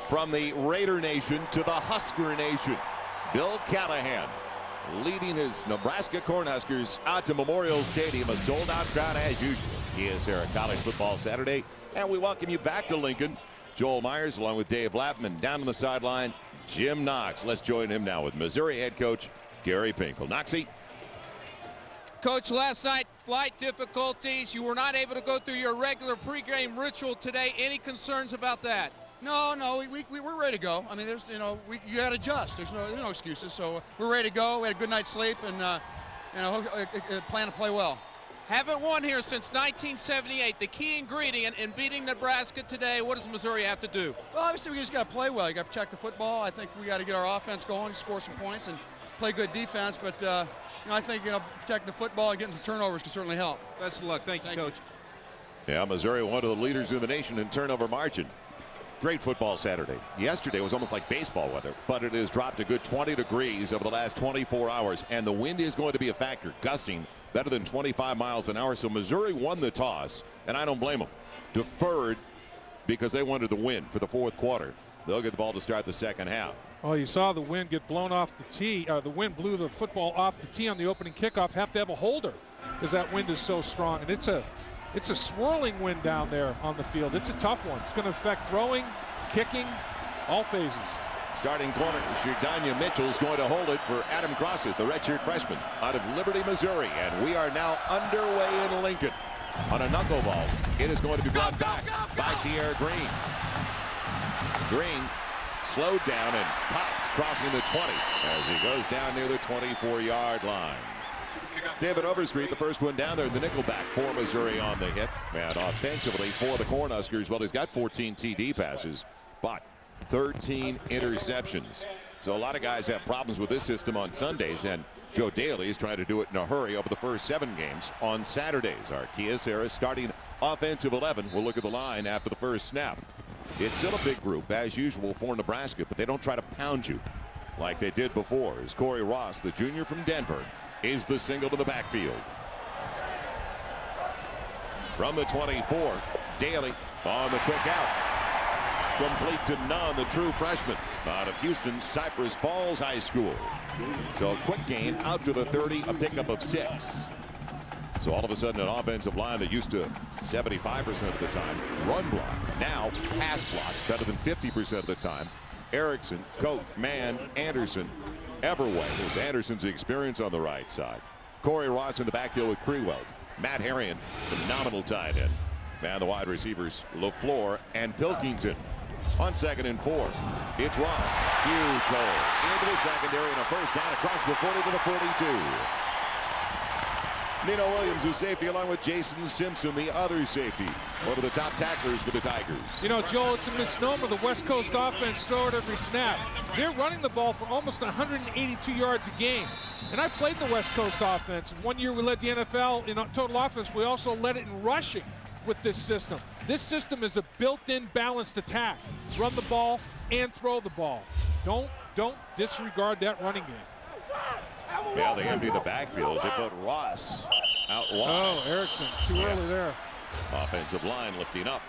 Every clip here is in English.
From the Raider Nation to the Husker Nation, Bill Callahan leading his Nebraska Cornhuskers out to Memorial Stadium, a sold-out crowd as usual. KSR College Football Saturday, and we welcome you back to Lincoln. Joel Myers along with Dave Lappman. Down on the sideline, Jim Knox. Let's join him now with Missouri head coach Gary Pinkel. Knoxy. Coach, last night, flight difficulties. You were not able to go through your regular pregame ritual today. Any concerns about that? No, we're ready to go. I mean, there's, you got to adjust. There's no excuses. So we're ready to go. We had a good night's sleep and, plan to play well. Haven't won here since 1978. The key ingredient in beating Nebraska today, what does Missouri have to do? Well, obviously, we just got to play well. You got to protect the football. I think we got to get our offense going, score some points, and play good defense. But, I think, protecting the football and getting some turnovers can certainly help. Best of luck. Thank you, Coach. Yeah, Missouri, one of the leaders in the nation in turnover margin. Great football Saturday. Yesterday was almost like baseball weather, but it has dropped a good 20 degrees over the last 24 hours, and the wind is going to be a factor, gusting better than 25 miles an hour. So Missouri won the toss, and I don't blame them. Deferred because they wanted to win for the fourth quarter. They'll get the ball to start the second half. Oh, you saw the wind get blown off the tee. The wind blew the football off the tee on the opening kickoff. Have to have a holder because that wind is so strong, and it's a swirling wind down there on the field. It's a tough one. It's going to affect throwing, kicking, all phases. Starting corner, Sherdanya Mitchell is going to hold it for Adam Crossett, the redshirt freshman out of Liberty, Missouri. And we are now underway in Lincoln on a knuckleball. It is going to be brought back by Tierra Green. Green slowed down and popped, crossing the 20 as he goes down near the 24-yard line. David Overstreet, the first one down there in the nickelback for Missouri on the hit. And offensively for the Cornhuskers, well, he's got 14 TD passes, but 13 interceptions. So a lot of guys have problems with this system on Sundays, and Joe Daly is trying to do it in a hurry over the first 7 games on Saturdays. Our KSR starting offensive 11. We'll look at the line after the first snap. It's still a big group, as usual, for Nebraska, but they don't try to pound you like they did before. As Corey Ross, the junior from Denver, is the single to the backfield. From the 24, Daly on the quick out. Complete to none, the true freshman out of Houston, Cypress Falls High School. So a quick gain out to the 30, a pickup of 6. So all of a sudden an offensive line that used to 75% of the time run block, now pass block better than 50% of the time. Erickson, Coat, Mann, Anderson, Everway. There's Anderson's experience on the right side. Corey Ross in the backfield with Crewell. Matt Harrion, phenomenal tight end. And the wide receivers, LaFleur and Pilkington. On 2nd and 4, it's Ross. Huge hole into the secondary and a first down across the 40 to the 42. Nino Williams is safety along with Jason Simpson, the other safety. One of the top tacklers for the Tigers. Joel, it's a misnomer. The West Coast offense throw it every snap. They're running the ball for almost 182 yards a game. And I played the West Coast offense. And one year we led the NFL in total offense. We also led it in rushing with this system. This system is a built-in balanced attack. Run the ball and throw the ball. Don't disregard that running game. Yeah, they empty the backfield. They put Ross out wide. Oh, Erickson, too early there. Offensive line lifting up.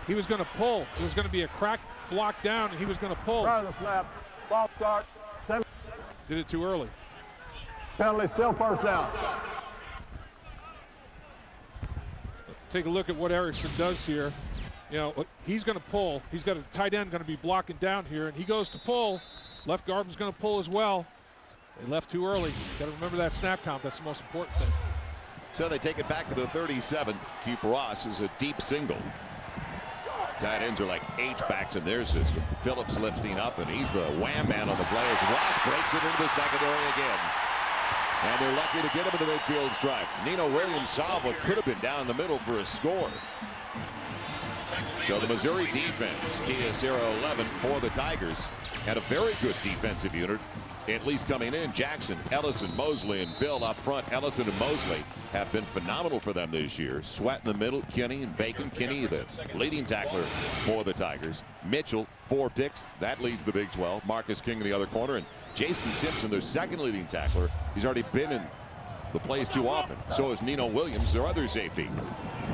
He was going to pull. It was going to be a crack block down, and he was going to pull. Right of the snap. Ball start. Did it too early. Penalty, still first down. Take a look at what Erickson does here. He's going to pull. He's got a tight end going to be blocking down here, and he goes to pull. Left guard was going to pull as well. They left too early. Got to remember that snap count. That's the most important thing. So they take it back to the 37. Keep Ross as a deep single. Tight ends are like H-backs in their system. Phillips lifting up, and he's the wham man on the play as Ross breaks it into the secondary again. And they're lucky to get him in the midfield stripe. Nino Williams saw what could have been down the middle for a score. So the Missouri defense, KSR 11 for the Tigers, had a very good defensive unit, at least coming in. Jackson, Ellison, Mosley, and Bill up front. Ellison and Mosley have been phenomenal for them this year. Sweat in the middle, Kinney and Bacon. Kinney, the leading tackler for the Tigers. Mitchell, 4 picks. That leads the Big 12. Marcus King in the other corner. And Jason Simpson, their second leading tackler. He's already been in the plays too often. So is Nino Williams, their other safety.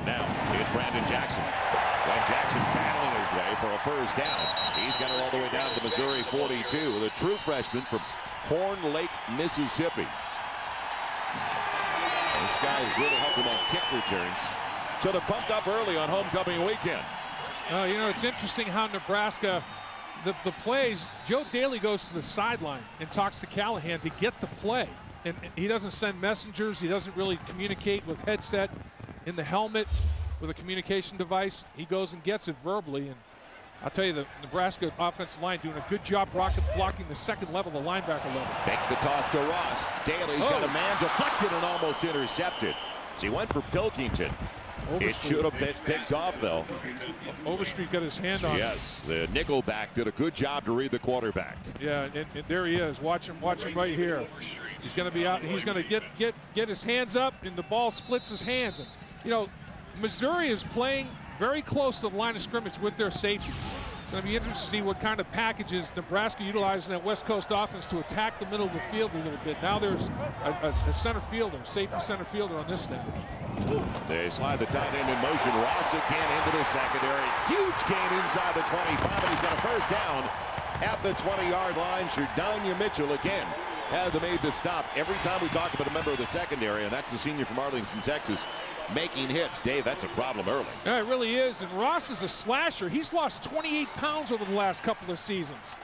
Now, it's Brandon Jackson. And Jackson battling his way for a a first down. He's got it all the way down to the Missouri 42. The true freshman from Horn Lake, Mississippi. This guy has really helped him on kick returns. So they're pumped up early on homecoming weekend. You know, it's interesting how Nebraska, the plays, Joe Daly goes to the sideline and talks to Callahan to get the play. And he doesn't send messengers. He doesn't really communicate with headset in the helmet with a communication device. He goes and gets it verbally. And I'll tell you, the Nebraska offensive line doing a good job blocking the second level, the linebacker level. Fake the toss to Ross. Daly's got a man deflected and almost intercepted. So he went for Pilkington. It should have been picked off, though. Overstreet got his hand on it. Yes, the nickelback did a good job to read the quarterback. Yeah, and there he is. Watch him right here. He's going to be out. He's going to get his hands up, and the ball splits his hands. And you know, Missouri is playing very close to the line of scrimmage with their safety. It's going to be interesting to see what kind of packages Nebraska utilizes in that West Coast offense to attack the middle of the field a little bit. Now there's a center fielder, safety center fielder on this snap. They slide the tight end in motion. Ross again into the secondary. Huge gain inside the 25, and he's got a first down at the 20-yard line. Sherdania Mitchell again had made the stop. Every time we talk about a member of the secondary, and that's the senior from Arlington, Texas, making hits. Dave, that's a problem early. Yeah, it really is. And Ross is a slasher. He's lost 28 pounds over the last couple of seasons.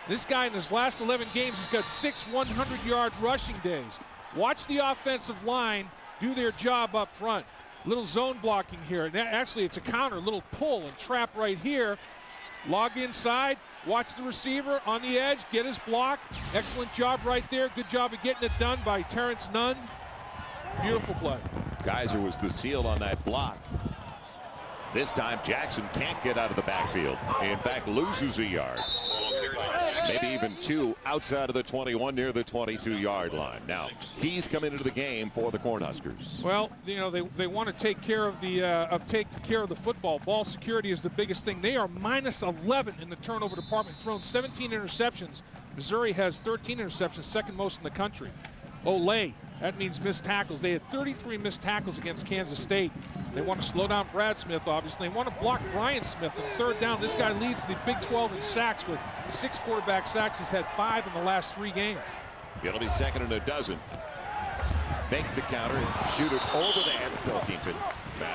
This guy in his last 11 games has got 6 100-yard rushing days. Watch the offensive line do their job up front. Little zone blocking here. And actually, it's a counter, little pull and trap right here. Log inside, watch the receiver on the edge, get his block. Excellent job right there. Good job of getting it done by Terrence Nunn. Beautiful play. Kaiser was the seal on that block. This time Jackson can't get out of the backfield. In fact, loses a yard. Maybe even 2 outside of the 21 near the 22-yard line. Now, he's coming into the game for the Cornhuskers. Well, you know, they want to take care of the football. Ball security is the biggest thing. They are minus 11 in the turnover department, thrown 17 interceptions. Missouri has 13 interceptions, second most in the country. Olay, that means missed tackles. They had 33 missed tackles against Kansas State. They want to slow down Brad Smith, obviously. They want to block Brian Smith on third down. This guy leads the Big 12 in sacks with 6 quarterback sacks. He's had 5 in the last 3 games. It'll be second and a dozen. Fake the counter and shoot it over the head of Pilkington.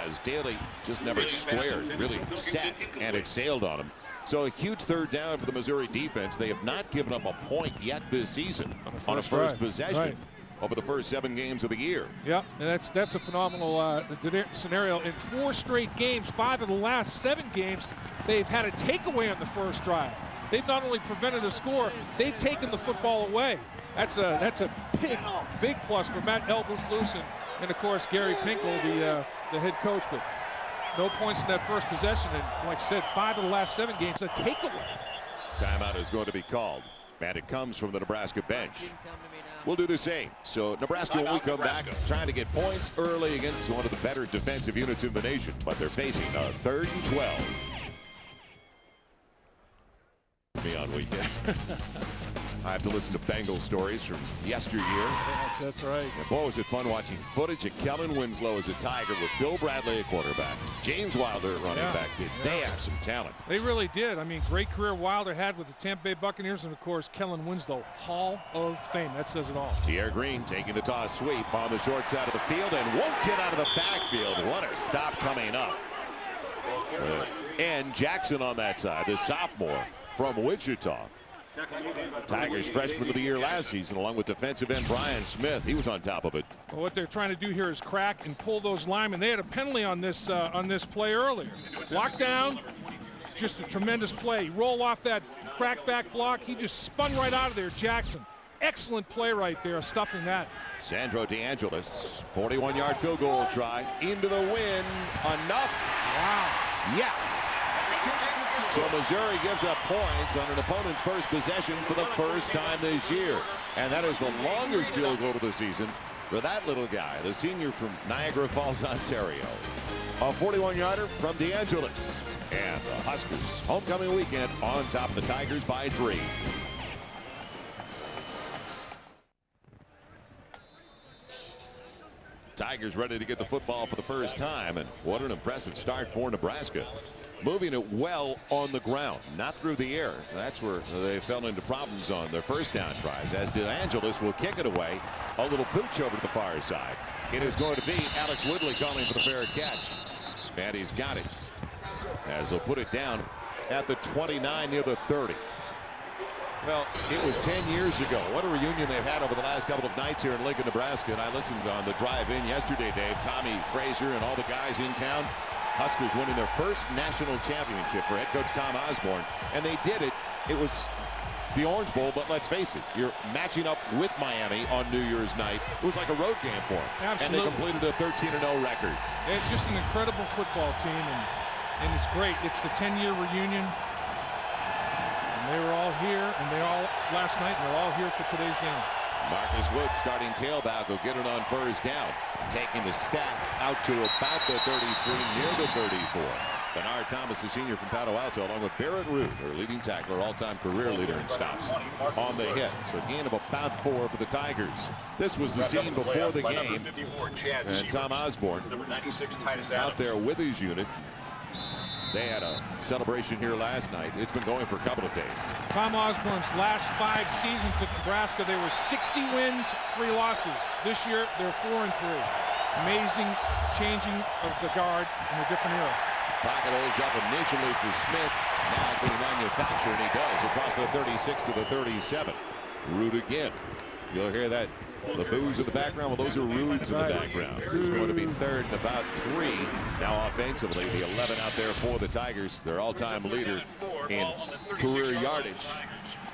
As Daly just never squared, really set, and it sailed on him. So a huge third down for the Missouri defense. They have not given up a point yet this season on a first possession over the first 7 games of the year. Yeah, and that's a phenomenal scenario. In 4 straight games, 5 of the last 7 games, they've had a takeaway on the first drive. They've not only prevented a score, they've taken the football away. That's a big plus for Matt Elberflus and of course Gary Pinkel, the head coach. But no points in that first possession, and like I said, 5 of the last 7 games, a takeaway. Timeout is going to be called, and it comes from the Nebraska bench. We'll do the same. So Nebraska, when we come back, trying to get points early against one of the better defensive units in the nation, but they're facing a 3rd and 12. Me on weekends. I have to listen to Bengal stories from yesteryear. Yes, that's right. And boy, was it fun watching footage of Kellen Winslow as a Tiger with Phil Bradley at quarterback. James Wilder at running back. They have some talent. They really did. I mean, great career Wilder had with the Tampa Bay Buccaneers, and of course, Kellen Winslow, Hall of Fame. That says it all. Tierre Green taking the toss sweep on the short side of the field and won't get out of the backfield. What a stop coming up. And Jackson on that side, the sophomore from Wichita. Tigers freshman of the year last season, along with defensive end Brian Smith. He was on top of it. Well, what they're trying to do here is crack and pull those linemen. They had a penalty on this play earlier. Lockdown, just a tremendous play. Roll off that crackback block. He just spun right out of there, Jackson. Excellent play right there, stuffing that. Sandro DeAngelis, 41-yard field goal try into the wind. Enough. Wow. Yes. So Missouri gives up points on an opponent's first possession for the first time this year. And that is the longest field goal of the season for that little guy, the senior from Niagara Falls, Ontario. A 41-yarder from DeAngelis. And the Huskers homecoming weekend on top of the Tigers by 3. Tigers ready to get the football for the first time, and what an impressive start for Nebraska. moving it well on the ground, not through the air. That's where they fell into problems on their first down tries. As DeAngelis will kick it away. A little pooch over to the far side. It is going to be Alex Woodley calling for the fair catch. And he's got it. As they'll put it down at the 29 near the 30. Well, it was 10 years ago. What a reunion they've had over the last couple of nights here in Lincoln, Nebraska. And I listened on the drive-in yesterday, Dave. Tommy Frazier and all the guys in town. Huskers winning their first national championship for head coach Tom Osborne. And they did it. It was the Orange Bowl, but let's face it, you're matching up with Miami on New Year's night. It was like a road game for them. Absolutely. And they completed a 13-0 record. It's just an incredible football team, and it's great. It's the 10-year reunion. And they were all here, and they all last night, and they're all here for today's game. Marcus Wood, starting tailback, will get it on first down. Taking the stack out to about the 33, near the 34. Bernard Thomas, the senior from Palo Alto, along with Barrett Root, their leading tackler, all-time career leader in stops, on the hit. So gain of about 4 for the Tigers. This was the scene before the game. And Tom Osborne out there with his unit. They had a celebration here last night. It's been going for a couple of days. Tom Osborne's last 5 seasons at Nebraska, they were 60 wins, 3 losses. This year, they're 4-3. Amazing changing of the guard in a different era. Pocket holds up initially for Smith. Now can he manufacture, and he does, across the 36 to the 37. Root again. You'll hear that. The boos in the background, well, those are Roods in the background. So it's going to be 3rd and about 3. Now offensively, the 11 out there for the Tigers, their all-time leader in career yardage.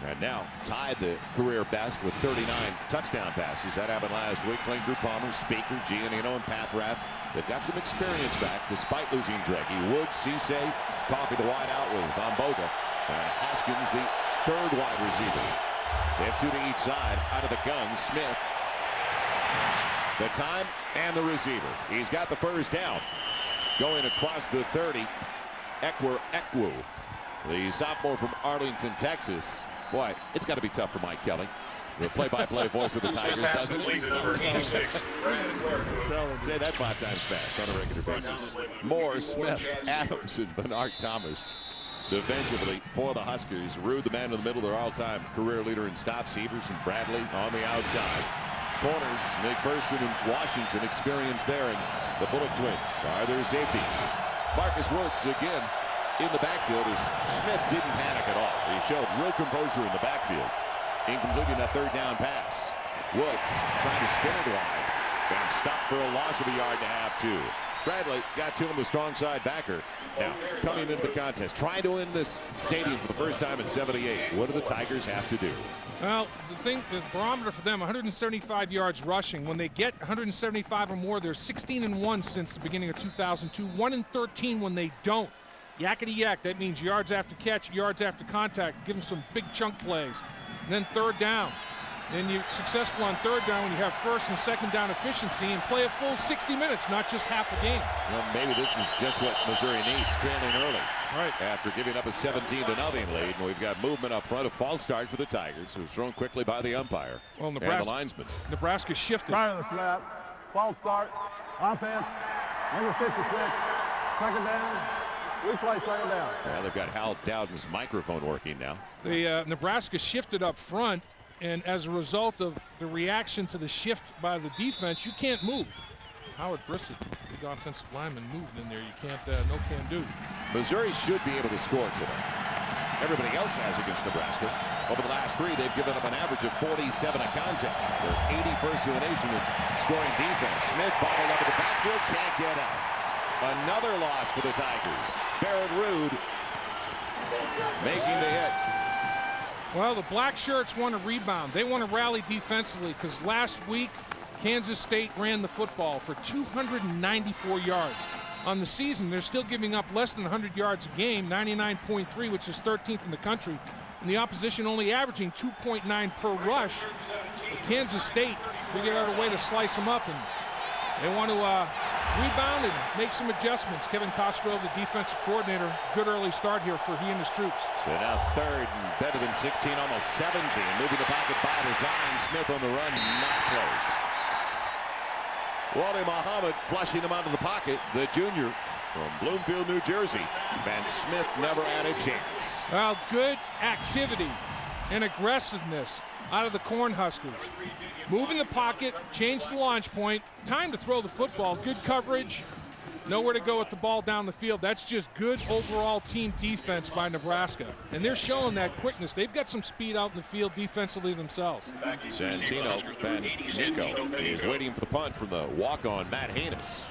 And now tied the career best with 39 touchdown passes. That happened last week. Klinker, Palmer, Speaker, Giannino, and Pathrath. They've got some experience back despite losing Dregge. Woods, Cisse, Coffey the wide out with Von Boga. And Hoskins, the 3rd wide receiver. They have 2 to each side. Out of the gun, Smith. The time and the receiver. He's got the first down. Going across the 30, Ekwu, the sophomore from Arlington, Texas. Boy, it's got to be tough for Mike Kelly, the play-by-play voice of the Tigers, doesn't it? Say that 5 times fast on a regular basis. Moore, Smith, Adams, and Bernard Thomas. Defensively for the Huskers. Rude, the man in the middle, their all-time career leader in stops. Severs and Bradley on the outside. Corners, McPherson and Washington experience there, and the Bullet Twins are their safeties. Marcus Woods again in the backfield as Smith didn't panic at all. He showed real composure in the backfield in completing that 3rd down pass. Woods trying to spin it wide and stopped for a loss of a yard and a half, too. Bradley got to him, the strong side backer. Now, coming into the contest, trying to win this stadium for the first time in 78. What do the Tigers have to do? Well, the barometer for them, 175 yards rushing. When they get 175 or more, they're 16-1 since the beginning of 2002. 1-13 when they don't. Yakety yak, that means yards after catch, yards after contact. Give them some big chunk plays. And then 3rd down. Then you're successful on 3rd down when you have 1st and 2nd down efficiency and play a full 60 minutes, not just half a game. Well, maybe this is just what Missouri needs, trailing early. Right. After giving up a 17-0 lead, and we've got movement up front. A false start for the Tigers, who was thrown quickly by the umpire and the linesman. Nebraska shifted. Prior to the snap, false start, offense, number 56, 2nd down. Replay 2nd down. Well, they've got Hal Dowden's microphone working now. The Nebraska shifted up front, and as a result of the reaction to the shift by the defense, you can't move. Howard Brissett, big offensive lineman, moved in there. You can't, no can do. Missouri should be able to score today. Everybody else has against Nebraska. Over the last 3, they've given up an average of 47 a contest. They're 81st in the nation in scoring defense. Smith bottled up at the backfield, can't get out. Another loss for the Tigers. Barrett Rude making the hit. Well, the black shirts want to rebound. They want to rally defensively because last week Kansas State ran the football for 294 yards. On the season, they're still giving up less than 100 yards a game, 99.3, which is 13th in the country. And the opposition only averaging 2.9 per rush. But Kansas State figured out a way to slice them up, and they want to rebound and make some adjustments. Kevin Cosgrove, the defensive coordinator, good early start here for he and his troops. So now 3rd and better than 16, almost 17. Moving the pocket by design. Smith on the run, not close. Wally Muhammad flushing him out of the pocket, the junior from Bloomfield, New Jersey. And Smith never had a chance. Well, good activity and aggressiveness out of the Cornhuskers. Move in the pocket, change the launch point, time to throw the football, good coverage, nowhere to go with the ball down the field. That's just good overall team defense by Nebraska. And they're showing that quickness. They've got some speed out in the field defensively themselves. Santino Nico is waiting for the punt from the walk-on Matt Haynes.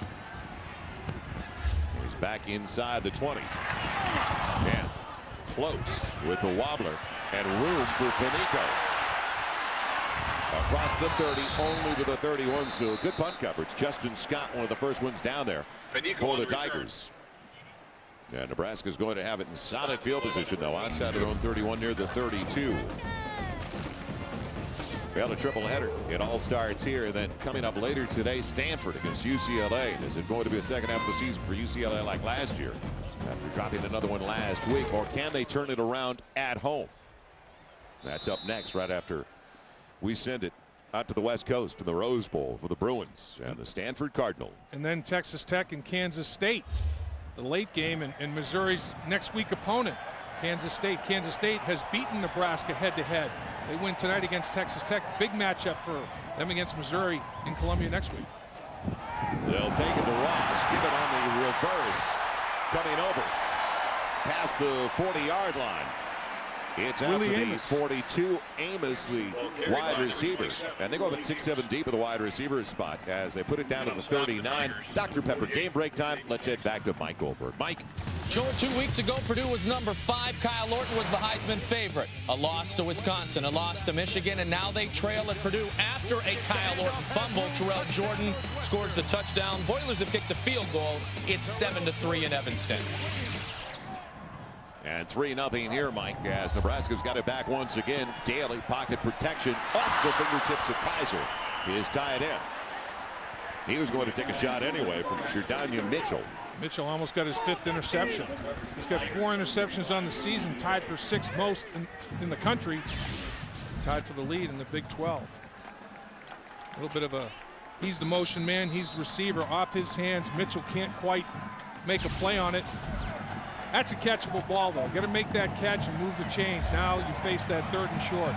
He's back inside the 20. And close with the wobbler and room for Panico. Across the 30, only to the 31, so good punt coverage. Justin Scott, one of the first ones down there for the Tigers. Yeah, Nebraska's going to have it in solid field position, though, outside of their own 31 near the 32. Well, a triple header. It all starts here. Then coming up later today, Stanford against UCLA. Is it going to be a second half of the season for UCLA like last year after dropping another one last week, or can they turn it around at home? That's up next right after we send it out to the West Coast to the Rose Bowl for the Bruins and the Stanford Cardinal. And then Texas Tech and Kansas State, the late game, and Missouri's next week opponent, Kansas State. Kansas State has beaten Nebraska head-to-head. They win tonight against Texas Tech. Big matchup for them against Missouri in Columbia next week. They'll fake it to Ross, give it on the reverse, coming over past the 40-yard line. It's out to the 42, Amos, the wide receiver. And they go up at 6-7 deep at the wide receiver spot as they put it down to the 39. Dr. Pepper, game break time. Let's head back to Mike Goldberg. Mike. Joel, 2 weeks ago, Purdue was number 5. Kyle Orton was the Heisman favorite. A loss to Wisconsin, a loss to Michigan, and now they trail at Purdue after a Kyle Orton fumble. Terrell Jordan scores the touchdown. Boilers have kicked a field goal. It's 7-3 in Evanston. And 3-0 here, Mike, as Nebraska's got it back once again. Daly, pocket protection off the fingertips of Kaiser. His tight end. He was going to take a shot anyway from Sherdania Mitchell. Mitchell almost got his 5th interception. He's got 4 interceptions on the season, tied for 6th most in the country. Tied for the lead in the Big 12. A little bit of a, he's the motion man, he's the receiver. Off his hands, Mitchell can't quite make a play on it. That's a catchable ball, though. Got to make that catch and move the chains. Now you face that 3rd and short.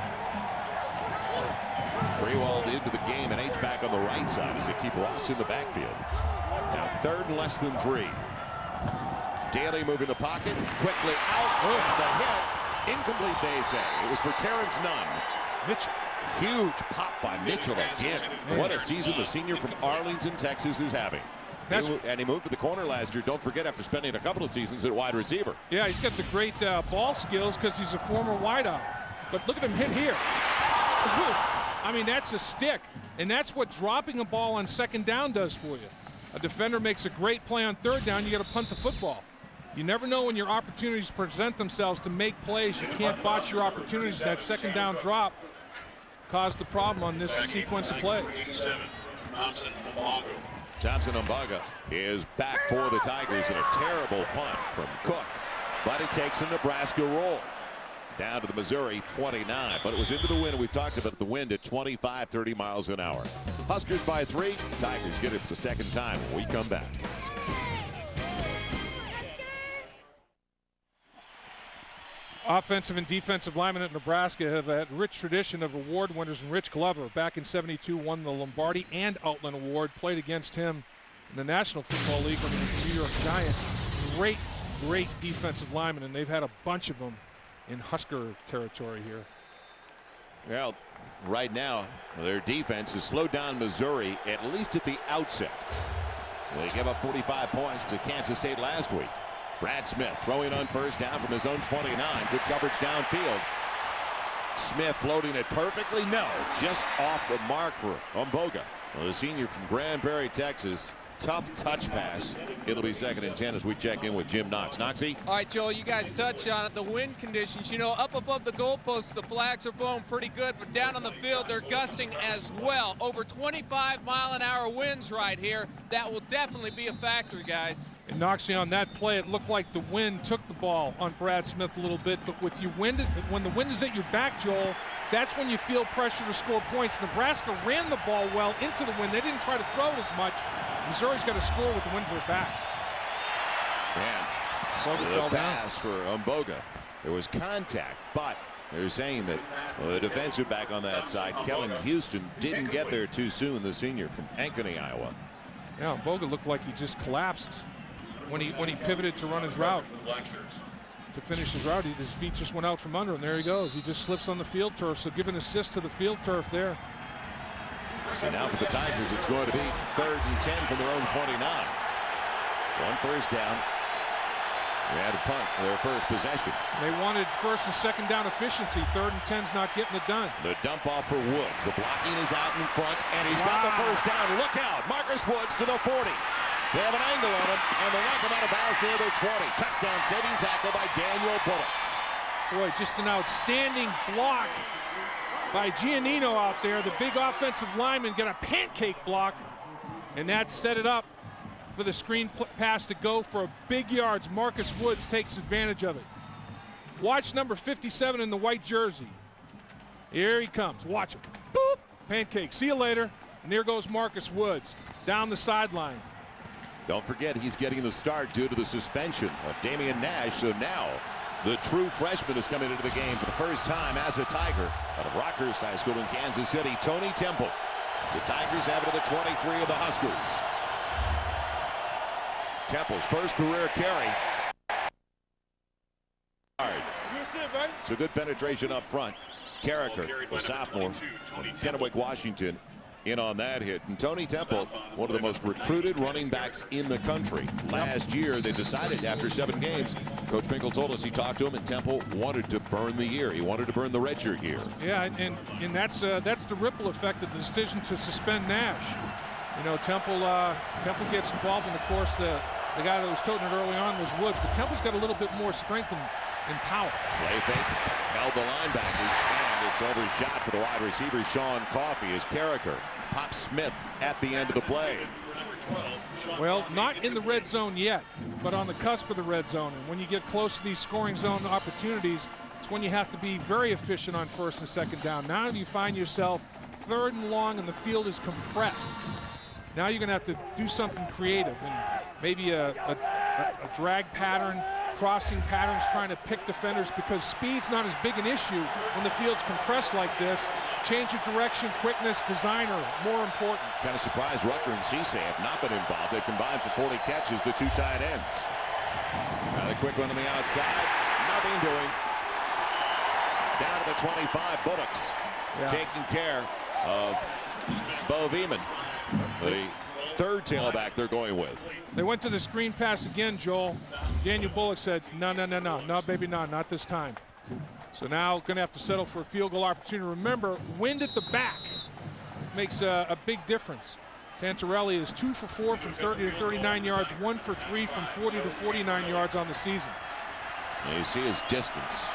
Grewald into the game, and H back on the right side as they keep Ross in the backfield. Now 3rd and less than 3. Daly moving the pocket, quickly out, and the hit. Incomplete, they say. It was for Terrence Nunn. Mitchell. Huge pop by Mitchell again. What a season the senior from Arlington, Texas is having. And he moved to the corner last year. Don't forget, after spending a couple of seasons at wide receiver. Yeah, he's got the great ball skills because he's a former wideout. But look at him hit here. I mean, that's a stick. And that's what dropping a ball on 2nd down does for you. A defender makes a great play on 3rd down. You got to punt the football. You never know when your opportunities present themselves to make plays. You can't botch your opportunities. That 2nd down drop caused the problem on this sequence of plays. Thompson Umbaga is back for the Tigers, and a terrible punt from Cook. But it takes a Nebraska roll down to the Missouri 29. But it was into the wind, and we've talked about the wind at 25, 30 miles an hour. Huskers by 3. Tigers get it for the 2nd time when we come back. Offensive and defensive linemen at Nebraska have a rich tradition of award winners, and Rich Glover back in '72 won the Lombardi and Outland Award, played against him in the National Football League when he was the New York Giant. Great defensive linemen, and they've had a bunch of them in Husker territory here. Well, right now their defense has slowed down Missouri, at least at the outset. They gave up 45 points to Kansas State last week. Brad Smith throwing on 1st down from his own 29. Good coverage downfield. Smith floating it perfectly. No, just off the mark for Umboga. Well, the senior from Grand Prairie, Texas. Tough touch pass. It'll be 2nd and 10 as we check in with Jim Knox. Knoxy. All right, Joel, you guys touched on it. The wind conditions, you know, up above the goalposts, the flags are blowing pretty good, but down on the field, they're gusting as well. Over 25-mile-an-hour winds right here. That will definitely be a factor, guys. And Knoxy, on that play, it looked like the wind took the ball on Brad Smith a little bit, but with when the wind is at your back, Joel, that's when you feel pressure to score points. Nebraska ran the ball well into the wind. They didn't try to throw it as much. Missouri's got to score with the wind to their back. And the pass for Umboga. There was contact, but they're saying that the defensive back on that side, Kellen Houston, didn't get there too soon, the senior from Ankeny, Iowa. Yeah, Umboga looked like he just collapsed when he pivoted to run his route. To finish his route, his feet just went out from under him. There he goes. He just slips on the field turf, so give an assist to the field turf there. So now for the Tigers, it's going to be 3rd and 10 from their own 29. 1 first down. They had a punt for their first possession. They wanted 1st and 2nd down efficiency. 3rd and 10's not getting it done. The dump off for Woods. The blocking is out in front, and he's got the first down. Look out. Marcus Woods to the 40. They have an angle on him, and they knock him out of bounds near the 20. Touchdown saving tackle by Daniel Bullocks. Boy, just an outstanding block by Giannino out there. The big offensive lineman got a pancake block, and that set it up for the screen pass to go for big yards. Marcus Woods takes advantage of it. Watch number 57 in the white jersey. Here he comes. Watch him. Boop. Pancake. See you later. And there goes Marcus Woods down the sideline. Don't forget, he's getting the start due to the suspension of Damian Nash. So now the true freshman is coming into the game for the first time as a Tiger out of Rockhurst High School in Kansas City, Tony Temple. So Tigers have it at the 23 of the Huskers. Temple's first career carry. So good penetration up front. Carricker, the sophomore, Kennewick, Washington, in on that hit. And Tony Temple, one of the most recruited running backs in the country. Last year, they decided after 7 games, Coach Binkle told us he talked to him, and Temple wanted to burn the year. He wanted to burn the redshirt year. Yeah, and that's the ripple effect of the decision to suspend Nash. You know, Temple gets involved, and of course the guy that was toting it early on was Woods, but Temple's got a little bit more strength and power. Play fake, held the linebackers, and it's overshot for the wide receiver, Sean Coffey, as Carricker pops Smith at the end of the play. Well, not in the red zone yet, but on the cusp of the red zone. And when you get close to these scoring zone opportunities, it's when you have to be very efficient on 1st and 2nd down. Now you find yourself 3rd and long and the field is compressed. Now you're going to have to do something creative, and maybe a drag pattern, crossing patterns, trying to pick defenders, because speed's not as big an issue when the field's compressed like this. Change of direction, quickness, designer, more important. Kind of surprised Rucker and Cisse have not been involved. They've combined for 40 catches, the 2 tight ends. Another quick one on the outside. Nothing doing. Down to the 25, Bullocks taking care of Bo Veman, the 3rd tailback they're going with. They went to the screen pass again, Joel. Daniel Bullock said, no, baby, no, not this time. So now going to have to settle for a field goal opportunity. Remember, wind at the back makes a big difference. Tantarelli is 2 for 4 from 30 to 39 yards, 1 for 3 from 40 to 49 yards on the season. And you see his distance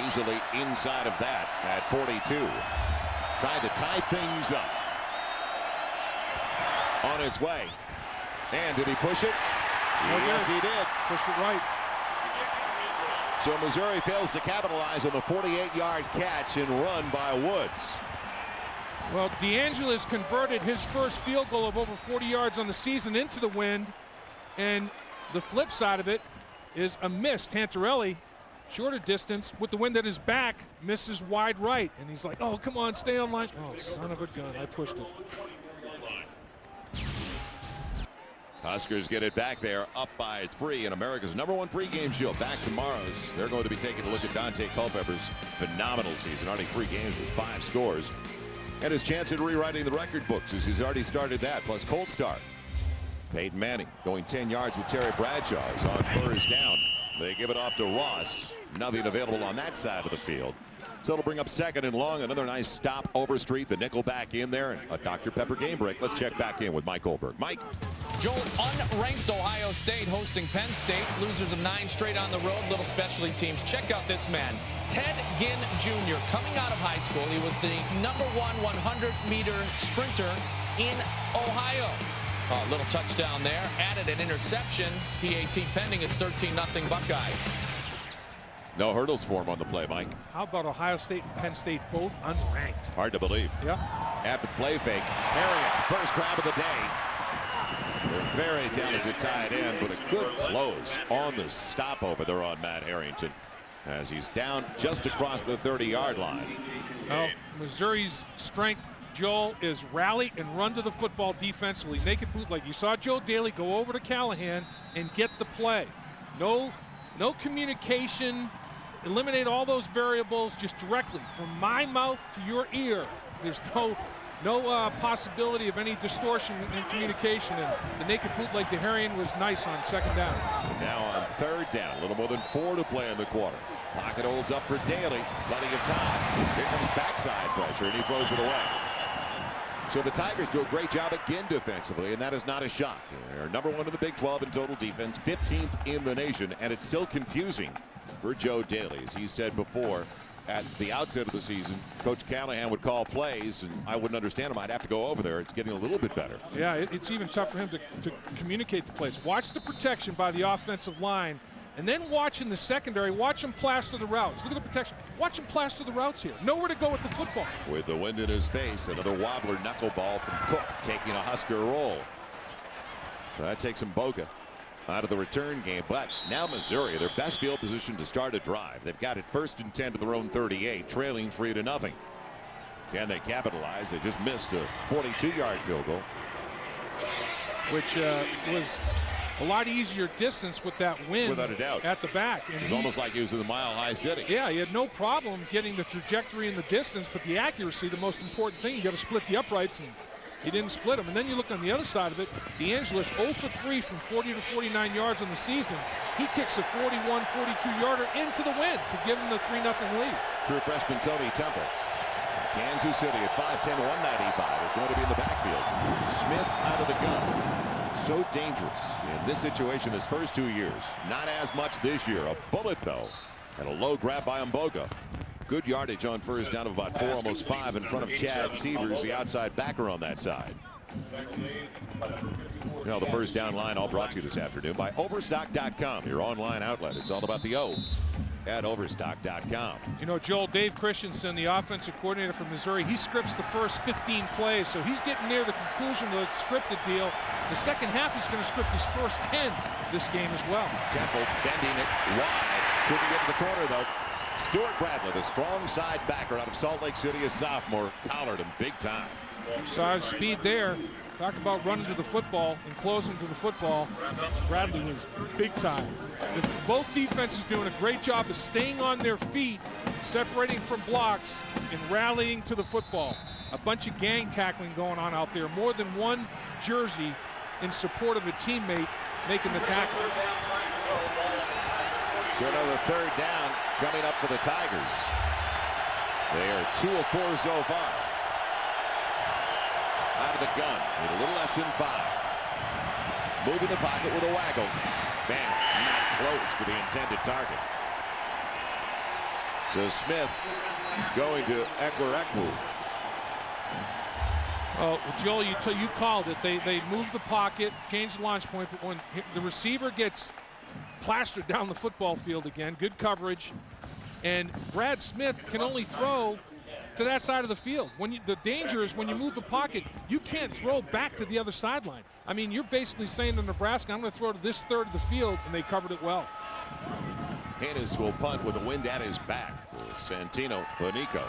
easily inside of that at 42. Trying to tie things up. On its way. And did he push it? Yes, he did. Push it right. So Missouri fails to capitalize on the 48-yard catch and run by Woods. Well, DeAngelis converted his first field goal of over 40 yards on the season into the wind, and the flip side of it is a miss. Tantarelli, shorter distance with the wind at his back, misses wide right, and he's like, oh, come on, stay on line. Oh, son of a gun, I pushed it. Huskers get it back there, up by 3, and America's #1 pregame show back tomorrow. They're going to be taking a look at Dante Culpepper's phenomenal season, already 3 games with 5 scores, and his chance at rewriting the record books as he's already started that, plus Cold Start. Peyton Manning going 10 yards with Terry Bradshaw is on 1st down. They give it off to Ross. Nothing available on that side of the field. So it'll bring up 2nd and long. Another nice stop over street. The nickel back in there. And a Dr. Pepper game break. Let's check back in with Mike Goldberg. Mike. Joel, unranked Ohio State hosting Penn State. Losers of 9 straight on the road. Little specialty teams. Check out this man. Ted Ginn Jr. coming out of high school. He was the #1 100-meter sprinter in Ohio. Oh, little touchdown there. Added an interception. PAT pending. It's 13-0 Buckeyes. No hurdles for him on the play, Mike. How about Ohio State and Penn State both unranked? Hard to believe. Yep. After the play fake, Harriet, first grab of the day. They're very talented tight end, but a good close on the stopover there on Matt Harrington as he's down just across the 30-yard line. Well, Missouri's strength, Joel, is rally and run to the football defensively. Naked bootleg. You saw Joe Daly go over to Callahan and get the play. No communication. Eliminate all those variables just directly from my mouth to your ear. There's no possibility of any distortion in communication, and the naked bootleg to Harrington was nice on second down. So now on third down, a little more than 4 to play in the quarter. Pocket holds up for Daly, plenty of time. Here comes backside pressure, and he throws it away. So the Tigers do a great job again defensively, and that is not a shock. They're number 1 in the Big 12 in total defense, 15th in the nation, and it's still confusing for Joe Daly. As he said before, at the outset of the season, Coach Callahan would call plays, and I wouldn't understand him. I'd have to go over there. It's getting a little bit better. Yeah, it's even tough for him to communicate the plays. Watch the protection by the offensive line, and then watch in the secondary. Watch him plaster the routes. Look at the protection. Watch him plaster the routes here. Nowhere to go with the football. With the wind in his face, another wobbler knuckleball from Cook, taking a Husker roll. So that takes Mboga out of the return game. But now Missouri, their best field position to start a drive. They've got it 1st and 10 to their own 38, trailing 3-0. Can they capitalize? They just missed a 42-yard field goal, which was a lot easier distance with that wind. Without a doubt. At the back. And it's almost like he was in the Mile High City. Yeah, he had no problem getting the trajectory and the distance, but the accuracy, the most important thing. You got to split the uprights, and he didn't split them. And then you look on the other side of it, DeAngelis 0 for 3 from 40 to 49 yards on the season. He kicks a 41, 42-yarder into the wind to give him the 3-0 lead. True freshman Tony Temple. Kansas City at 5'10", 195 is going to be in the backfield. Smith out of the gun. So dangerous in this situation his first 2 years. Not as much this year. A bullet, though, and a low grab by Mboga. Good yardage on first down of about 4, almost 5 in front of Chad Severs, the outside backer on that side. Well, the first down line all brought to you this afternoon by Overstock.com, your online outlet. It's all about the O at Overstock.com. You know, Joel, Dave Christensen, the offensive coordinator from Missouri, he scripts the first 15 plays, so he's getting near the conclusion of the scripted deal. The second half, he's going to script his first 10 this game as well. Temple bending it wide. Couldn't get to the corner, though. Stuart Bradley, the strong side backer out of Salt Lake City, a sophomore, collared him big time. Saw his speed there. Talk about running to the football and closing to the football. Bradley was big time. Both defenses doing a great job of staying on their feet, separating from blocks, and rallying to the football. A bunch of gang tackling going on out there. More than one jersey in support of a teammate making the tackle. So another third down coming up for the Tigers. They are 2 of 4 so far. Out of the gun, need a little less than 5. Moving the pocket with a waggle. Man, not close to the intended target. So Smith going to Ekwerekwu. Oh, Joel, you called it. They moved the pocket, changed the launch point, but when the receiver gets plastered down the football field again, good coverage, and Brad Smith can only throw to that side of the field. The danger is when you move the pocket, you can't throw back to the other sideline. I mean, you're basically saying to Nebraska, I'm going to throw to this third of the field, and they covered it well. Hannes will punt with the wind at his back. Santino Bonico.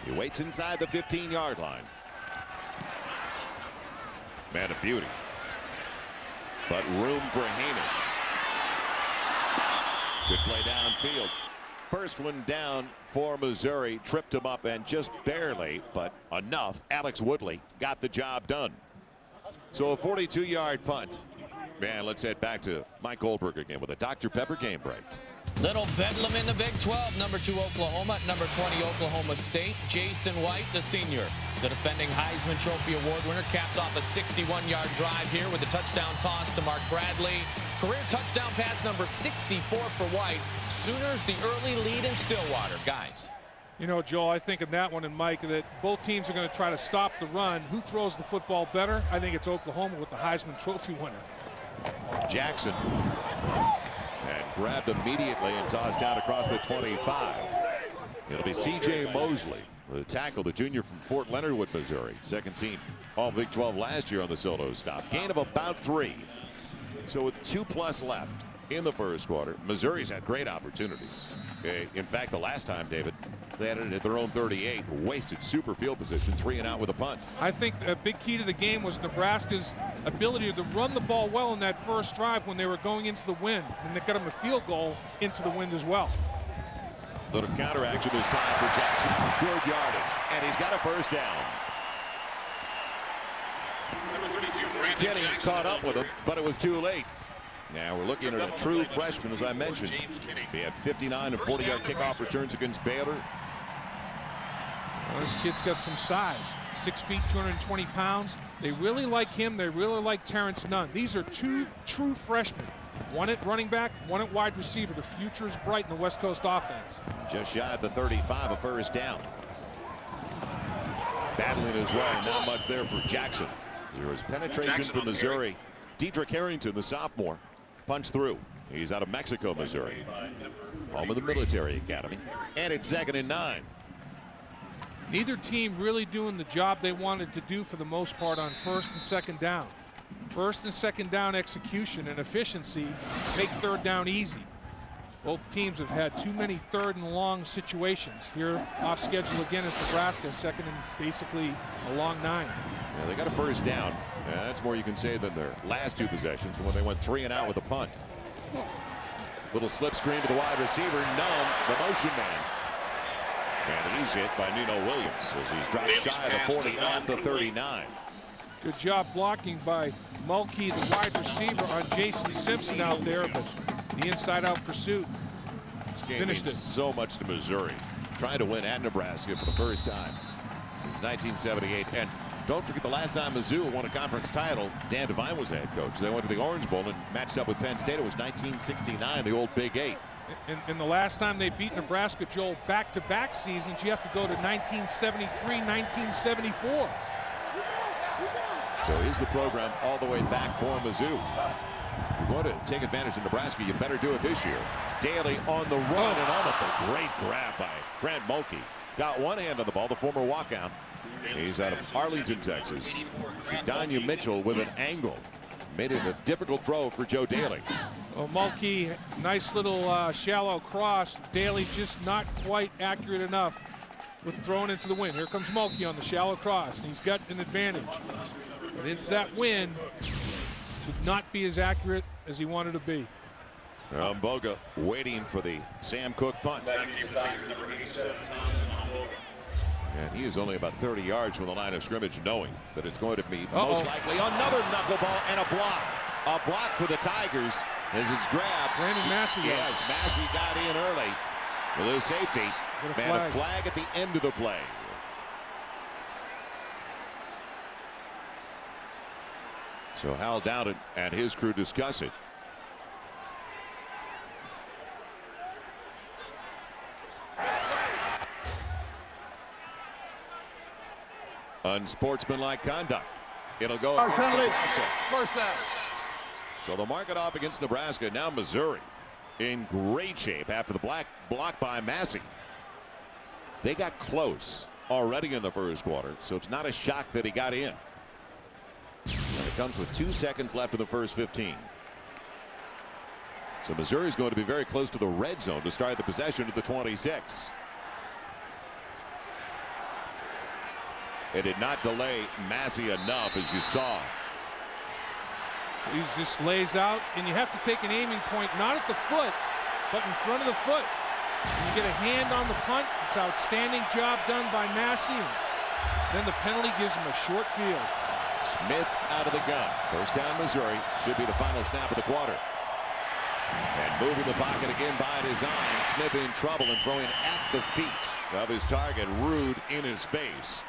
He waits inside the 15-yard line. Man of beauty. But room for Hannes. Good play downfield. First one down for Missouri. Tripped him up and just barely, but enough. Alex Woodley got the job done. So a 42-yard punt. Man, let's head back to Mike Goldberg again with a Dr. Pepper game break. Little bedlam in the Big 12. Number 2 Oklahoma, number 20 Oklahoma State. Jason White, the senior, the defending Heisman Trophy Award winner, caps off a 61-yard drive here with a touchdown toss to Mark Bradley. Career touchdown pass number 64 for White. Sooners the early lead in Stillwater. Guys. You know, Joel, I think in that one, and Mike, that both teams are going to try to stop the run. Who throws the football better? I think it's Oklahoma with the Heisman Trophy winner. Jackson. And grabbed immediately and tossed down across the 25. It'll be C.J. Mosley The tackle, the junior from Fort Leonard Wood, Missouri. Second team all Big 12 last year on the solo stop. Gain of about 3. So with 2+ left in the first quarter, Missouri's had great opportunities. In fact, the last time, David, they had it at their own 38, wasted super field position, 3 and out with a punt. I think a big key to the game was Nebraska's ability to run the ball well in that first drive when they were going into the wind, and they got them a field goal into the wind as well. Little counter action this time for Jackson. Good yardage, and he's got a first down. Kenny caught up with him, but it was too late. Now we're looking at a true freshman, as I mentioned. He had 59 and 40-yard kickoff returns against Baylor. Well, this kid's got some size. 6 feet, 220 pounds. They really like him. They really like Terrence Nunn. These are 2 true freshmen. One at running back, one at wide receiver. The future is bright in the West Coast offense. Just shy of the 35, a first down. Battling his way, not much there for Jackson. There was penetration from Missouri. Dedrick Harrington, the sophomore, punched through. He's out of Mexico, Missouri. Home of the military academy. And it's 2nd and 9. Neither team really doing the job they wanted to do for the most part on 1st and 2nd down. 1st and 2nd down execution and efficiency make 3rd down easy. Both teams have had too many 3rd and long situations. Here off schedule again is Nebraska, 2nd and basically a long 9. Yeah, they got a first down. That's more you can say than their last 2 possessions when they went 3 and out with a punt. Little slip screen to the wide receiver. Nunn, the motion man. And he's hit by Nino Williams as he's dropped shy of the 40 at the 39. Good job blocking by Mulkey, the wide receiver, on Jason Simpson out there, but the inside-out pursuit This game finished means it. so much to Missouri. Trying to win at Nebraska for the first time since 1978. And don't forget the last time Mizzou won a conference title, Dan Devine was the head coach. They went to the Orange Bowl and matched up with Penn State. It was 1969, the old Big 8. And the last time they beat Nebraska, Joel, back-to-back seasons, you have to go to 1973, 1974. So is the program all the way back for Mizzou? If you're going to take advantage of Nebraska, you better do it this year. Daly on the run, and almost a great grab by Grant Mulkey. Got one hand on the ball, the former walkout. He's out of Arlington, Texas. Shedanya Mitchell with an angle. Made it a difficult throw for Joe Daly. Well, Mulkey, nice little shallow cross. Daly just not quite accurate enough with throwing into the wind. Here comes Mulkey on the shallow cross, and he's got an advantage. But into that wind, should not be as accurate as he wanted to be. Boga waiting for the Sam Cook punt. And he is only about 30 yards from the line of scrimmage, knowing that it's going to be most likely another knuckleball and a block. A block for the Tigers as it's grabbed. Brandon Massey. Yes, Massey got in early with a safety. And a flag at the end of the play. So Hal Dowden and his crew discuss it. Unsportsmanlike conduct. It'll go against Nebraska. First down. So they'll mark it off against Nebraska. Now Missouri in great shape after the block by Massey. They got close already in the first quarter, so it's not a shock that he got in. And it comes with 2 seconds left in the first 15. So Missouri is going to be very close to the red zone to start the possession at the 26. It did not delay Massey enough, as you saw. He just lays out, and you have to take an aiming point, not at the foot, but in front of the foot. You get a hand on the punt. It's an outstanding job done by Massey. Then the penalty gives him a short field. Smith out of the gun. First down Missouri. Should be the final snap of the quarter. And moving the pocket again by design. Smith in trouble and throwing at the feet of his target. Rude in his face.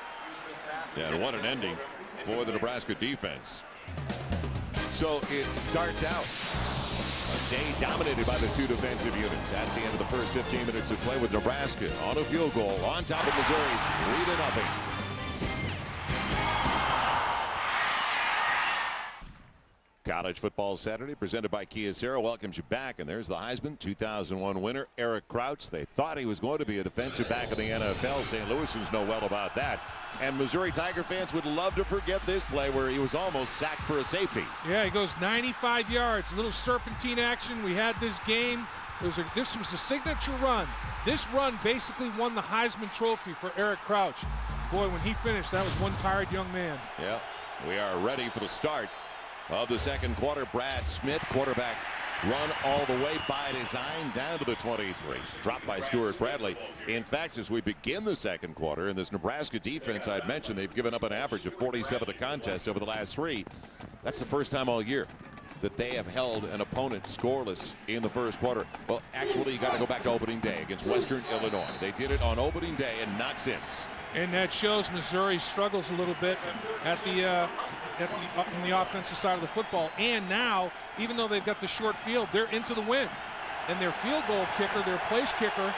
And what an ending for the Nebraska defense. So it starts out a day dominated by the 2 defensive units. That's the end of the first 15 minutes of play with Nebraska on a field goal on top of Missouri, 3-0. College Football Saturday presented by Kia Sarah welcomes you back, and there's the Heisman 2001 winner Eric Crouch. They thought he was going to be a defensive back in the NFL. St. Louisans know well about that, and Missouri Tiger fans would love to forget this play where he was almost sacked for a safety. Yeah, he goes 95 yards, a little serpentine action. We had this game. This was a signature run. This run basically won the Heisman Trophy for Eric Crouch. Boy, when he finished, that was one tired young man. Yeah, we are ready for the start of the second quarter. Brad Smith, quarterback run all the way by design down to the 23. Dropped by Stuart Bradley. In fact, as we begin the second quarter, in this Nebraska defense I'd mentioned, they've given up an average of 47 a contest over the last 3. That's the first time all year that they have held an opponent scoreless in the first quarter. Well, actually, you got to go back to opening day against Western Illinois. They did it on opening day and not since. And that shows Missouri struggles a little bit on the offensive side of the football. And now, even though they've got the short field, they're into the wind. And their field goal kicker, their place kicker,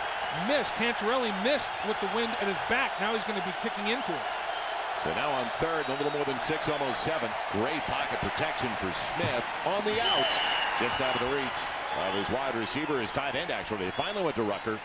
missed. Tantarelli missed with the wind at his back. Now he's going to be kicking into it. So now on third, a little more than 6, almost 7. Great pocket protection for Smith on the outs, just out of the reach of his wide receiver, his tight end actually. They finally went to Rucker,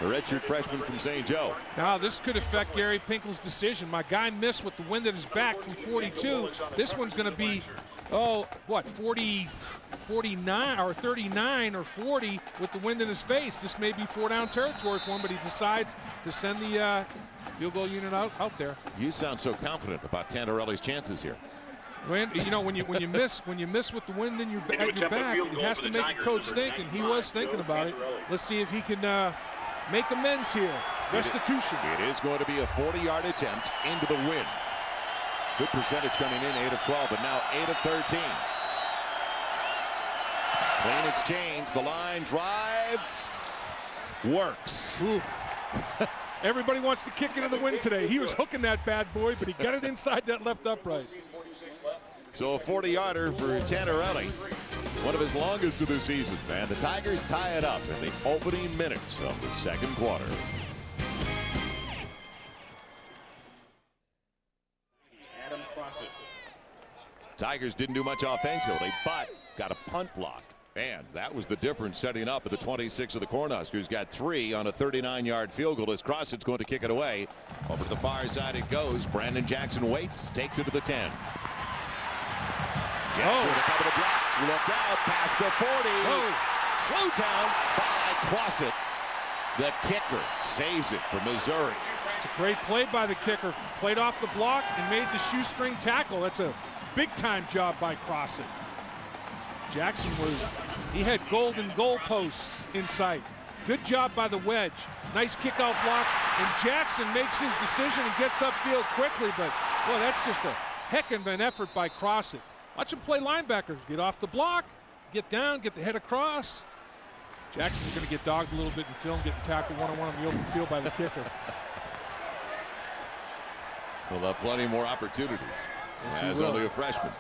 the redshirt freshman from St. Joe. Now this could affect Gary Pinkel's decision. My guy missed with the wind at his back from 42. This one's going to be, 49 or 39 or 40 with the wind in his face. This may be 4-down territory for him, but he decides to send the field goal unit out there. You sound so confident about Tantarelli's chances here. When you miss with the wind in at your back, it has to make the coach think, and he was thinking about it. Let's see if he can make amends here. Restitution. It is going to be a 40-yard attempt into the wind. Good percentage coming in, 8 of 12, but now 8 of 13. Clean exchange, the line drive works. Everybody wants to kick into the wind today. He was hooking that bad boy, but he got it inside that left upright. So a 40-yarder for Tantarelli, one of his longest of the season. And the Tigers tie it up in the opening minutes of the second quarter. Tigers didn't do much offensively, but got a punt block. And that was the difference setting up at the 26 of the Cornhuskers. Got 3 on a 39-yard field goal as Crossett's going to kick it away. Over to the far side it goes. Brandon Jackson waits, takes it to the 10. Jackson with a couple of blocks. Look out, past the 40. Slowed down by Crossett. The kicker saves it for Missouri. It's a great play by the kicker. Played off the block and made the shoestring tackle. That's a big-time job by Crossett. Jackson he had golden goalposts in sight. Good job by the wedge. Nice kick-out blocks, and Jackson makes his decision and gets upfield quickly, but, boy, that's just a heck of an effort by Crossett. Watch him play linebackers. Get off the block, get down, get the head across. Jackson's going to get dogged a little bit in film, getting tackled one-on-one on the open field by the kicker. He'll have plenty more opportunities. Yes, as only a freshman.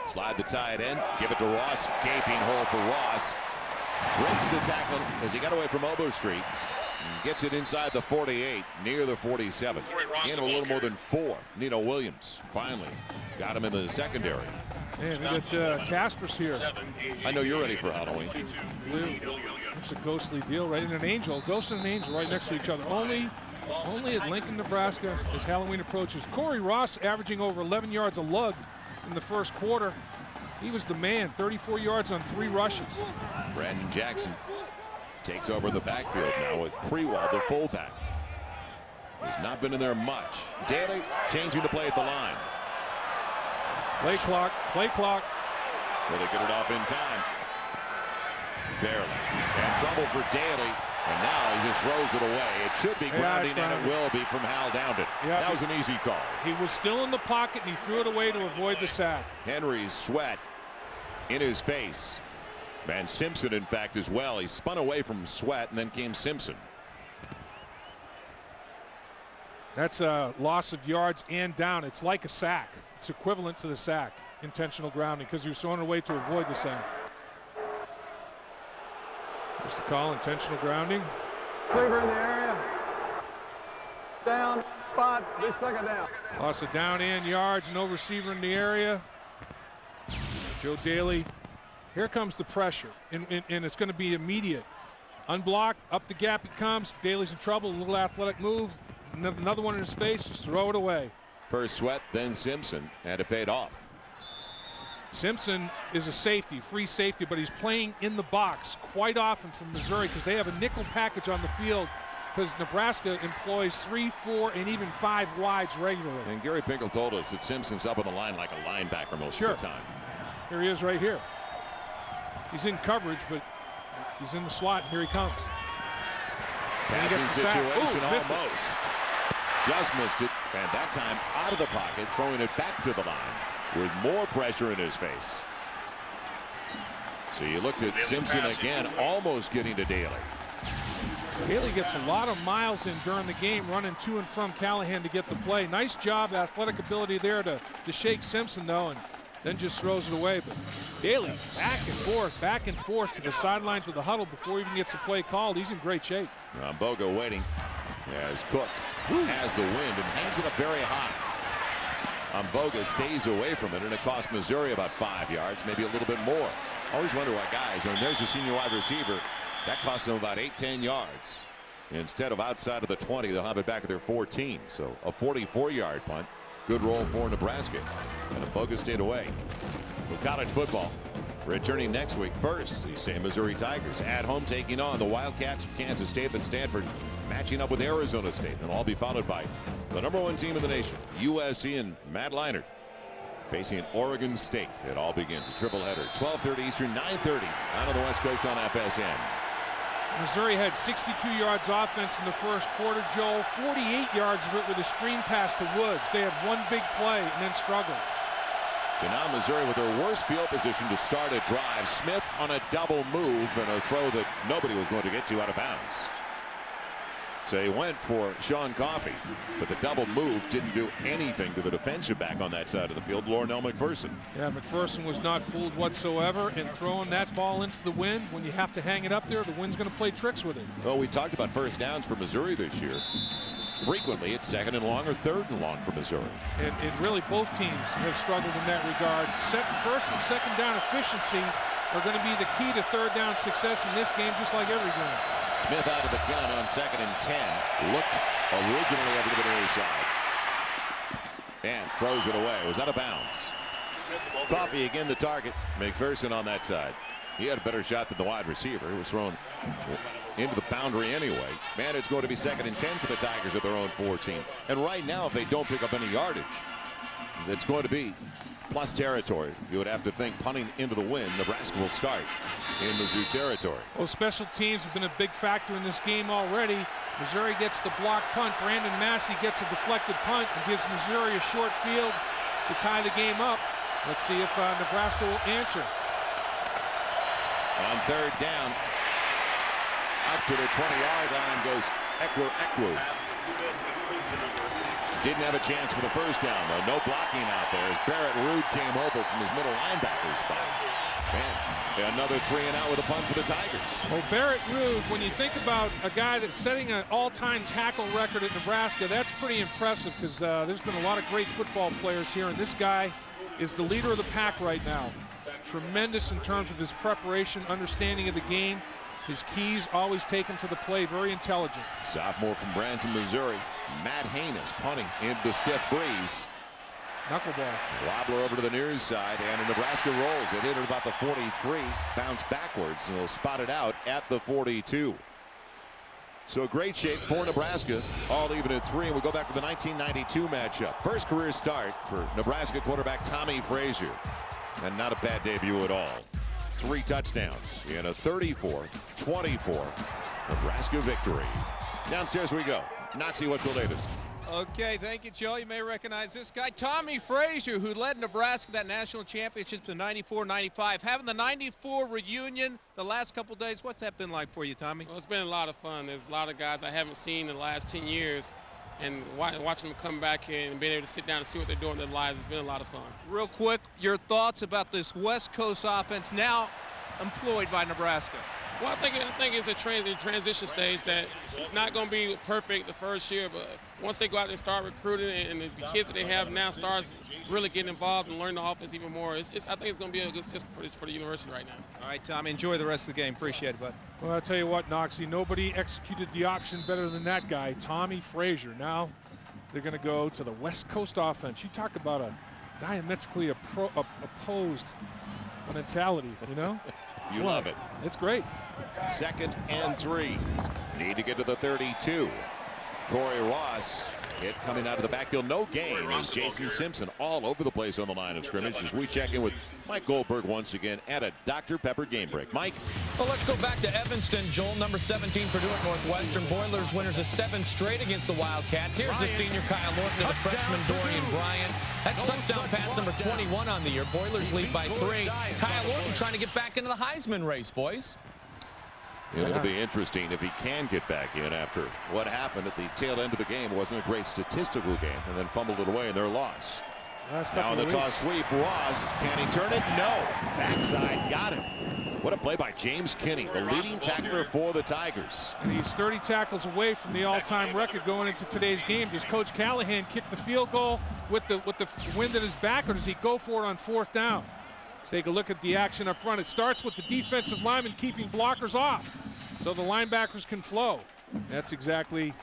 Slide the tight end, give it to Ross. Gaping hole for Ross. Breaks the tackle as he got away from Elbow Street. And gets it inside the 48, near the 47. In a little more than 4. Nino Williams finally got him in the secondary. Man, we got Caspers here. I know you're ready for Halloween. It's a ghostly deal, right? And an angel, ghost and an angel right next to each other. Only at Lincoln, Nebraska, as Halloween approaches. Corey Ross averaging over 11 yards a lug in the first quarter. He was the man, 34 yards on 3 rushes. Brandon Jackson takes over the backfield now with Prewald, the fullback. Has not been in there much. Daly changing the play at the line. Play clock, play clock. Will they get it off in time? Barely. And trouble for Daly. And now he just throws it away. It should be grounding, and it will be from Hal Dowden. Yeah, that was an easy call. He was still in the pocket, and he threw it away to avoid the sack. Henry's sweat in his face. And Simpson, in fact, as well. He spun away from Sweat, and then came Simpson. That's a loss of yards and down. It's like a sack. It's equivalent to the sack, intentional grounding, because he was throwing it away to avoid the sack. Just the call, intentional grounding. Receiver in the area. Down, spot, this second down. Loss of down and yards, no receiver in the area. Joe Daly, here comes the pressure, and it's going to be immediate. Unblocked, up the gap it comes. Daly's in trouble, a little athletic move. Another one in his face, just throw it away. First Sweat, then Simpson, and it paid off. Simpson is a safety, free safety, but he's playing in the box quite often from Missouri because they have a nickel package on the field because Nebraska employs 3, 4, and even 5 wides regularly. And Gary Pinkel told us that Simpson's up on the line like a linebacker most of the time. Here he is right here. He's in coverage, but he's in the slot, and here he comes. Passing situation almost. Just missed it, and that time out of the pocket, throwing it back to the line with more pressure in his face. So you looked at Simpson again, almost getting to Daly. Daly gets a lot of miles in during the game, running to and from Callahan to get the play. Nice job, athletic ability there to shake Simpson, though, and then just throws it away. But Daly back and forth to the sideline to the huddle before he even gets the play called. He's in great shape. Bogo waiting as Cook has the wind and hangs it up very high. Boga stays away from it, and it cost Missouri about 5 yards, maybe a little bit more. Always wonder why guys, and there's a senior wide receiver, that cost them about 8-10 yards. Instead of outside of the 20, they'll have it back at their 14. So a 44-yard punt. Good roll for Nebraska. And Boga stayed away. Well, college football returning next week. First, the same Missouri Tigers at home taking on the Wildcats of Kansas State and Stanford, matching up with Arizona State, and all be followed by the #1 team in the nation, USC and Matt Leinart, facing Oregon State. It all begins a triple header, 12:30 Eastern, 9:30 out on the West Coast on FSN. Missouri had 62 yards offense in the first quarter, Joel. 48 yards of it with a screen pass to Woods. They had one big play and then struggled. So now Missouri with their worst field position to start a drive. Smith on a double move and a throw that nobody was going to get to out of bounds. So he went for Sean Coffey, but the double move didn't do anything to the defensive back on that side of the field, Lornell McPherson. Yeah, McPherson was not fooled whatsoever, and throwing that ball into the wind, when you have to hang it up there, the wind's going to play tricks with it. Well, we talked about first downs for Missouri this year. Frequently, it's 2nd and long or 3rd and long for Missouri. And really, both teams have struggled in that regard. First and second down efficiency are going to be the key to third down success in this game, just like every game. Smith out of the gun on 2nd and 10. Looked originally over to the near side. And throws it away. It was out of bounds. Coffey again the target. McPherson on that side. He had a better shot than the wide receiver. It was thrown into the boundary anyway. Man, it's going to be 2nd and 10 for the Tigers at their own 14. And right now, if they don't pick up any yardage, it's going to be plus territory. You would have to think punting into the wind. Nebraska will start in Mizzou territory. Well, special teams have been a big factor in this game already. Missouri gets the block punt. Brandon Massey gets a deflected punt and gives Missouri a short field to tie the game up. Let's see if Nebraska will answer. On 3rd down, up to the 20-yard line goes Ekwu. Didn't have a chance for the first down, though. No blocking out there as Barrett Ruud came over from his middle linebacker spot. Man, another 3 and out with a punt for the Tigers. Well, Barrett Ruud, when you think about a guy that's setting an all-time tackle record at Nebraska, that's pretty impressive because there's been a lot of great football players here, and this guy is the leader of the pack right now. Tremendous in terms of his preparation, understanding of the game. His keys always take him to the play. Very intelligent. Sophomore from Branson, Missouri. Matt Haynes punting into the stiff breeze. Knuckleball. Wobbler over to the near side, and Nebraska rolls. It hit at about the 43, bounced backwards, and they'll spot it out at the 42. So a great shape for Nebraska, all even at 3, and we go back to the 1992 matchup. First career start for Nebraska quarterback Tommy Frazier, and not a bad debut at all. 3 touchdowns in a 34-24 Nebraska victory. Downstairs we go. Nazi, what's the latest? Okay, thank you, Joe. You may recognize this guy, Tommy Frazier, who led Nebraska to that national championship in '94-95. Having the '94 reunion the last couple days, what's that been like for you, Tommy? Well, it's been a lot of fun. There's a lot of guys I haven't seen in the last 10 years, and watching them come back here and being able to sit down and see what they're doing in their lives, it's been a lot of fun. Real quick, your thoughts about this West Coast offense now employed by Nebraska? Well, I think it's a transition stage that it's not going to be perfect the first year, but once they go out and start recruiting and the kids that they have now start really getting involved and learn the offense even more, I think it's going to be a good system for the university right now. All right, Tom, enjoy the rest of the game. Appreciate it, bud. Well, I'll tell you what, Noxie, nobody executed the option better than that guy, Tommy Frazier. Now they're going to go to the West Coast offense. You talk about a diametrically opposed mentality, you know? You love it. It's great. 2nd and 3. Need to get to the 32. Corey Ross hit coming out of the backfield. No gain as Jason Simpson all over the place on the line of scrimmage as we check in with Mike Goldberg once again at a Dr. Pepper game break. Mike? Well, let's go back to Evanston, Joel. Number 17, Purdue at Northwestern. Boilers winners of 7 straight against the Wildcats. Here's the senior Kyle Norton to the freshman Dorian Bryant. That's touchdown pass number 21 on the year. Boilers lead by 3. Kyle Norton trying to get back into the Heisman race, boys. It'll be interesting if he can get back in after what happened at the tail end of the game. It wasn't a great statistical game, and then fumbled it away in their loss. Now in the toss sweep, Ross, can he turn it? No. Backside, got it. What a play by James Kinney, the leading tackler for the Tigers. And he's 30 tackles away from the all-time record going into today's game. Does Coach Callahan kick the field goal with the wind at his back, or does he go for it on 4th down? Let's take a look at the action up front. It starts with the defensive lineman keeping blockers off so the linebackers can flow. That's exactly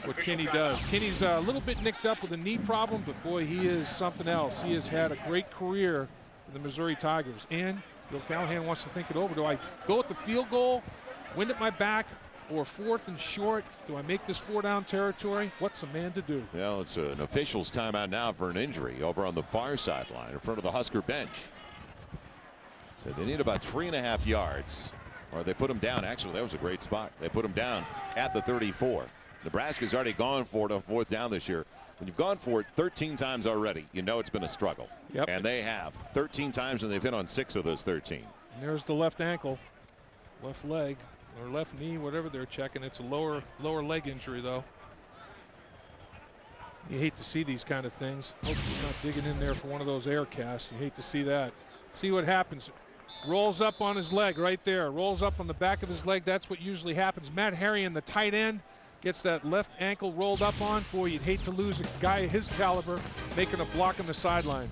what Kinney does. Kinney's a little bit nicked up with a knee problem, but boy, he is something else. He has had a great career for the Missouri Tigers. And Bill Callahan wants to think it over. Do I go with the field goal, wind at my back, or 4th and short? Do I make this 4-down territory? What's a man to do? Well, it's an official's timeout now for an injury over on the far sideline in front of the Husker bench. So they need about 3.5 yards, or they put him down. Actually, that was a great spot. They put him down at the 34. Nebraska's already gone for it on 4th down this year. When you've gone for it 13 times already, you know it's been a struggle. Yep. And they have 13 times, and they've hit on 6 of those 13. And there's the left ankle, left leg, or left knee, whatever they're checking. It's a lower leg injury, though. You hate to see these kind of things. Hope you're not digging in there for one of those air casts. You hate to see that. See what happens. Rolls up on his leg right there. Rolls up on the back of his leg. That's what usually happens. Matt Harrion, the tight end, gets that left ankle rolled up on. Boy, you'd hate to lose a guy of his caliber making a block on the sideline.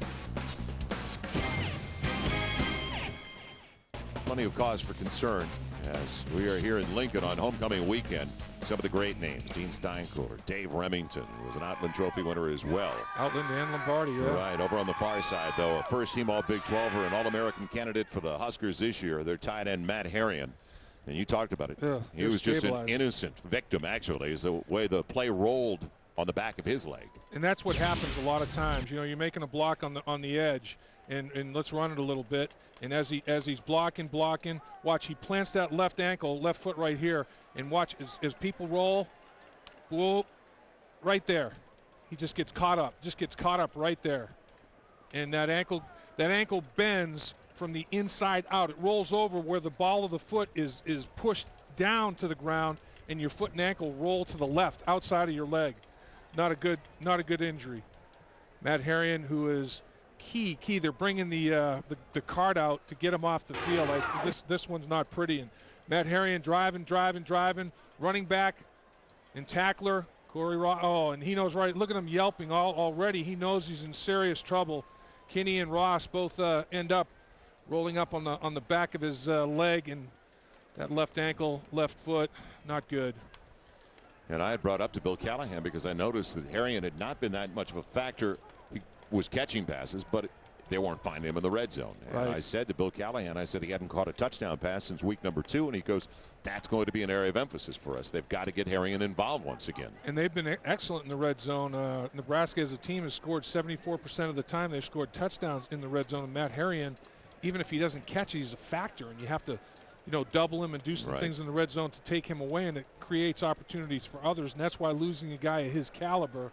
Plenty of cause for concern as we are here in Lincoln on homecoming weekend. Some of the great names, Dean Steinkuhler, Dave Remington, who was an Outland Trophy winner as well. Outland and Lombardi, yeah. Right, over on the far side, though, a first-team All-Big 12er and All-American candidate for the Huskers this year, their tight end, Matt Harrion. And you talked about it. Yeah, he was just an innocent victim, actually, is the way the play rolled on the back of his leg. And that's what happens a lot of times. You know, you're making a block on the edge, and let's run it a little bit. And as he's blocking, watch, he plants that left ankle, left foot right here, and watch as people roll, whoa, right there. He just gets caught up right there. And that ankle bends from the inside out. It rolls over where the ball of the foot is pushed down to the ground, and your foot and ankle roll to the left outside of your leg. Not a good injury. Matt Harrion, who is key. They're bringing the card out to get him off the field. This one's not pretty. And Matt Harrion driving, running back and tackler. Corey Ross. Oh, and he knows right. Look at him yelping already. He knows he's in serious trouble. Kinney and Ross both end up rolling up on the back of his leg, and that left ankle, left foot, not good. And I had brought up to Bill Callahan because I noticed that Harrion had not been that much of a factor. He was catching passes, but they weren't finding him in the red zone. And right. I said to Bill Callahan, I said he hadn't caught a touchdown pass since week number 2, and he goes, that's going to be an area of emphasis for us. They've got to get Harrion involved once again. And they've been excellent in the red zone. Nebraska as a team has scored 74% of the time. They've scored touchdowns in the red zone. And Matt Harrion, even if he doesn't catch, he's a factor, and you have to, double him and do some things in the red zone to take him away, and it creates opportunities for others. And that's why losing a guy of his caliber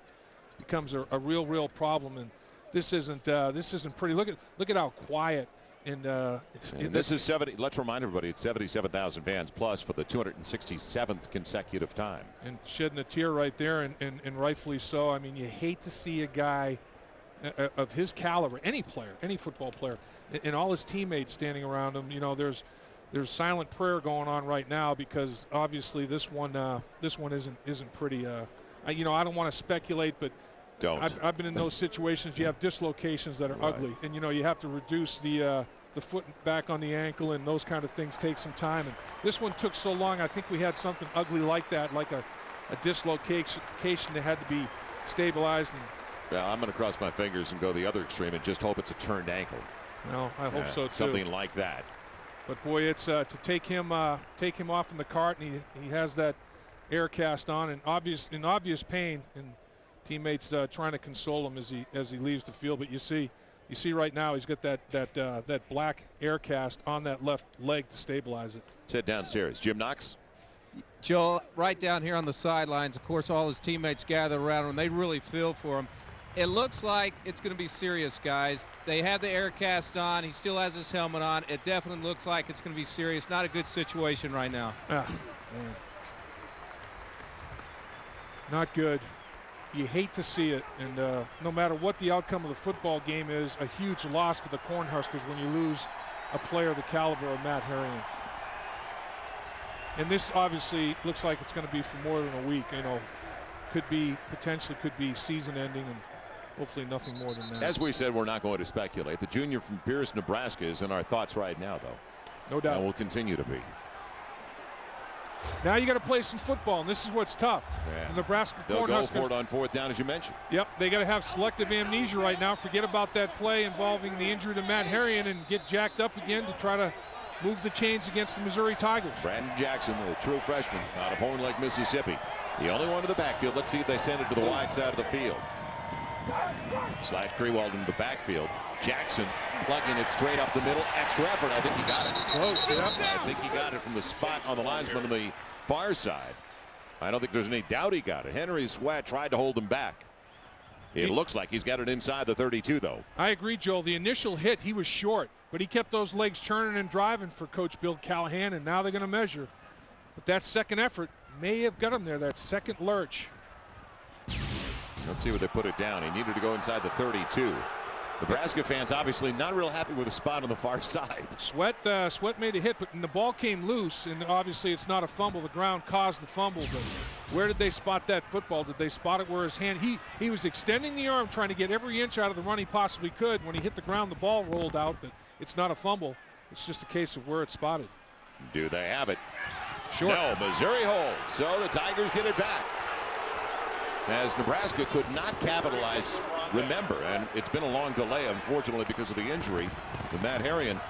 becomes a real problem. And this isn't pretty. Look at how quiet and this is 70. Let's remind everybody, it's 77,000 fans plus for the 267th consecutive time. And shedding a tear right there, and rightfully so. I mean, you hate to see a guy of his caliber, any player, any football player, and all his teammates standing around him. There's there's silent prayer going on right now, because obviously this one isn't pretty. You know, I don't want to speculate, but I've been in those situations. You have dislocations that are ugly, and you know you have to reduce the foot back on the ankle, and those kind of things take some time. And this one took so long. I think we had something ugly like that, like a dislocation that had to be stabilized. And yeah, I'm going to cross my fingers and go the other extreme and just hope it's a turned ankle. No, I hope so too. Something like that. But boy, it's to take him off in the cart, and he has that air cast on, and in obvious pain, and teammates trying to console him as he leaves the field. But you see right now he's got that black air cast on that left leg to stabilize it. Let's head downstairs. Jim Knox. Joe, right down here on the sidelines, of course, all his teammates gather around him. They really feel for him. It looks like it's going to be serious, guys. They have the air cast on. He still has his helmet on. It definitely looks like it's going to be serious. Not a good situation right now. Man. Not good. You hate to see it, and no matter what the outcome of the football game is, a huge loss for the Cornhuskers when you lose a player of the caliber of Matt Harrion. And this obviously looks like it's going to be for more than a week. You know, potentially could be season-ending, and hopefully nothing more than that. As we said, we're not going to speculate. The junior from Pierce, Nebraska, is in our thoughts right now, though. No doubt. And will continue to be. Now you got to play some football, and this is what's tough. Yeah. The Nebraska They'll Cornhuskers, go for it on fourth down, as you mentioned. Yep, they got to have selective amnesia right now. Forget about that play involving the injury to Matt Harrion and get jacked up again to try to move the chains against the Missouri Tigers. Brandon Jackson, the true freshman out of Horn Lake, Mississippi. The only one to the backfield. Let's see if they send it to the wide side of the field. Slide Krewald into the backfield. Jackson plugging it straight up the middle. Extra effort. I think he got it. Close, yeah. I think he got it from the spot on the linesman on the far side. I don't think there's any doubt he got it. Henry Sweat tried to hold him back. It looks like he's got it inside the 32, though. I agree, Joel. The initial hit, he was short, but he kept those legs churning and driving for Coach Bill Callahan, and now they're going to measure. But that second effort may have got him there, that second lurch. Let's see where they put it down. He needed to go inside the 32. Nebraska fans obviously not real happy with the spot on the far side. Sweat made a hit, but the ball came loose, and obviously it's not a fumble. The ground caused the fumble, but where did they spot that football? Did they spot it where his hand? He was extending the arm, trying to get every inch out of the run he possibly could. When he hit the ground, the ball rolled out, but it's not a fumble. It's just a case of where it's spotted. Do they have it? Sure. No, Missouri holds, so the Tigers get it back. As Nebraska could not capitalize, remember, and it's been a long delay, unfortunately, because of the injury to Matt Harrion.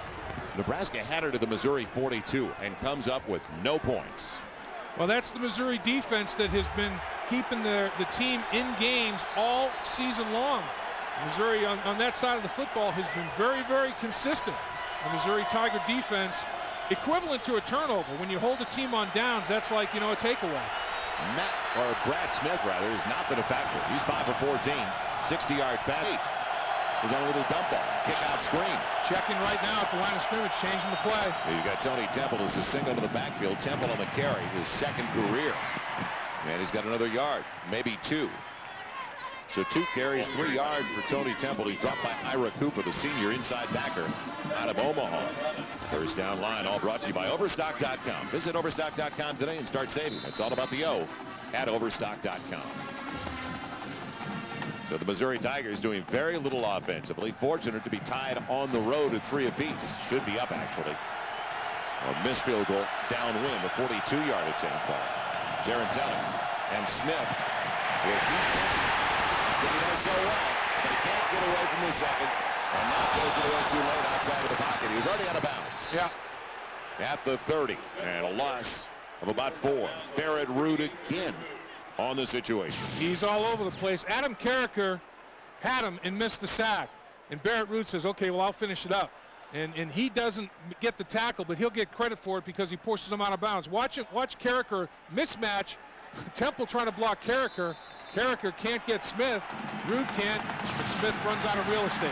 Nebraska had it at the Missouri 42 and comes up with no points. Well, that's the Missouri defense that has been keeping the team in games all season long. Missouri on that side of the football has been very, very consistent. The Missouri Tiger defense, equivalent to a turnover. When you hold a team on downs, that's like, you know, a takeaway. Brad Smith, rather, has not been a factor. He's 5 of 14, 60 yards back. He's on a little dump ball, kick out screen. Checking right now at the line of scrimmage, changing the play. He's got Tony Temple as a single to the backfield. Temple on the carry, his second career. And he's got another yard, maybe 2. So 2 carries, 3 yards for Tony Temple. He's dropped by Ira Cooper, the senior inside backer out of Omaha. First down line, all brought to you by Overstock.com. Visit Overstock.com today and start saving. It's all about the O at Overstock.com. So the Missouri Tigers doing very little offensively. Fortunate to be tied on the road at 3 apiece. Should be up, actually. A missed field goal downwind, a 42-yard attempt by Tarantella. And Smith will keep he does so well, but he can't get away from the second. And now throws it away too late outside of the pocket. He was already out of bounds. Yeah. At the 30, and a loss of about 4. Barrett Root again on the situation. He's all over the place. Adam Carricker had him and missed the sack. And Barrett Root says, okay, well, I'll finish it up. And he doesn't get the tackle, but he'll get credit for it because he pushes him out of bounds. Watch Carricker mismatch. Temple trying to block Carricker. Carricker can't get Smith. Root can't, but Smith runs out of real estate.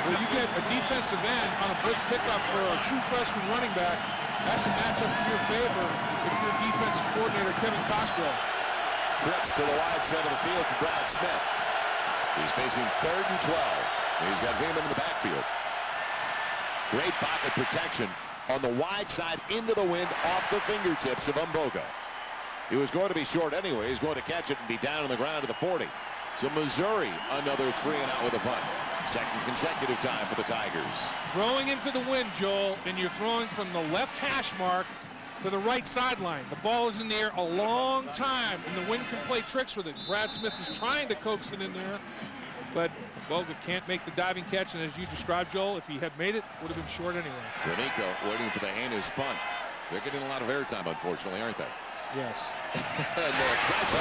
Well, you get a defensive end on a blitz pickup for a true freshman running back. That's a matchup in your favor if you're defensive coordinator Kevin Costgrove. Trips to the wide side of the field for Brad Smith. So he's facing 3rd and 12. He's got Veerman in the backfield. Great pocket protection on the wide side into the wind off the fingertips of Umboga. He was going to be short anyway. He's going to catch it and be down on the ground to the 40. So Missouri, another 3 and out with a punt. Second consecutive time for the Tigers. Throwing into the wind, Joel, and you're throwing from the left hash mark to the right sideline. The ball is in the air a long time, and the wind can play tricks with it. Brad Smith is trying to coax it in there, but Boga can't make the diving catch, and as you described, Joel, if he had made it, would have been short anyway. Granico waiting for the heinous punt. They're getting a lot of airtime, unfortunately, aren't they? Yes. And they're pressing.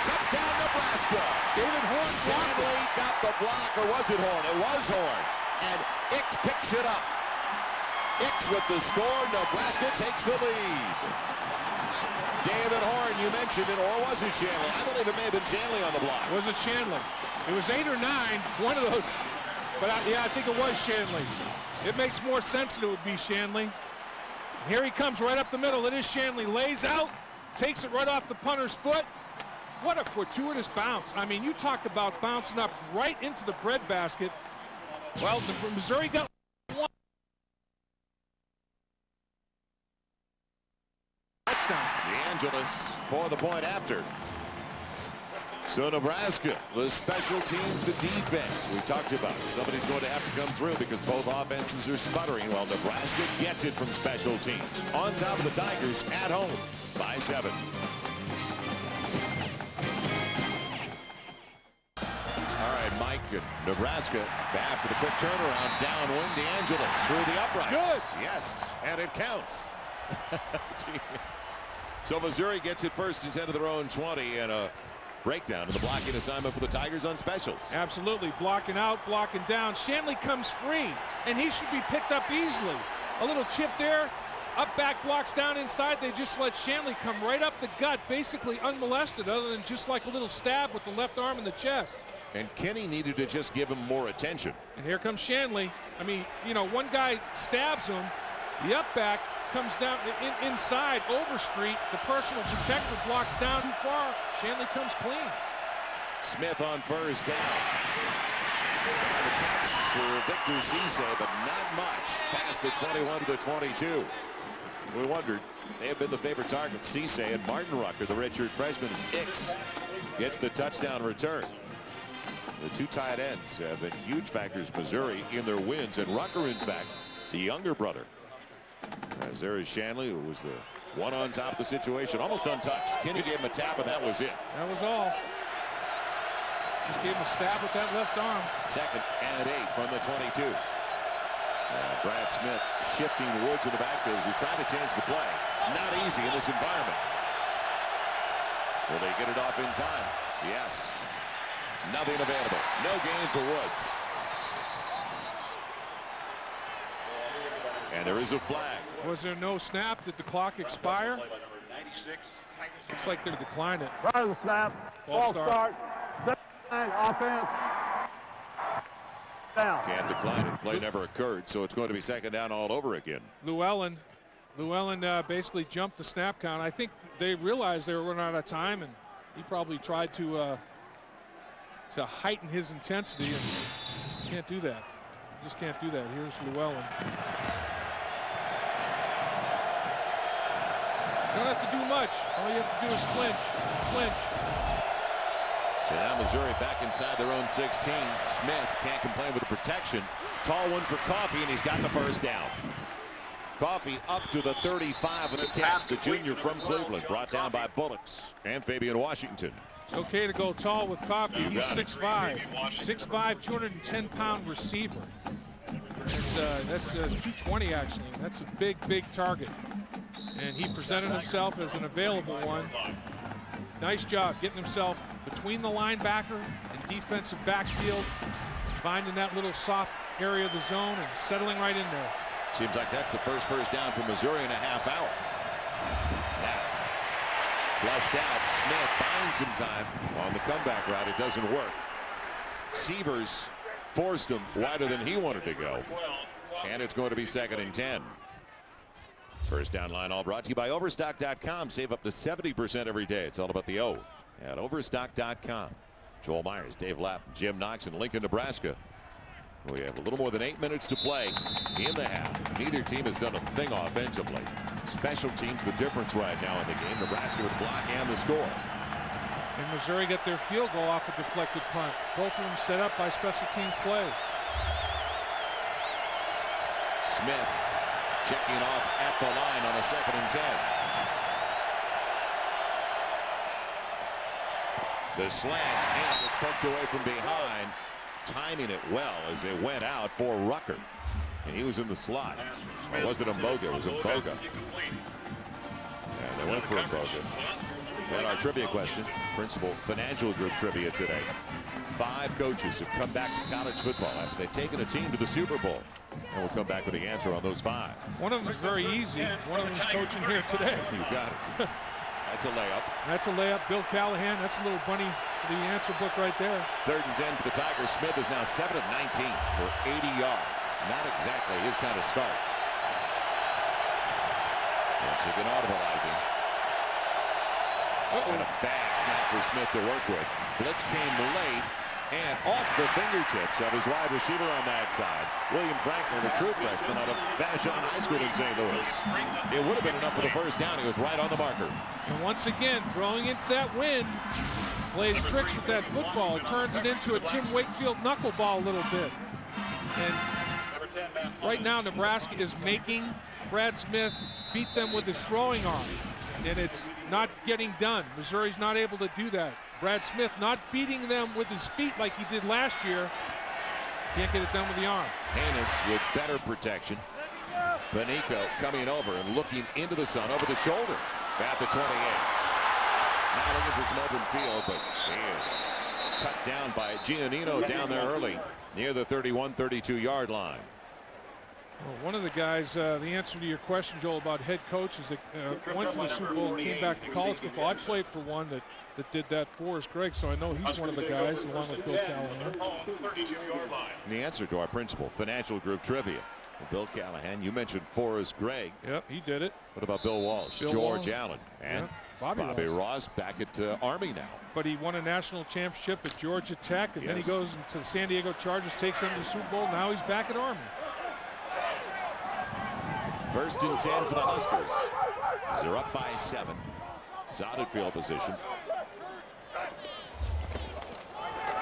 Touchdown, Nebraska. David Horn. Shanley got the block, or was it Horn? It was Horn. And Ix picks it up. Ix with the score. Nebraska takes the lead. David Horn, you mentioned it, or was it Shanley? I believe it may have been Shanley on the block. Was it Shanley? It was 8 or 9, one of those. But yeah, I think it was Shanley. It makes more sense that it would be Shanley. Here he comes right up the middle. It is Shanley. Lays out, takes it right off the punter's foot. What a fortuitous bounce. I mean, you talked about bouncing up right into the breadbasket. Well, Missouri got one. Touchdown. DeAngelis for the point after. So Nebraska, the special teams, the defense we talked about. Somebody's going to have to come through because both offenses are sputtering. Well, Nebraska gets it from special teams. On top of the Tigers at home by 7. All right, Mike, Nebraska after the quick turnaround downwind. DeAngelis through the uprights. Good. Yes, and it counts. So Missouri gets it first and 10 to their own 20, and a breakdown in the blocking assignment for the Tigers on specials. Absolutely. Blocking out, blocking down. Shanley comes free, and he should be picked up easily. A little chip there. Up back blocks down inside. They just let Shanley come right up the gut, basically unmolested, other than just like a little stab with the left arm in the chest. And Kenny needed to just give him more attention. And here comes Shanley. I mean, you know, one guy stabs him. The up back comes down inside Overstreet. The personal protector blocks down too far. Shanley comes clean. Smith on first down. And the catch for Victor Cisse, but not much past the 21 to the 22. We wondered. They have been the favorite targets. Cisse and Martin Rucker, the redshirt freshman, as Ix gets the touchdown return. The two tight ends have been huge factors, Missouri, in their wins. And Rucker, in fact, the younger brother. As there is Shanley, who was the one on top of the situation, almost untouched. Kenny gave him a tap, and that was it. That was all. Just gave him a stab with that left arm. 2nd and 8 from the 22. Brad Smith shifting Wood to the backfield. He's trying to change the play. Not easy in this environment. Will they get it off in time? Yes. Nothing available. No gain for Woods. And there is a flag. Was there no snap? Did the clock expire? Looks like they're declining it. Prior to the snap, false start. Offense. Down. Can't decline it. Play never occurred, so it's going to be 2nd down all over again. Llewellyn basically jumped the snap count. I think they realized they were running out of time, and he probably tried to heighten his intensity, and can't do that. Just can't do that. Here's Llewellyn. You don't have to do much. All you have to do is flinch. So now Missouri back inside their own 16. Smith can't complain with the protection. Tall one for Coffee, and he's got the first down. Coffee up to the 35 and a catch. The junior from Cleveland, brought down by Bullocks and Fabian Washington. It's okay to go tall with Coffee. He's 6'5", 210-pound receiver. That's 220 actually. That's a big target. And he presented himself as an available one. Nice job getting himself between the linebacker and defensive backfield, finding that little soft area of the zone and settling right in there. Seems like that's the first down for Missouri in a half hour. Now, flushed out. Smith buying some time on the comeback route. It doesn't work. Sievers forced him wider than he wanted to go. And it's going to be 2nd and 10. First down line all brought to you by Overstock.com. Save up to 70% every day. It's all about the O at Overstock.com. Joel Myers, Dave Lapp, Jim Knox in Lincoln, Nebraska. We have a little more than 8 minutes to play in the half. Neither team has done a thing offensively. Special teams the difference right now in the game. Nebraska with the block and the score. And Missouri got their field goal off a deflected punt. Both of them set up by special teams plays. Smith checking off at the line on a 2nd and 10. The slant, and it's poked away from behind. Timing it well as it went out for Rucker. And he was in the slot. Or was it Mboga? It was Mboga. And they went for Mboga. And our trivia question, Principal Financial Group trivia today. 5 coaches have come back to college football after they've taken a team to the Super Bowl. And we'll come back with the answer on those 5. One of them is very easy. One of them is coaching here today. You got it. That's a layup. That's a layup. Bill Callahan. That's a little bunny for the answer book right there. 3rd and 10 for the Tigers. Smith is now 7 of 19 for 80 yards. Not exactly his kind of start. Once again, audibleizing. And a bad snap for Smith to work with. Blitz came late and off the fingertips of his wide receiver on that side. William Franklin, a true freshman out of Vashon High School in St. Louis. It would have been enough for the first down. He was right on the marker. And once again, throwing into that wind, plays tricks with that football. It turns it into a Jim Wakefield knuckleball a little bit. And right now, Nebraska is making Brad Smith beat them with his throwing arm. And it's not getting done. Missouri's not able to do that. Brad Smith not beating them with his feet like he did last year. Can't get it done with the arm. Hanus with better protection. Benico coming over and looking into the sun over the shoulder at the 28. Now looking for some open field, but he is cut down by Giannino down there early near the 31-32 yard line. Well, one of the guys, the answer to your question, Joel, about head coaches that went to the Super Bowl and came back to college football. I played for one that did that for us, Greg, so I know he's one of the guys along with Bill Callahan. And the answer to our Principal Financial Group trivia. Bill Callahan, you mentioned Forrest Gregg. Yep, he did it. What about Bill Walsh, George Allen, and Bobby Ross back at Army now. But he won a national championship at Georgia Tech, and then he goes into the San Diego Chargers, takes them to the Super Bowl. Now he's back at Army. 1st and 10 for the Huskers. They're up by 7. Solid field position.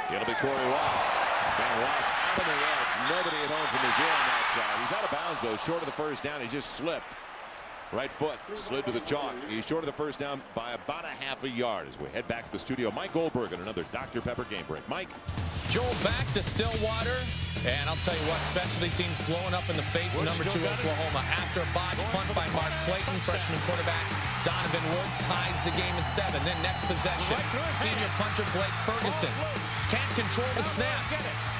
It'll be Corey Ross. And Ross out on the edge. Nobody at home from Missouri on that side. He's out of bounds, though, short of the first down. He just slipped. Right foot slid to the chalk. He's short of the first down by about a half a yard as we head back to the studio. Mike Goldberg and another Dr. Pepper game break. Mike. Joel back to Stillwater. And I'll tell you what, specialty teams blowing up in the face of number 2 Oklahoma. After a botched punt by Mark Clayton, freshman quarterback Donovan Woods ties the game at 7. Then next possession, senior punter Blake Ferguson can't control the snap.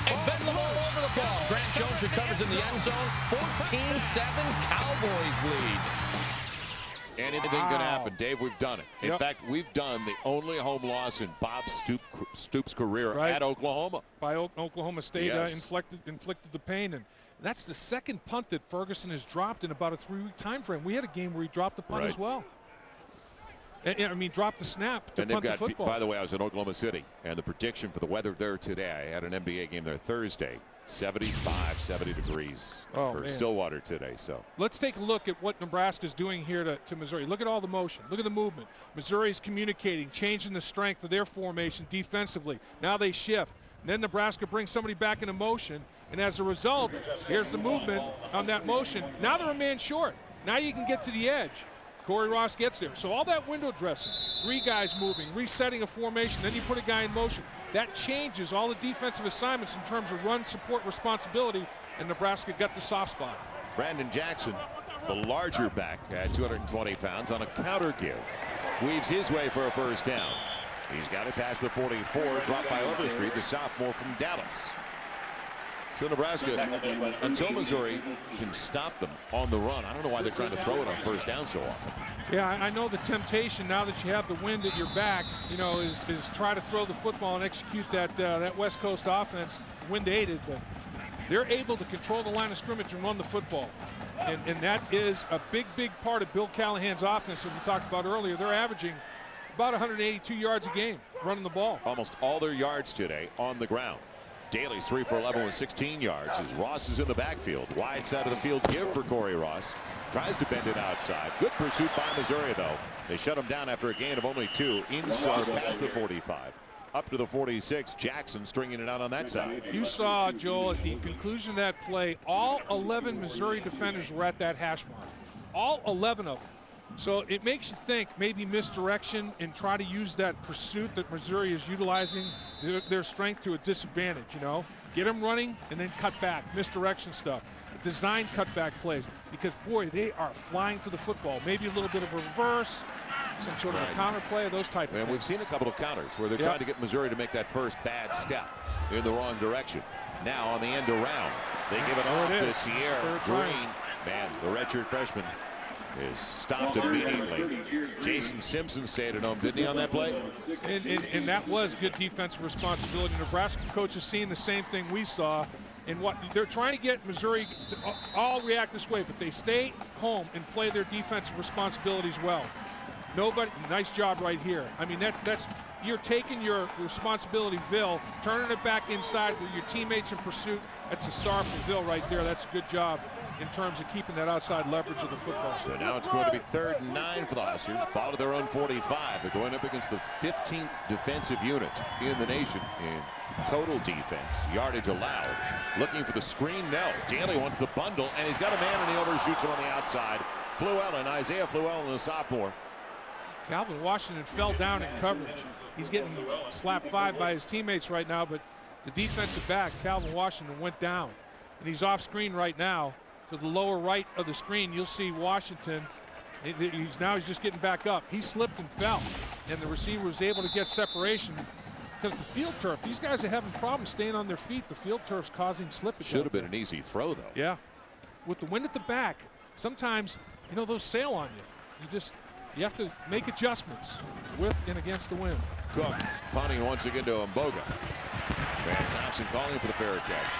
And Bedlam all over the ball. Grant Jones recovers in the end zone. 14-7 Cowboys lead. Anything can happen, Dave. We've done it. In fact, we've done the only home loss in Bob Stoops' career at Oklahoma. By Oklahoma State inflicted the pain. And that's the second punt that Ferguson has dropped in about a 3-week time frame. We had a game where he dropped the punt as well. I mean, dropped the snap to punt the football. By the way, I was in Oklahoma City, and the prediction for the weather there today, I had an NBA game there Thursday. 75, 70 degrees for Stillwater today. So let's take a look at what Nebraska's doing here to Missouri. Look at all the motion. Look at the movement. Missouri's communicating, changing the strength of their formation defensively. Now they shift. And then Nebraska brings somebody back into motion. And as a result, here's the movement on that motion. Now they're a man short. Now you can get to the edge. Corey Ross gets there. So all that window dressing, 3 guys moving, resetting a formation, then you put a guy in motion. That changes all the defensive assignments in terms of run support responsibility, and Nebraska got the soft spot. Brandon Jackson, the larger back at 220 pounds on a counter give. Weaves his way for a first down. He's got it past the 44, dropped by Overstreet, the sophomore from Dallas. So Nebraska, until Missouri can stop them on the run, I don't know why they're trying to throw it on first down so often. Yeah, I know the temptation now that you have the wind at your back, you know, is try to throw the football and execute that West Coast offense, wind aided, but they're able to control the line of scrimmage and run the football. And that is a big part of Bill Callahan's offense that we talked about earlier. They're averaging about 182 yards a game running the ball. Almost all their yards today on the ground. Daly's 3 for 11 with 16 yards as Ross is in the backfield. Wide side of the field give for Corey Ross. Tries to bend it outside. Good pursuit by Missouri, though. They shut him down after a gain of only 2. Inside past the 45. Up to the 46. Jackson stringing it out on that side. You saw, Joel, at the conclusion of that play, all 11 Missouri defenders were at that hash mark. All 11 of them. So it makes you think maybe misdirection and try to use that pursuit that Missouri is utilizing their strength to a disadvantage, you know. Get them running and then cut back, misdirection stuff. Design cutback plays because, boy, they are flying to the football. Maybe a little bit of a reverse, some sort of a counter play, those type of things. And we've seen a couple of counters where they're trying to get Missouri to make that first bad step in the wrong direction. Now on the end around, they give it off to Tierre Green. Man, the redshirt freshman is stopped immediately. Jason Simpson stayed at home, didn't he, on that play? And that was good defensive responsibility. Nebraska coaches seeing the same thing we saw. And what they're trying to get Missouri to all react this way, but they stay home and play their defensive responsibilities well. Nobody, nice job right here. I mean, that's you're taking your responsibility, Bill, turning it back inside with your teammates in pursuit. That's a star for Bill right there. That's a good job in terms of keeping that outside leverage of the football. So now it's going to be 3rd and 9 for the Huskers. Ball to their own 45. They're going up against the 15th defensive unit in the nation in total defense. Yardage allowed. Looking for the screen. No. Daly wants the bundle, and he's got a man, and he overshoots him on the outside. Isaiah Fluellen, the sophomore. Calvin Washington fell down in coverage. He's getting slapped 5 by his teammates right now, but the defensive back, Calvin Washington, went down. And he's off screen right now. To the lower right of the screen, you'll see Washington. He's just getting back up. He slipped and fell, and the receiver was able to get separation because the field turf. These guys are having problems staying on their feet. The field turf's causing slippage. Should have been an easy throw, though. Yeah, with the wind at the back, sometimes those sail on you. You have to make adjustments with and against the wind. Cook punting once again to Mboga. Van Thompson calling for the fair catch.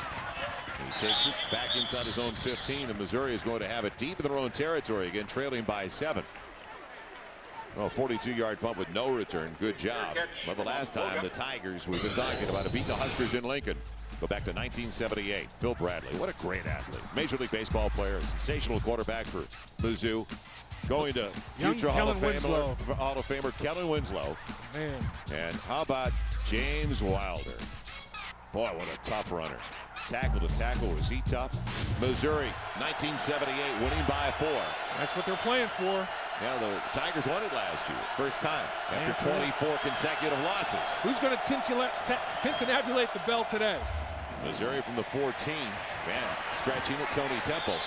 He takes it back inside his own 15, and Missouri is going to have it deep in their own territory again, trailing by 7. Well, 42-yard punt with no return. Good job. Well, the last time the Tigers we've been talking about beat the Huskers in Lincoln. Go back to 1978. Phil Bradley, what a great athlete. Major League Baseball player, a sensational quarterback for Mizzou. Going to future Hall of Famer Kellen Winslow. Man. And how about James Wilder? Boy, what a tough runner. Tackle to tackle, was he tough? Missouri, 1978, winning by 4. That's what they're playing for. Yeah, the Tigers won it last year. First time after 24 consecutive losses. Who's going to tintinabulate the bell today? Missouri from the 14. Man, stretching it, Tony Temple.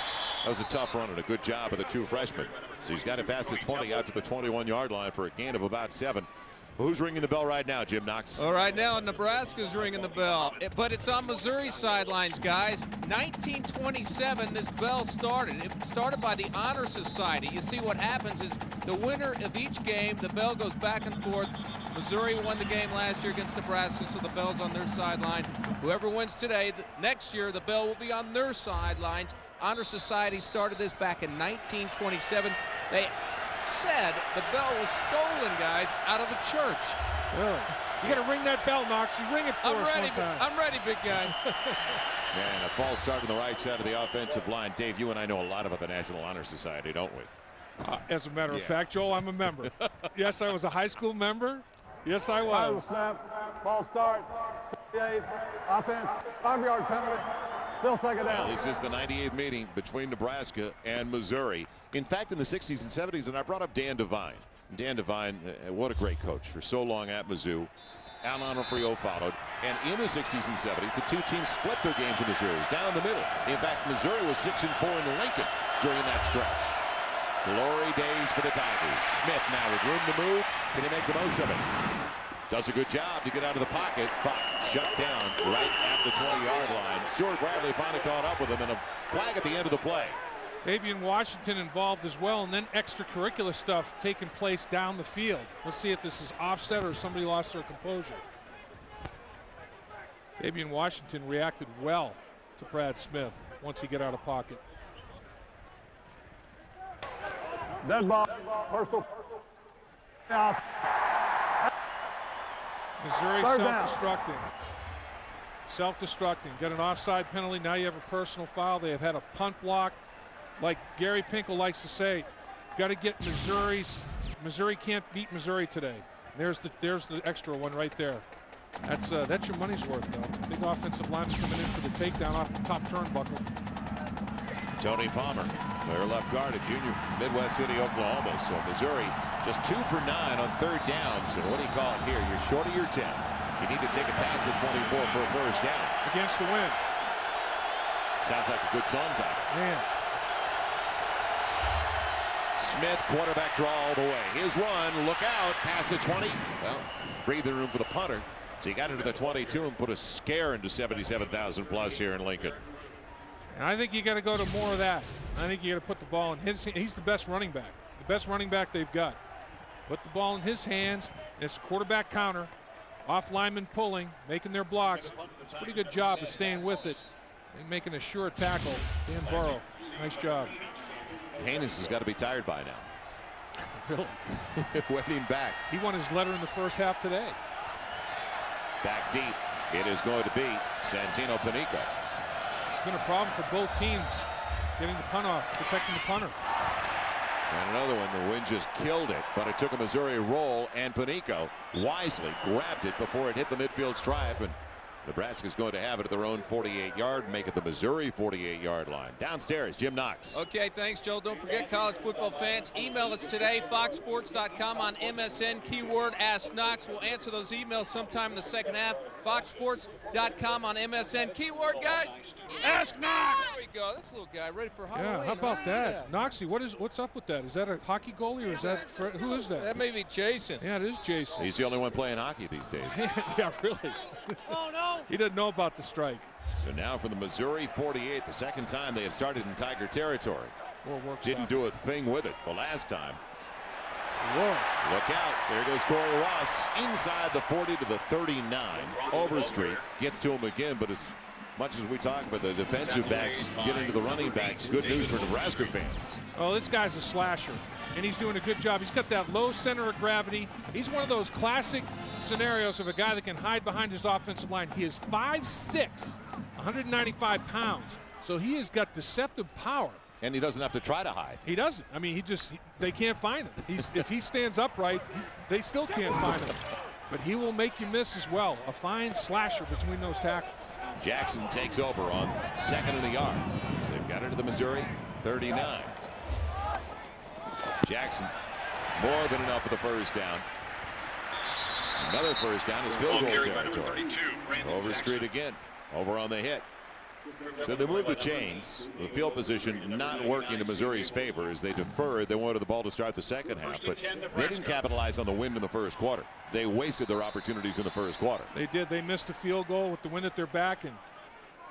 That was a tough run and a good job of the 2 freshmen. So he's got it past the 20 out to the 21-yard line for a gain of about 7. Well, who's ringing the bell right now, Jim Knox? Well, right now, Nebraska's ringing the bell. But it's on Missouri's sidelines, guys. 1927, this bell started. It started by the Honor Society. You see what happens is the winner of each game, the bell goes back and forth. Missouri won the game last year against Nebraska, so the bell's on their sideline. Whoever wins today, next year, the bell will be on their sidelines. Honor Society started this back in 1927. They said the bell was stolen, guys, out of a church. Really? You got to ring that bell, Knox. You ring it for us one time. I'm ready, big guy. Man, a false start on the right side of the offensive line. Dave, you and I know a lot about the National Honor Society, don't we? As a matter of fact, Joel, I'm a member. Yes, I was a high school member. Yes, I was. Snap, false start, 68, offense, 5-yard penalty. Still second down. Well, this is the 98th meeting between Nebraska and Missouri. In fact, in the 60s and 70s, and I brought up Dan Devine. Dan Devine, what a great coach for so long at Mizzou. Alan Onofrio followed. And in the 60s and 70s, the 2 teams split their games in the series down the middle. In fact, Missouri was 6-4 in Lincoln during that stretch. Glory days for the Tigers. Smith now with room to move. Can he make the most of it? Does a good job to get out of the pocket, but shut down right at the 20-yard line. Stuart Bradley finally caught up with him, and a flag at the end of the play. Fabian Washington involved as well, and then extracurricular stuff taking place down the field. Let's see if this is offset or somebody lost their composure. Fabian Washington reacted well to Brad Smith once he got out of pocket. Dead ball, personal. Missouri self-destructing. self-destructing. Get an offside penalty. Now you have a personal foul. They have had a punt block. Like Gary Pinkel likes to say, got to get Missouri. Missouri can't beat Missouri today. There's the extra one right there. That's your money's worth, though. Big offensive lineman coming in for the takedown off the top turnbuckle. Tony Palmer, their left guard, a junior from Midwest City, Oklahoma. So Missouri just 2 for 9 on third downs. And what do you call it here? You're short of your 10. You need to take it past the 24 for a first down. Against the wind. Sounds like a good song title. Man. Smith, quarterback draw all the way. Here's one. Look out. Pass the 20. Well, breathing room for the punter. So he got into the 22 and put a scare into 77,000 plus here in Lincoln. And I think you got to go to more of that. I think you got to put the ball in his hands. He's the best running back. The best running back they've got. Put the ball in his hands. It's a quarterback counter. Off lineman pulling, making their blocks. It's a pretty good job of staying with it and making a sure tackle. Dan Burrow, nice job. Haynes has got to be tired by now. Really? Waiting back. He won his letter in the first half today. Back deep. It is going to be Santino Panico. It's been a problem for both teams getting the punt off, protecting the punter. And another one, the wind just killed it, but it took a Missouri roll, and Panico wisely grabbed it before it hit the midfield stripe, and Nebraska's going to have it at their own 48-yard, make it the Missouri 48-yard line. Downstairs, Jim Knox. Okay, thanks, Joe. Don't forget, college football fans, email us today, foxsports.com on MSN, keyword Ask Knox. We'll answer those emails sometime in the second half. Foxsports.com on MSN, keyword, guys, Ask Knox. There we go. This little guy ready for Halloween. Yeah, how about that? Noxie, what's up with that? Is that a hockey goalie or is that, who is that? That may be Jason. Yeah, it is Jason. He's the only one playing hockey these days. Yeah, really. Oh, no. He doesn't know about the strike. So now for the Missouri 48, the second time they have started in Tiger territory. Didn't do a thing with it the last time. Whoa. Look out. There goes Corey Ross inside the 40 to the 39. Overstreet gets to him again, but as much as we talk about the defensive backs get into the running backs, good news for Nebraska fans. Oh, this guy's a slasher, and he's doing a good job. He's got that low center of gravity. He's one of those classic scenarios of a guy that can hide behind his offensive line. He is 5'6", 195 pounds, so he has got deceptive power. And he doesn't have to try to hide. He doesn't. I mean, they can't find him. If he stands upright, they still can't find him. But he will make you miss as well. A fine slasher between those tackles. Jackson takes over on second and a yard. They've got it to the Missouri 39. Jackson, more than enough for the first down. Another first down is field goal territory. Overstreet again, over on the hit. So they move the chains. The field position not working in Missouri's favor as they deferred. They wanted the ball to start the second half, but they didn't capitalize on the wind in the first quarter. They wasted their opportunities in the first quarter. They did. They missed a field goal with the wind at their back, and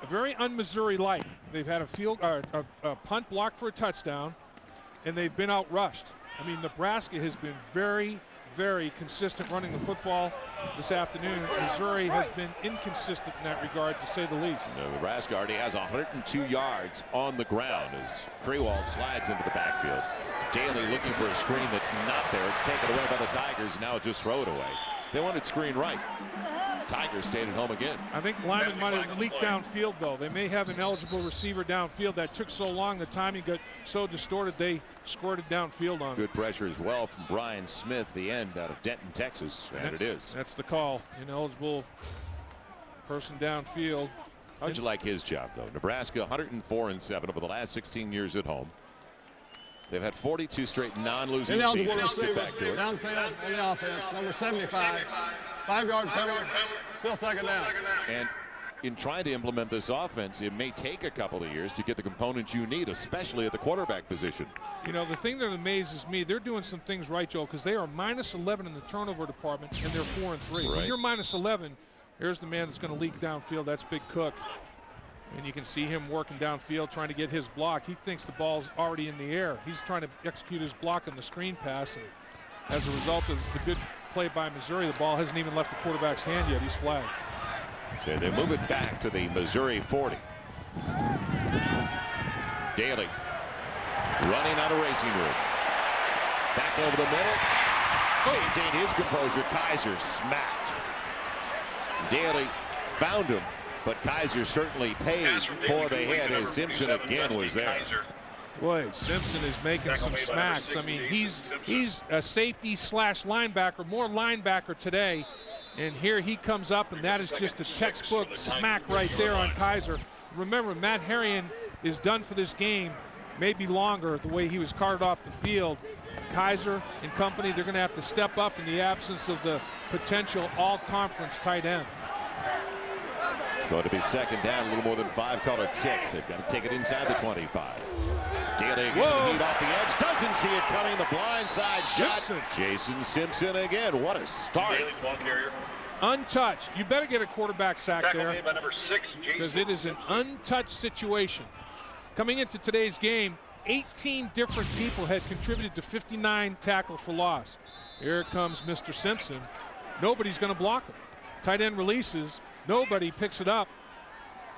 a very un-Missouri-like. They've had a punt block for a touchdown, and they've been outrushed. I mean, Nebraska has been very, very consistent running the football this afternoon. Missouri has been inconsistent in that regard, to say the least. Nebraska already has 102 yards on the ground as Krewald slides into the backfield. Daly looking for a screen that's not there. It's taken away by the Tigers, and now just throw it away. They wanted screen right. Tigers stayed at home again. I think Lyman might have leaked downfield, though. They may have an eligible receiver downfield. That took so long, the timing got so distorted, they squirted downfield on it. Good pressure as well from Brian Smith, the end out of Denton, Texas, and it is. That's the call. Ineligible person downfield. How'd you like his job, though? Nebraska 104-7 over the last 16 years at home. They've had 42 straight non-losing seasons. Let's get back to it. Downfield on the offense, number 75. 5-yard penalty, still second down. And in trying to implement this offense, it may take a couple of years to get the components you need, especially at the quarterback position. You know, the thing that amazes me, they're doing some things right, Joe, because they are -11 in the turnover department, and they're 4-3. Right. When you're -11, here's the man that's going to leak downfield. That's Big Cook. And you can see him working downfield, trying to get his block. He thinks the ball's already in the air. He's trying to execute his block on the screen pass, and as a result of the good play by Missouri, the ball hasn't even left the quarterback's hand yet. He's flagged. So they move it back to the Missouri 40. Daly running out of racing room. Back over the middle. Maintained his composure. Kaiser smacked. Daly found him but Kaiser certainly paid for the hit as Simpson again was there. Boy, Simpson is making some smacks. I mean, he's a safety slash linebacker, more linebacker today. And here he comes up, and that is just a textbook smack right there on Kaiser. Remember, Matt Harrion is done for this game, maybe longer, the way he was carted off the field. Kaiser and company, they're going to have to step up in the absence of the potential all-conference tight end. It's going to be second down, a little more than 5, call it 6. They've got to take it inside the 25. Daly again, heat off the edge, doesn't see it coming, the blind side shot. Simpson. Jason Simpson again, what a start. Untouched. You better get a quarterback sack there because it is an untouched situation. Coming into today's game, 18 different people had contributed to 59 tackles for loss. Here comes Mr. Simpson. Nobody's going to block him. Tight end releases. Nobody picks it up.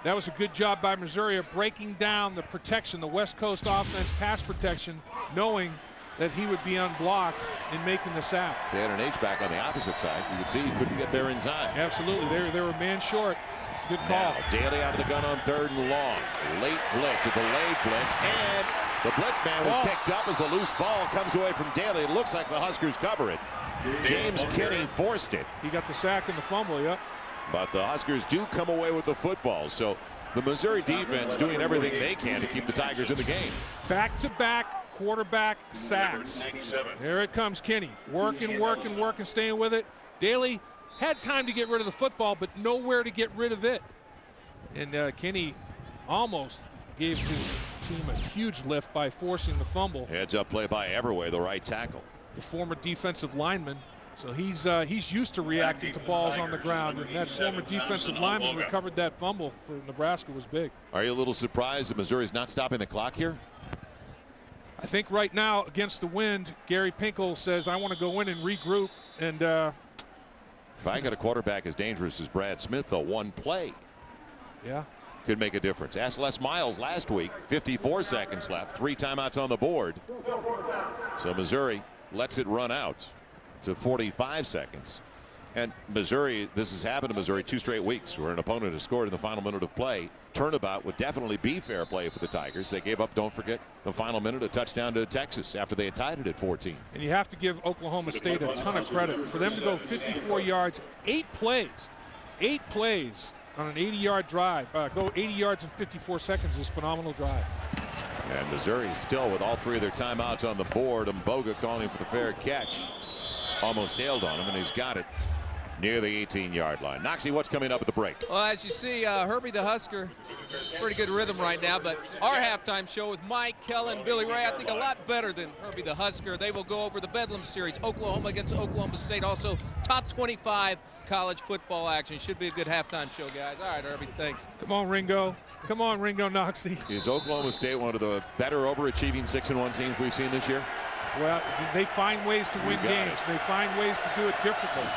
That was a good job by Missouri of breaking down the protection, the West Coast offense pass protection, knowing that he would be unblocked in making the sack. They had an H-back on the opposite side. You could see he couldn't get there in time. Absolutely. They were man short. Good call. Now, Daly out of the gun on 3rd and long. Late blitz, a delayed blitz, and the blitz man was picked up as the loose ball comes away from Daly. It looks like the Huskers cover it. James Kinney forced it. He got the sack and the fumble, yep. But the Huskers do come away with the football. So the Missouri defense doing everything they can to keep the Tigers in the game. Back-to-back quarterback sacks. There it comes, Kinney. Working, staying with it. Daly had time to get rid of the football, but nowhere to get rid of it. And Kinney almost gave his team a huge lift by forcing the fumble. Heads-up play by Everway, the right tackle. The former defensive lineman. So he's used to reacting to balls on the ground, and that former defensive lineman recovered that fumble for Nebraska was big. Are you a little surprised that Missouri's not stopping the clock here? I think right now against the wind, Gary Pinkel says, I want to go in and regroup. And if I got a quarterback as dangerous as Brad Smith, though, one play could make a difference. Ask Les Miles last week, 54 seconds left, 3 timeouts on the board. So Missouri lets it run out to 45 seconds. And Missouri, this has happened to Missouri 2 straight weeks where an opponent has scored in the final minute of play. Turnabout would definitely be fair play for the Tigers. They gave up, don't forget, the final minute, a touchdown to Texas after they had tied it at 14. And you have to give Oklahoma State a ton of credit. For them to go 54 yards, 8 plays on an 80-yard drive. Go 80 yards in 54 seconds is a phenomenal drive. And Missouri still with all 3 of their timeouts on the board. Mboga calling for the fair catch. Almost sailed on him, and he's got it near the 18-yard line. Noxie, what's coming up at the break? Well, as you see, Herbie the Husker, pretty good rhythm right now, but our halftime show with Mike, Kellen, Billy Ray, I think a lot better than Herbie the Husker. They will go over the Bedlam Series, Oklahoma against Oklahoma State, also top 25 college football action. Should be a good halftime show, guys. All right, Herbie, thanks. Come on, Ringo. Come on, Ringo Noxie. Is Oklahoma State one of the better overachieving 6-1 teams we've seen this year? Well, they find ways to win games. They find ways to do it differently.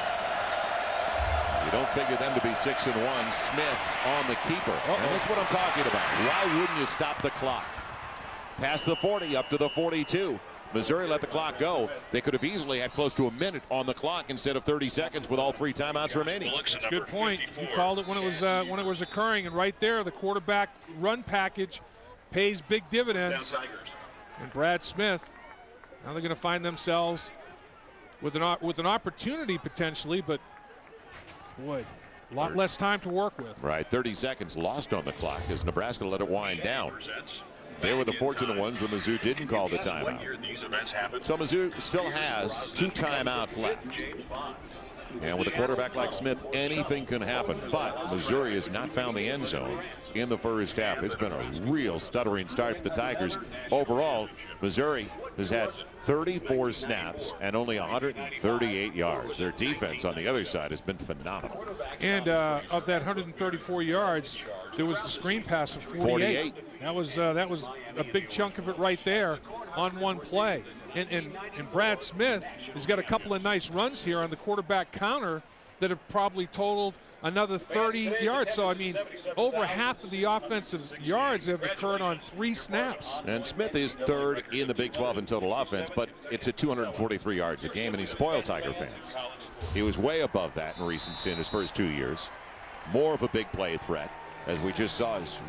You don't figure them to be 6-1. Smith on the keeper. And this is what I'm talking about. Why wouldn't you stop the clock? Past the 40, up to the 42. Missouri let the clock go. They could have easily had close to a minute on the clock instead of 30 seconds with all 3 timeouts remaining. That's a good point. You called it when it was occurring, and right there, the quarterback run package pays big dividends. And Brad Smith, now they're going to find themselves with an opportunity potentially, but boy, a lot less time to work with. Right, 30 seconds lost on the clock as Nebraska let it wind down. They were the fortunate ones that Mizzou didn't call the timeout. So Mizzou still has 2 timeouts left. And with a quarterback like Smith, anything can happen. But Missouri has not found the end zone in the first half. It's been a real stuttering start for the Tigers. Overall, Missouri has had 34 snaps and only 138 yards. Their defense on the other side has been phenomenal. And of that 134 yards, there was the screen pass of 48. That was a big chunk of it right there on one play. And Brad Smith has got a couple of nice runs here on the quarterback counter that have probably totaled another 30 yards. So, I mean, over half of the offensive yards have occurred on 3 snaps. And Smith is 3rd in the Big 12 in total offense, but it's at 243 yards a game, and he spoiled Tiger fans. He was way above that in his first 2 years. more of a big play threat, as we just saw his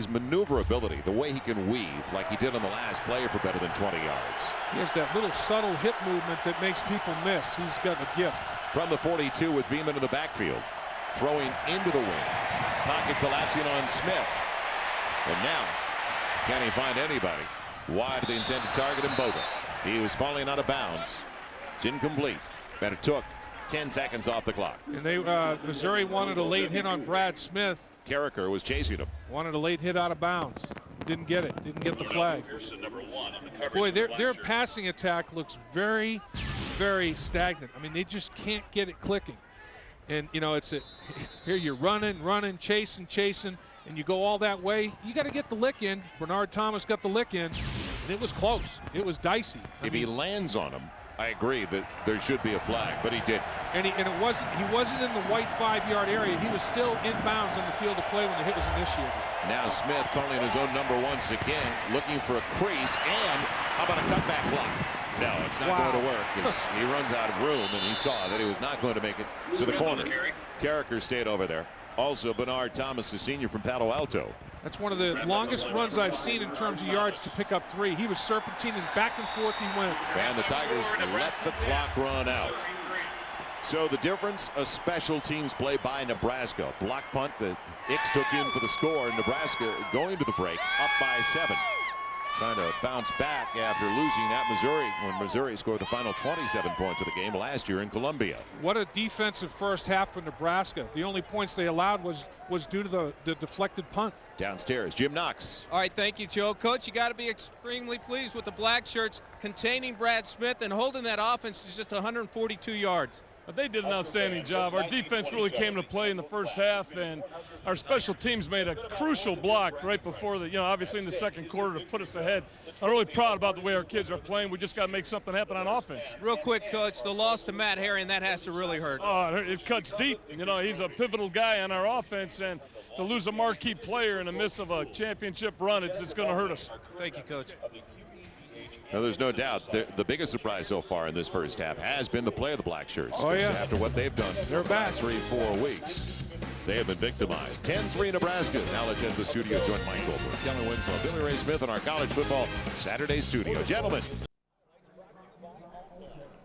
maneuverability, the way he can weave like he did on the last play for better than 20 yards. He has that little subtle hip movement that makes people miss. He's got a gift. From the 42 with Veman in the backfield. Throwing into the wing. Pocket collapsing on Smith. And now, can he find anybody? Wide of the intended target in Boga. He was falling out of bounds. It's incomplete. But it took 10 seconds off the clock. And Missouri wanted a late hit on Brad Smith. Carricker was chasing him. Wanted a late hit out of bounds. Didn't get it. Didn't get the flag. Boy, their passing attack looks very, very stagnant. I mean, they just can't get it clicking. And, you know, here you're running, chasing, and you go all that way. You got to get the lick in. Bernard Thomas got the lick in, and it was close. It was dicey. If he lands on him, I agree that there should be a flag, but he didn't. And he wasn't in the white 5-yard area. He was still inbounds on the field of play when the hit was initiated. Now Smith calling his own number once again, looking for a crease, and how about a cutback block? No, it's not going to work because he runs out of room, and he saw that he was not going to make it to the corner. Carricker stayed over there. Also, Bernard Thomas, the senior from Palo Alto. That's one of the longest runs I've seen in terms of yards to pick up 3. He was serpentining back and forth. He went. And the Tigers let the clock run out. So the difference, a special teams play by Nebraska. Block punt that Ix took in for the score. Nebraska going to the break, up by 7. Trying to bounce back after losing at Missouri when Missouri scored the final 27 points of the game last year in Columbia. What a defensive first half for Nebraska. The only points they allowed was due to the deflected punt. Downstairs, Jim Knox. All right, thank you, Joe. Coach, you got to be extremely pleased with the black shirts containing Brad Smith and holding that offense to just 142 yards. They did an outstanding job. Our defense really came to play in the first half, and our special teams made a crucial block right before obviously in the second quarter to put us ahead. I'm really proud about the way our kids are playing. We just got to make something happen on offense. Real quick, Coach, the loss to Matt Herring, that has to really hurt. Oh, it cuts deep. He's a pivotal guy on our offense, and to lose a marquee player in the midst of a championship run, it's going to hurt us. Thank you, Coach. Now, there's no doubt the biggest surprise so far in this first half has been the play of the Black Shirts. Oh, yeah. After what they've done They're the back. last 3-4 weeks, they have been victimized. 10-3 Nebraska. Now let's head to the studio. Join Mike Goldberg, Kellen Winslow, Billy Ray Smith in our college football Saturday studio. Gentlemen.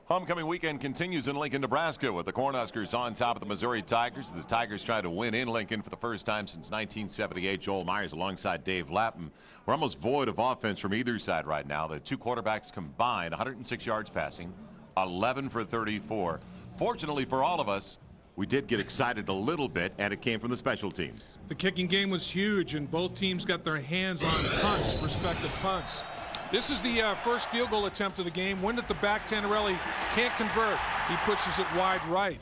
Homecoming weekend continues in Lincoln, Nebraska, with the Cornhuskers on top of the Missouri Tigers. The Tigers try to win in Lincoln for the first time since 1978. Joel Myers alongside Dave Lapham. We're almost void of offense from either side right now. The two quarterbacks combined, 106 yards passing, 11 for 34. Fortunately for all of us, we did get excited a little bit, and it came from the special teams. The kicking game was huge, and both teams got their hands on punts, respective punts. This is the first field goal attempt of the game. One at the back, Tannerelli can't convert. He pushes it wide right.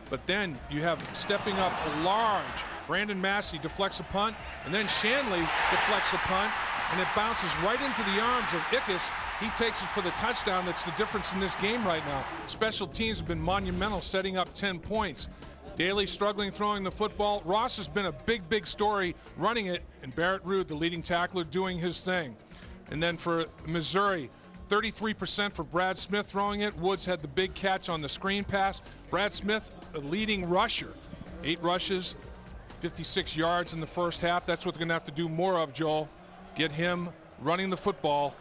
But then you have stepping up large. Brandon Massey deflects a punt, and then Shanley deflects a punt, and it bounces right into the arms of Ickes. He takes it for the touchdown. That's the difference in this game right now. Special teams have been monumental, setting up 10 points. Daly struggling throwing the football. Ross has been a big story running it, and Barrett Rood, the leading tackler, doing his thing. And then for Missouri, 33% for Brad Smith throwing it. Woods had the big catch on the screen pass. Brad Smith, the leading rusher. 8 rushes, 56 yards in the first half. That's what they're going to have to do more of, Joel. Get him running the football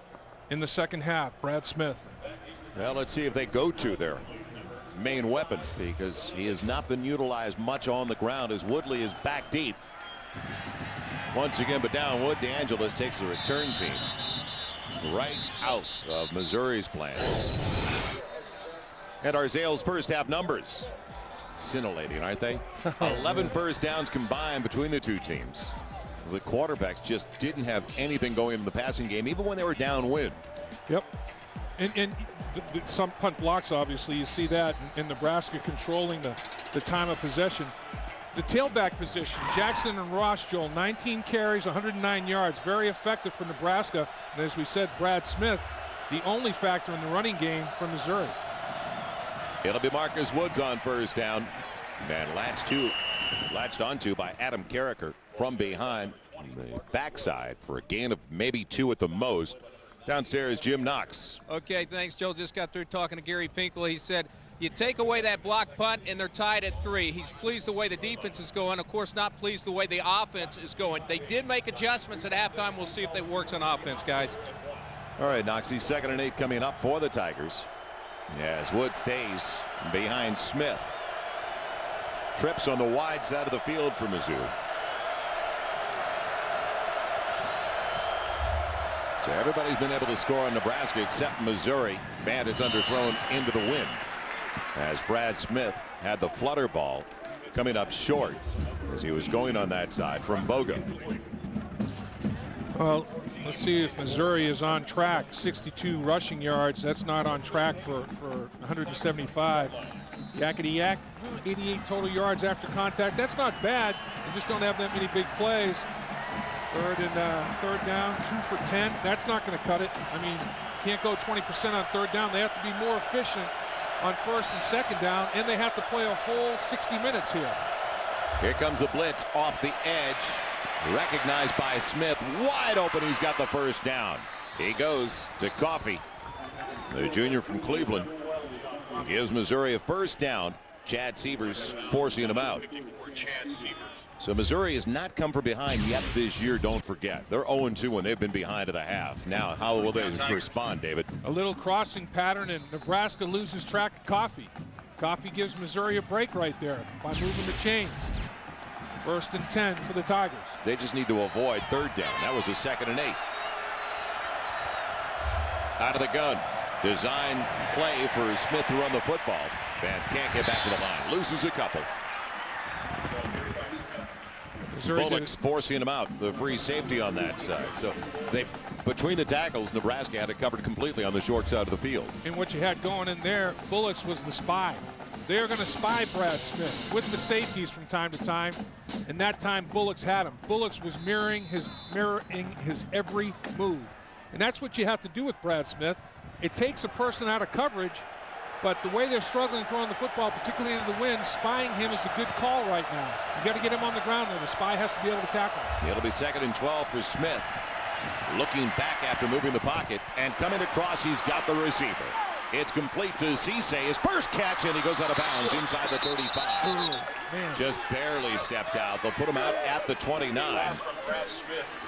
in the second half, Brad Smith. Well, let's see if they go to their main weapon, because he has not been utilized much on the ground as Woodley is back deep. Once again, but down Wood. DeAngelis takes the return team right out of Missouri's plans. And our Zales first half numbers. Scintillating, aren't they? 11 first downs combined between the two teams. The quarterbacks just didn't have anything going in the passing game, even when they were downwind. Yep. And some punt blocks, obviously. You see that in Nebraska controlling the time of possession. The tailback position, Jackson and Ross, Joel, 19 carries, 109 yards. Very effective for Nebraska. And as we said, Brad Smith, the only factor in the running game for Missouri. It'll be Marcus Woods on first down. And latched onto by Adam Carricker from behind on the backside for a gain of maybe 2 at the most. Downstairs, Jim Knox. Okay, thanks, Joe. Just got through talking to Gary Pinkel. He said You take away that block punt, and they're tied at 3. He's pleased the way the defense is going. Of course, not pleased the way the offense is going. They did make adjustments at halftime. We'll see if they works on offense, guys. All right, Noxie, 2nd and 8 coming up for the Tigers. As Wood stays behind Smith. Trips on the wide side of the field for Mizzou. So everybody's been able to score on Nebraska except Missouri. Bandits underthrown into the wind. As Brad Smith had the flutter ball coming up short as he was going on that side from Boga. Well, let's see if Missouri is on track. 62 rushing yards. That's not on track for 175. Yakety yak. 88 total yards after contact. That's not bad. They just don't have that many big plays. Third down, 2 for 10. That's not going to cut it. I mean, can't go 20% on 3rd down. They have to be more efficient on 1st and 2nd down, and they have to play a whole 60 minutes here. Here comes the blitz off the edge. Recognized by Smith. Wide open. He's got the 1st down. He goes to Coffey, the junior from Cleveland. Gives Missouri a 1st down. Chad Severs forcing him out. So Missouri has not come from behind yet this year, don't forget. They're 0-2 when they've been behind at the half. Now, how will they respond, David? A little crossing pattern, and Nebraska loses track of Coffey. Coffey gives Missouri a break right there by moving the chains. 1st and 10 for the Tigers. They just need to avoid 3rd down. That was a 2nd and 8. Out of the gun. Design play for Smith to run the football. And can't get back to the line. Loses a couple. Bullock's forcing him out, the free safety on that side. So they, between the tackles, Nebraska had it covered completely on the short side of the field. And what you had going in there, Bullock's was the spy. They're going to spy Brad Smith with the safeties from time to time, and that time Bullock's had him. Bullock's was mirroring his every move, and that's what you have to do with Brad Smith. It takes a person out of coverage. But the way they're struggling throwing the football, particularly into the wind, spying him is a good call right now. You got to get him on the ground there. The spy has to be able to tackle him. It'll be 2nd and 12 for Smith. Looking back after moving the pocket and coming across, he's got the receiver. It's complete to Cisse. His 1st catch, and he goes out of bounds inside the 35. Man. Just barely stepped out. They'll put him out at the 29.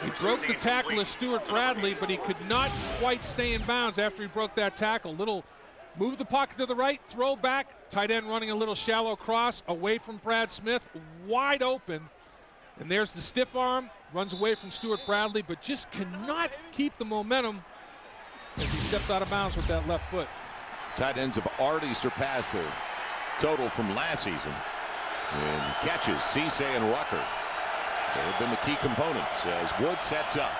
He broke the tackle of Stuart Bradley, but he could not quite stay in bounds after he broke that tackle. Move the pocket to the right, throw back, tight end running a little shallow cross away from Brad Smith, wide open. And there's the stiff arm, runs away from Stuart Bradley, but just cannot keep the momentum as he steps out of bounds with that left foot. Tight ends have already surpassed their total from last season in catches. Cisse and Rucker, they've been the key components as Wood sets up.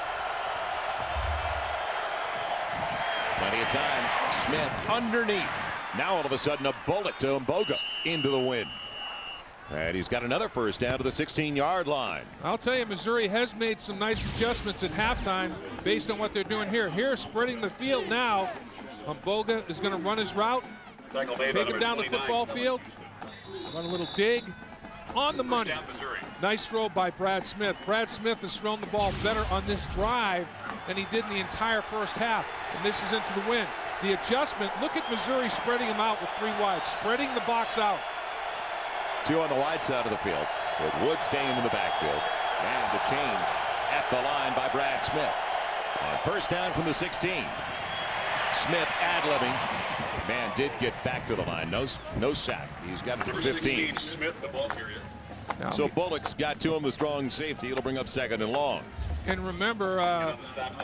Plenty of time. Smith underneath. Now all of a sudden a bullet to Mboga into the wind. And he's got another 1st down to the 16-yard line. I'll tell you, Missouri has made some nice adjustments at halftime based on what they're doing here. Here, spreading the field now. Mboga is going to run his route. Take him down the football field. Run a little dig. On the money. Nice throw by Brad Smith. Brad Smith has thrown the ball better on this drive than he did in the entire 1st half. And this is into the wind. The adjustment, look at Missouri spreading him out with 3 wide, spreading the box out. 2 on the wide side of the field with Wood staying in the backfield. And a change at the line by Brad Smith. On 1st down from the 16. Smith ad-libbing. Man did get back to the line. No sack. He's got it to 15. So Bullock's got to him, the strong safety. It'll bring up 2nd and long. And remember,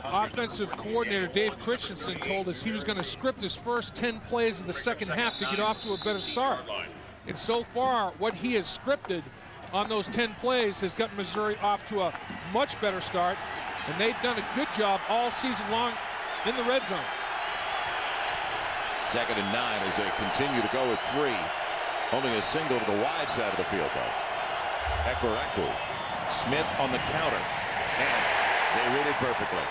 offensive coordinator Dave Christensen told us he was going to script his first 10 plays of the 2nd half to get off to a better start. And so far, what he has scripted on those 10 plays has gotten Missouri off to a much better start. And they've done a good job all season long in the red zone. 2nd and 9 as they continue to go at 3. Only a single to the wide side of the field, though. Ekwerekwu. Smith on the counter. And they read it perfectly.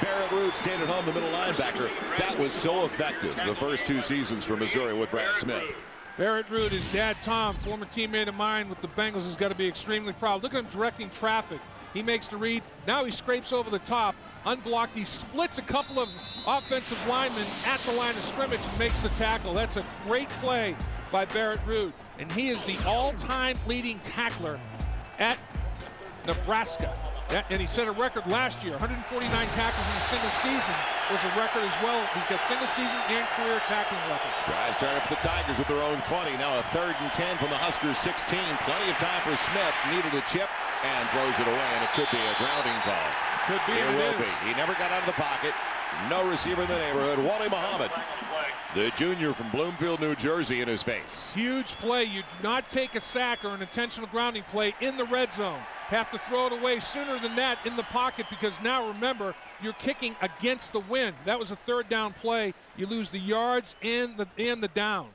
Barrett Root stayed at home, the middle linebacker. That was so effective the first 2 seasons for Missouri with Brad Smith. Barrett Root, his dad Tom, former teammate of mine with the Bengals, has got to be extremely proud. Look at him directing traffic. He makes the read. Now he scrapes over the top, unblocked. He splits a couple of offensive linemen at the line of scrimmage and makes the tackle. That's a great play by Barrett Ruud, and he is the all-time leading tackler at Nebraska. And he set a record last year. 149 tackles in a single season was a record as well. He's got single season and career tackling records. Drive started for the Tigers with their own 20. Now a 3rd and 10 from the Huskers 16. Plenty of time for Smith. Needed a chip and throws it away, and it could be a grounding call. Could be. It will be. He never got out of the pocket. No receiver in the neighborhood. Wally Muhammad, the junior from Bloomfield, New Jersey, in his face. Huge play. You do not take a sack or an intentional grounding play in the red zone. Have to throw it away sooner than that in the pocket, because now remember, you're kicking against the wind. That was a 3rd down play. You lose the yards and the down.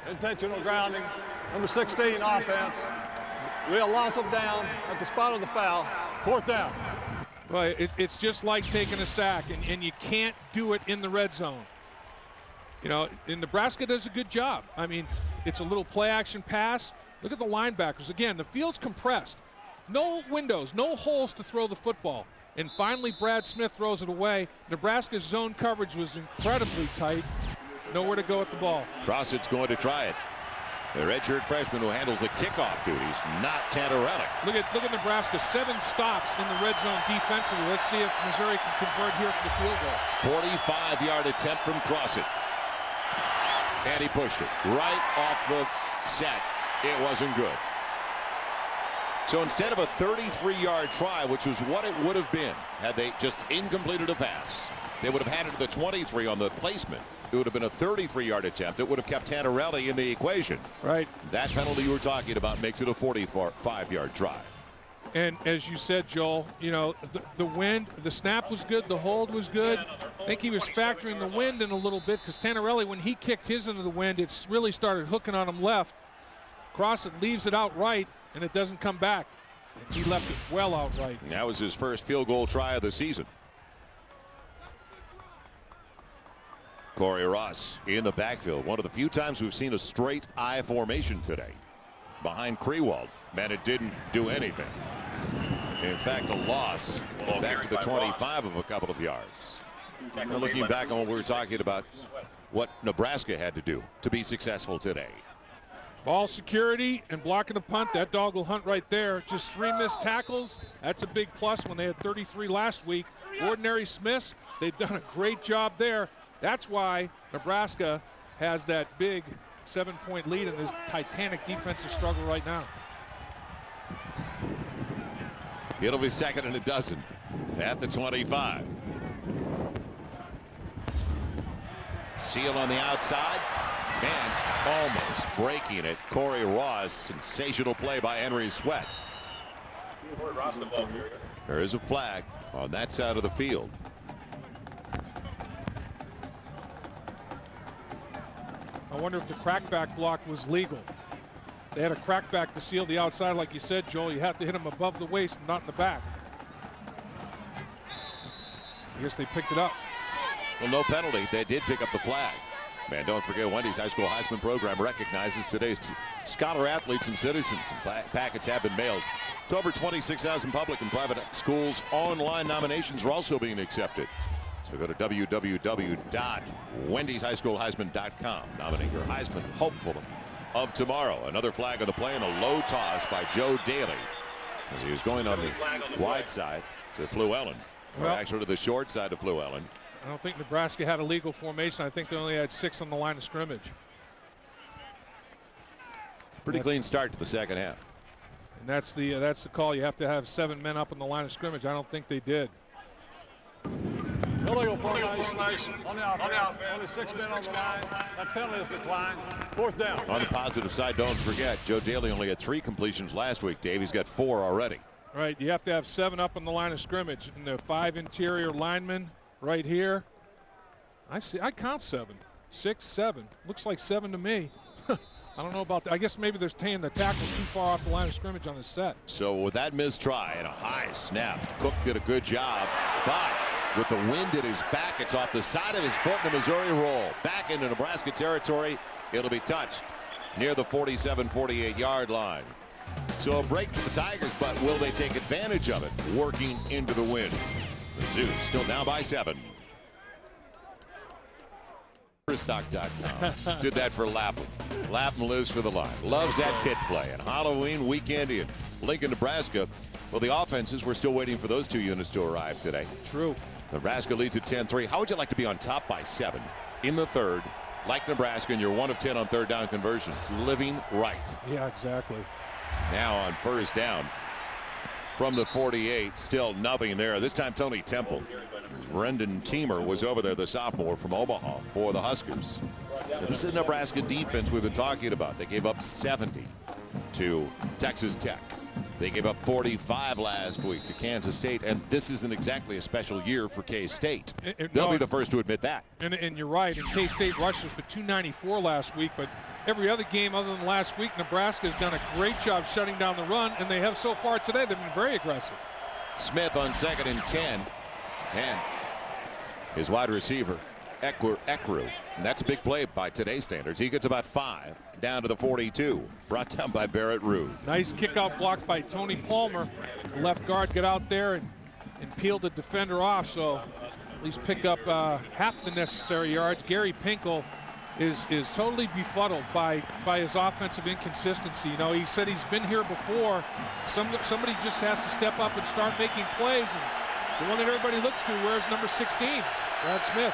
Intentional grounding. Number 16 offense. Real loss of down at the spot of the foul. 4th down. Well, it's just like taking a sack, and you can't do it in the red zone. You know, and Nebraska does a good job. I mean, it's a little play-action pass. Look at the linebackers. Again, the field's compressed. No windows, no holes to throw the football. And finally, Brad Smith throws it away. Nebraska's zone coverage was incredibly tight. Nowhere to go at the ball. Crossett's going to try it. The redshirt freshman who handles the kickoff duties, not Tantarelli. Look at Nebraska. 7 stops in the red zone defensively. Let's see if Missouri can convert here for the field goal. 45-yard attempt from Crossett. And he pushed it right off the set. It wasn't good. So instead of a 33-yard try, which was what it would have been had they just incompleted a pass, they would have had it to the 23 on the placement. It would have been a 33-yard attempt. It would have kept Tantarelli in the equation. Right. That penalty you were talking about makes it a 45-yard try. And as you said, Joel, you know, the wind, the snap was good, the hold was good. I think he was factoring the wind in a little bit, because Tantarelli, when he kicked his into the wind, it really started hooking on him left. Crossett leaves it out right, and it doesn't come back. And he left it well out right. That was his first field goal try of the season. Corey Ross in the backfield. One of the few times we've seen a straight I formation today. Behind Krewald. Man, it didn't do anything. In fact, a loss back to the 25 of a couple of yards. Now, looking back on what we were talking about, what Nebraska had to do to be successful today. Ball security and blocking the punt. That dog will hunt right there. Just 3 missed tackles. That's a big plus when they had 33 last week. Ordinary Smiths, they've done a great job there. That's why Nebraska has that big 7-point lead in this titanic defensive struggle right now. It'll be 2nd and a dozen at the 25. Seal on the outside. Man, almost breaking it. Corey Ross. Sensational play by Henry Sweat. There is a flag on that side of the field. I wonder if the crackback block was legal. They had a crackback to seal the outside, like you said, Joel. You have to hit him above the waist, not in the back. I guess they picked it up. Well, no penalty. They did pick up the flag. Man, don't forget, Wendy's High School Heisman program recognizes today's scholar athletes and citizens. And packets have been mailed to over 26,000 public and private schools. Online nominations are also being accepted. So go to www.wendyshighschoolheisman.com. Nominate your Heisman hopeful of tomorrow. Another flag on the play and a low toss by Joe Daly as he was going on the wide side to Fluellen. Or actually to the short side of Fluellen. I don't think Nebraska had a legal formation. I think they only had 6 on the line of scrimmage. Pretty clean start to the second half. And that's the call. You have to have 7 men up on the line of scrimmage. I don't think they did. Illegal formation on the offense. Only 6 men on the line. That penalty is declined. 4th down. On the positive side, don't forget, Joe Daly only had 3 completions last week, Dave. He's got 4 already. Right. You have to have 7 up on the line of scrimmage. And the 5 interior linemen right here. I count 7. 6, 7. Looks like 7 to me. I don't know about that. I guess maybe they're taking the tackles too far off the line of scrimmage on the set. So with that missed try and a high snap, Cook did a good job. But with the wind at his back, it's off the side of his foot and a Missouri roll. Back into Nebraska territory. It'll be touched near the 47-48 yard line. So a break for the Tigers, but will they take advantage of it? Working into the wind. The Zoos still down by 7. Stock.com. Did that for Lapham. Lapham lives for the line. Loves that pit play. And Halloween weekend in Lincoln, Nebraska. Well, the offenses, we're still waiting for those two units to arrive today. True. Nebraska leads at 10-3. How would you like to be on top by 7 in the third, like Nebraska, and you're 1 of 10 on third down conversions? Living right. Yeah, exactly. Now on first down from the 48, still nothing there. This time Tony Temple. Brendan Teamer was over there, the sophomore from Omaha for the Huskers. Now, this is a Nebraska defense we've been talking about. They gave up 70 to Texas Tech. They gave up 45 last week to Kansas State, and this isn't exactly a special year for K-State. They'll be the first to admit that. And you're right, and K-State rushes for 294 last week, but every other game other than last week, Nebraska has done a great job shutting down the run, and they have so far today. They've been very aggressive. Smith on 2nd and 10, and his wide receiver, Ekru. And that's a big play by today's standards. He gets about 5 down to the 42. Brought down by Barrett Ruud. Nice kick-out block by Tony Palmer. The left guard got out there and peeled the defender off, so at least pick up half the necessary yards. Gary Pinkel is totally befuddled by his offensive inconsistency. You know, he said he's been here before. Somebody just has to step up and start making plays. And the one that everybody looks to, where's number 16? Brad Smith.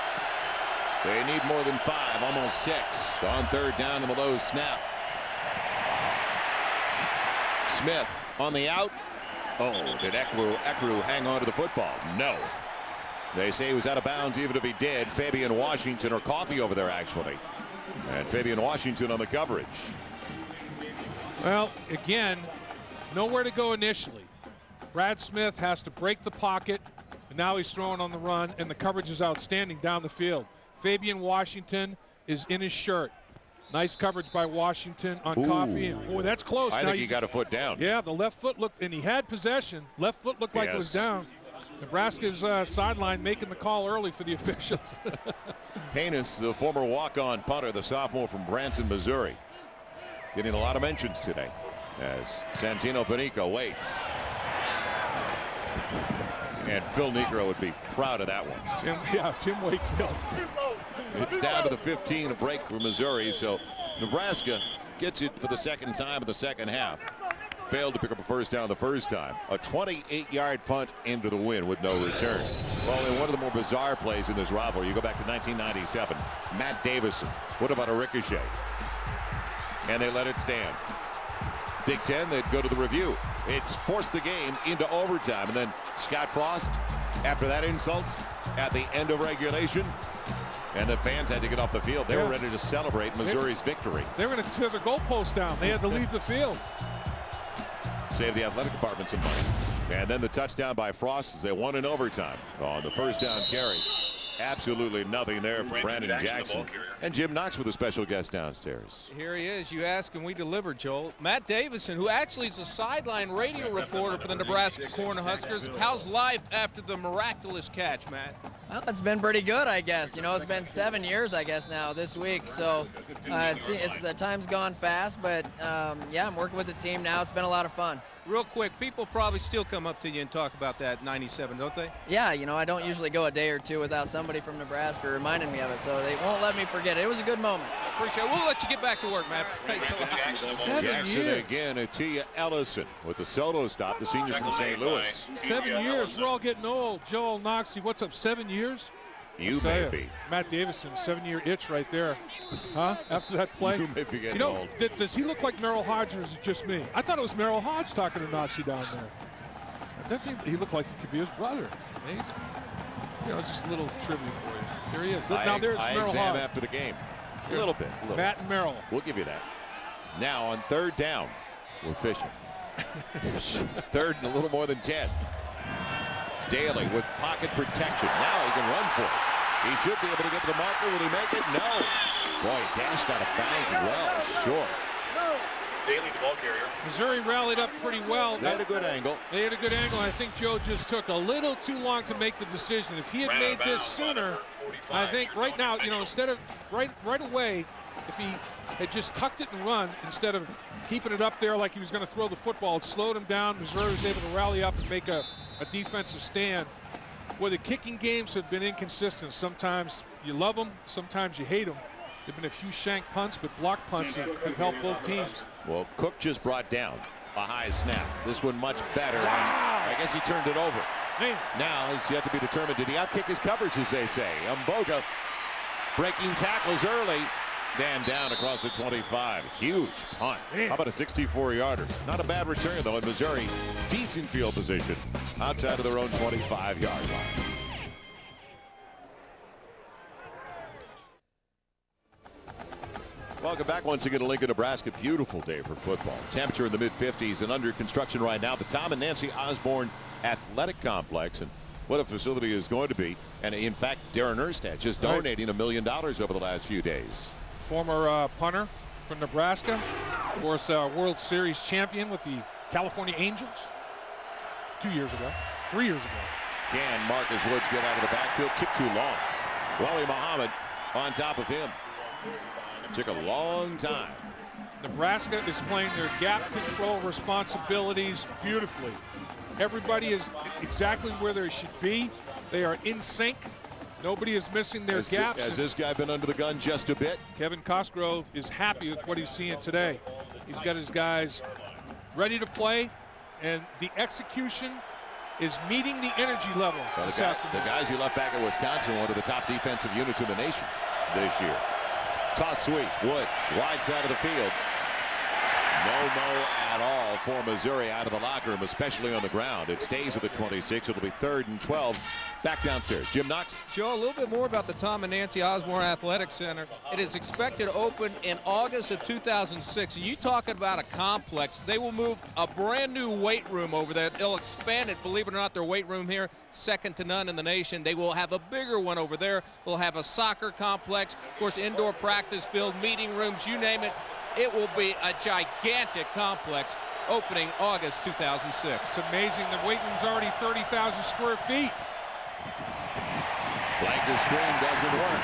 They need more than 5, almost 6 on third down in the low snap. Smith on the out. Oh, did Ekru hang on to the football? No. They say he was out of bounds even if he did. Fabian Washington, or Coffee over there actually. And Fabian Washington on the coverage. Well, again, nowhere to go initially. Brad Smith has to break the pocket, and now he's throwing on the run, and the coverage is outstanding down the field. Fabian Washington is in his shirt. Nice coverage by Washington on Coffee. And boy, that's close. I think he got a foot down. Yeah, the left foot looked, and he had possession. Left foot looked like it was down. Nebraska's sideline making the call early for the officials. Haynes, the former walk-on punter, the sophomore from Branson, Missouri, getting a lot of mentions today as Santino Panico waits. And Phil Negro would be proud of that one. Tim Wakefield. It's down to the 15, a break for Missouri, so Nebraska gets it for the second time in the second half. Failed to pick up a first down the first time. A 28-yard punt into the wind with no return. Well, in one of the more bizarre plays in this rivalry, you go back to 1997. Matt Davison. What about a ricochet? And they let it stand. Big Ten, they'd go to the review. It's forced the game into overtime. And then Scott Frost, after that insult, at the end of regulation, and the fans had to get off the field. They were ready to celebrate Missouri's victory. They were going to tear the goalpost down. They had to leave the field. Save the athletic department some money. And then the touchdown by Frost as they won in overtime on the first down carry. Absolutely nothing there for Brandon Jackson. And Jim Knox with a special guest downstairs. Here he is. You ask and we deliver, Joel. Matt Davison, who actually is a sideline radio reporter for the Nebraska Cornhuskers. How's life after the miraculous catch, Matt? Well, it's been pretty good, I guess. You know, it's been 7 years, I guess, now this week. So it's the time's gone fast, but yeah, I'm working with the team now. It's been a lot of fun. Real quick, people probably still come up to you and talk about that 97, don't they? Yeah, you know, I don't usually go a day or two without somebody from Nebraska reminding me of it, so they won't let me forget it. It was a good moment. Appreciate it. We'll let you get back to work, Matt. Thanks a lot. 7 Jackson years. again, Atia Ellison with the solo stop, the senior from St. Louis. 7 years. We're all getting old. Joel Noxie, what's up, 7 years? You may be. Matt Davison, 7-year itch right there. Huh? After that play. You may be getting old. Does he look like Merrill Hodge, or is it just me? I thought it was Merrill Hodge talking to Noxie down there. I don't think he looked like he could be his brother. Amazing. You know, just a little trivia for you. There he is. Now there's Merrill exam Hodge. after the game. A little bit. Matt and Merrill. We'll give you that. Now on third down, we're fishing. Third and a little more than 10. Daly with pocket protection. Now he can run for it. He should be able to get to the marker. Will he make it? No. Boy, he dashed out of bounds well short. Daly, the ball carrier. Missouri rallied up pretty well. They had a good angle. They had a good angle. I think Joe just took a little too long to make the decision. If he had made this sooner, I think right now, you know, instead of right away, if he had just tucked it and run instead of keeping it up there like he was going to throw the football, it slowed him down. Missouri was able to rally up and make a defensive stand. Where the kicking games have been inconsistent. Sometimes you love them, sometimes you hate them. There have been a few shank punts, but block punts have helped both teams. Well, Cook just brought down a high snap. This one much better. Wow. And I guess he turned it over. Man. Now it's yet to be determined. Did he outkick his coverage, as they say? Mboga breaking tackles early. Dan down across the 25. Huge punt. Man. How about a 64-yarder? Not a bad return, though, in Missouri. Decent field position outside of their own 25-yard line. Welcome back once again to Lincoln, Nebraska. Beautiful day for football. Temperature in the mid-50s and under construction right now. The Tom and Nancy Osborne Athletic Complex. And what a facility is going to be. And in fact, Darren Erstad just donating $1 million over the last few days. Former punter from Nebraska. Of course, World Series champion with the California Angels 2 years ago, 3 years ago. Can Marcus Woods get out of the backfield? Took too long. Wally Muhammad on top of him. Took a long time. Nebraska is playing their gap control responsibilities beautifully. Everybody is exactly where they should be. They are in sync. Nobody is missing their gaps. Has this guy been under the gun just a bit? Kevin Cosgrove is happy with what he's seeing today. He's got his guys ready to play, and the execution is meeting the energy level. Well, the guys you left back at Wisconsin are one of the top defensive units in the nation this year. Toss sweep. Woods, wide side of the field. No at all for Missouri out of the locker room, especially on the ground. It stays at the 26. It'll be 3rd and 12. Back downstairs. Jim Knox. Joe, a little bit more about the Tom and Nancy Osborne Athletic Center. It is expected to open in August of 2006. And you talking about a complex. They will move a brand new weight room over there. They'll expand it. Believe it or not, their weight room here, second to none in the nation. They will have a bigger one over there. We'll have a soccer complex. Of course, indoor practice field, meeting rooms, you name it. It will be a gigantic complex opening August 2006. It's amazing. The weight room's already 30,000 square feet. Flanker screen doesn't work.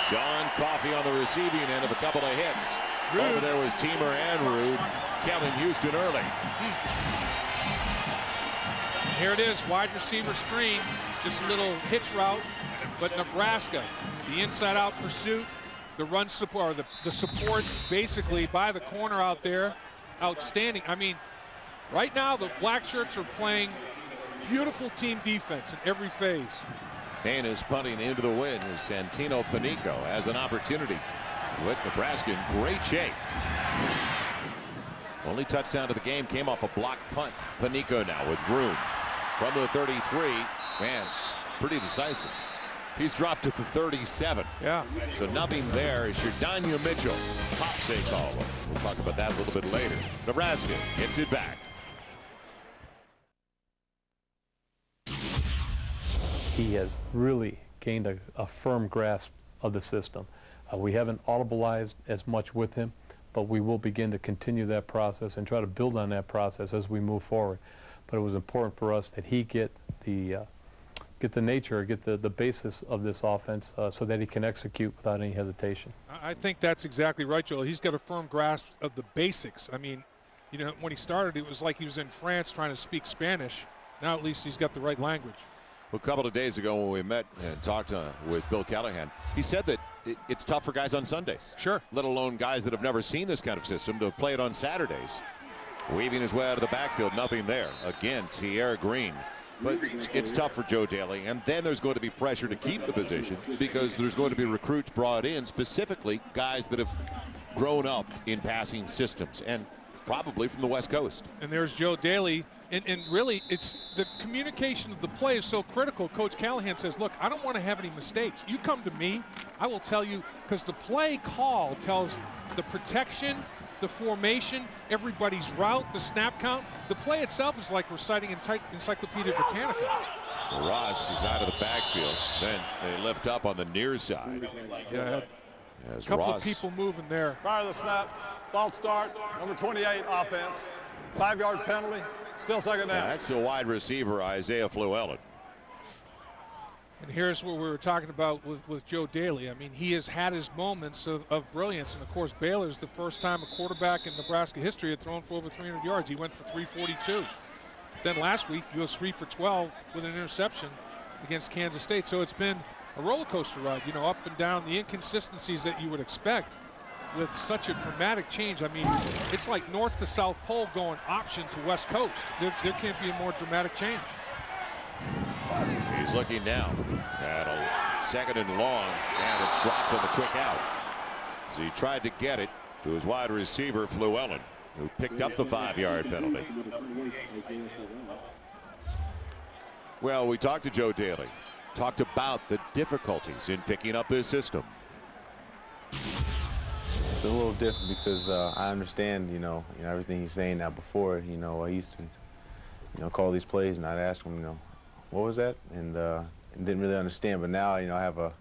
Sean Coffey on the receiving end of a couple of hits. Rude. Over there was Teamer and Rude. Kellen Houston early. Here it is, wide receiver screen. Just a little hitch route. But Nebraska, the inside-out pursuit. The run support, or the support basically by the corner out there, outstanding. I mean, right now the black shirts are playing beautiful team defense in every phase. Payne is punting into the wind as Santino Panico has an opportunity to put Nebraska in great shape. Only touchdown of the game came off a block punt. Panico now with room from the 33. Man, pretty decisive. He's dropped to the 37. Yeah. So nothing there as Sherdania Mitchell pops a call. We'll talk about that a little bit later. Nebraska gets it back. He has really gained a firm grasp of the system. We haven't audibleized as much with him, but we will begin to continue that process and try to build on that process as we move forward. But it was important for us that he get the nature, get the basis of this offense so that he can execute without any hesitation. I think that's exactly right, Joel. He's got a firm grasp of the basics. I mean, you know, when he started, it was like he was in France trying to speak Spanish. Now at least he's got the right language. Well, a couple of days ago when we met and talked with Bill Callahan, he said that it's tough for guys on Sundays. Sure. Let alone guys that have never seen this kind of system to play it on Saturdays. Weaving his way out of the backfield, nothing there. Again, Tierra Green. But it's tough for Joe Daly, and then there's going to be pressure to keep the position because there's going to be recruits brought in, specifically guys that have grown up in passing systems, and probably from the West Coast. And there's Joe Daly, and really it's the communication of the play is so critical. Coach Callahan says, look, I don't want to have any mistakes. You come to me, I will tell you, because the play call tells the protection, the formation, everybody's route, the snap count. The play itself is like reciting Encyclopedia Britannica. Ross is out of the backfield. Then they lift up on the near side. Yeah, as a couple Ross, of people moving there. Prior to the snap, false start, number 28 offense. 5-yard penalty, still second down. Yeah, that's the wide receiver, Isaiah Fluellen. And here's what we were talking about with Joe Daly. I mean, he has had his moments of brilliance. And, of course, Baylor's the first time a quarterback in Nebraska history had thrown for over 300 yards. He went for 342. Then last week, he was 3 for 12 with an interception against Kansas State. So it's been a roller coaster ride, you know, up and down, the inconsistencies that you would expect with such a dramatic change. I mean, it's like north to south pole going option to west coast. There can't be a more dramatic change. He's looking now at a 2nd and long, and it's dropped on the quick out. So he tried to get it to his wide receiver, Llewellyn, who picked up the 5-yard penalty. Well, we talked to Joe Daly, talked about the difficulties in picking up this system. It's a little different because I understand, you know, everything he's saying now. Before, you know, I used to, you know, call these plays and I'd ask him, you know, what was that? And didn't really understand. But now, you know, I have a,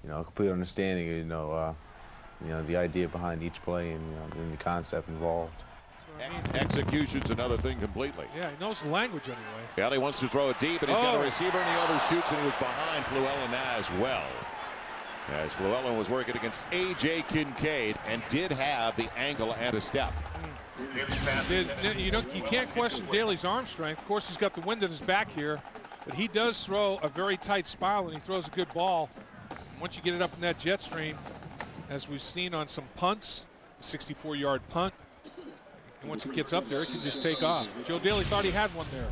you know, a complete understanding, you know, the idea behind each play and, you know, and the concept involved. Execution's another thing completely. Yeah, he knows the language anyway. Yeah, he wants to throw it deep, and he's got a receiver, and he overshoots, and he was behind Llewellyn as well. As Llewellyn was working against A.J. Kincaid and did have the angle and a step. You know, you can't question Daly's arm strength. Of course, he's got the wind at his back here, but he does throw a very tight spiral, and he throws a good ball. And once you get it up in that jet stream, as we've seen on some punts, a 64-yard punt, and once it gets up there, it can just take off. Joe Daly thought he had one there.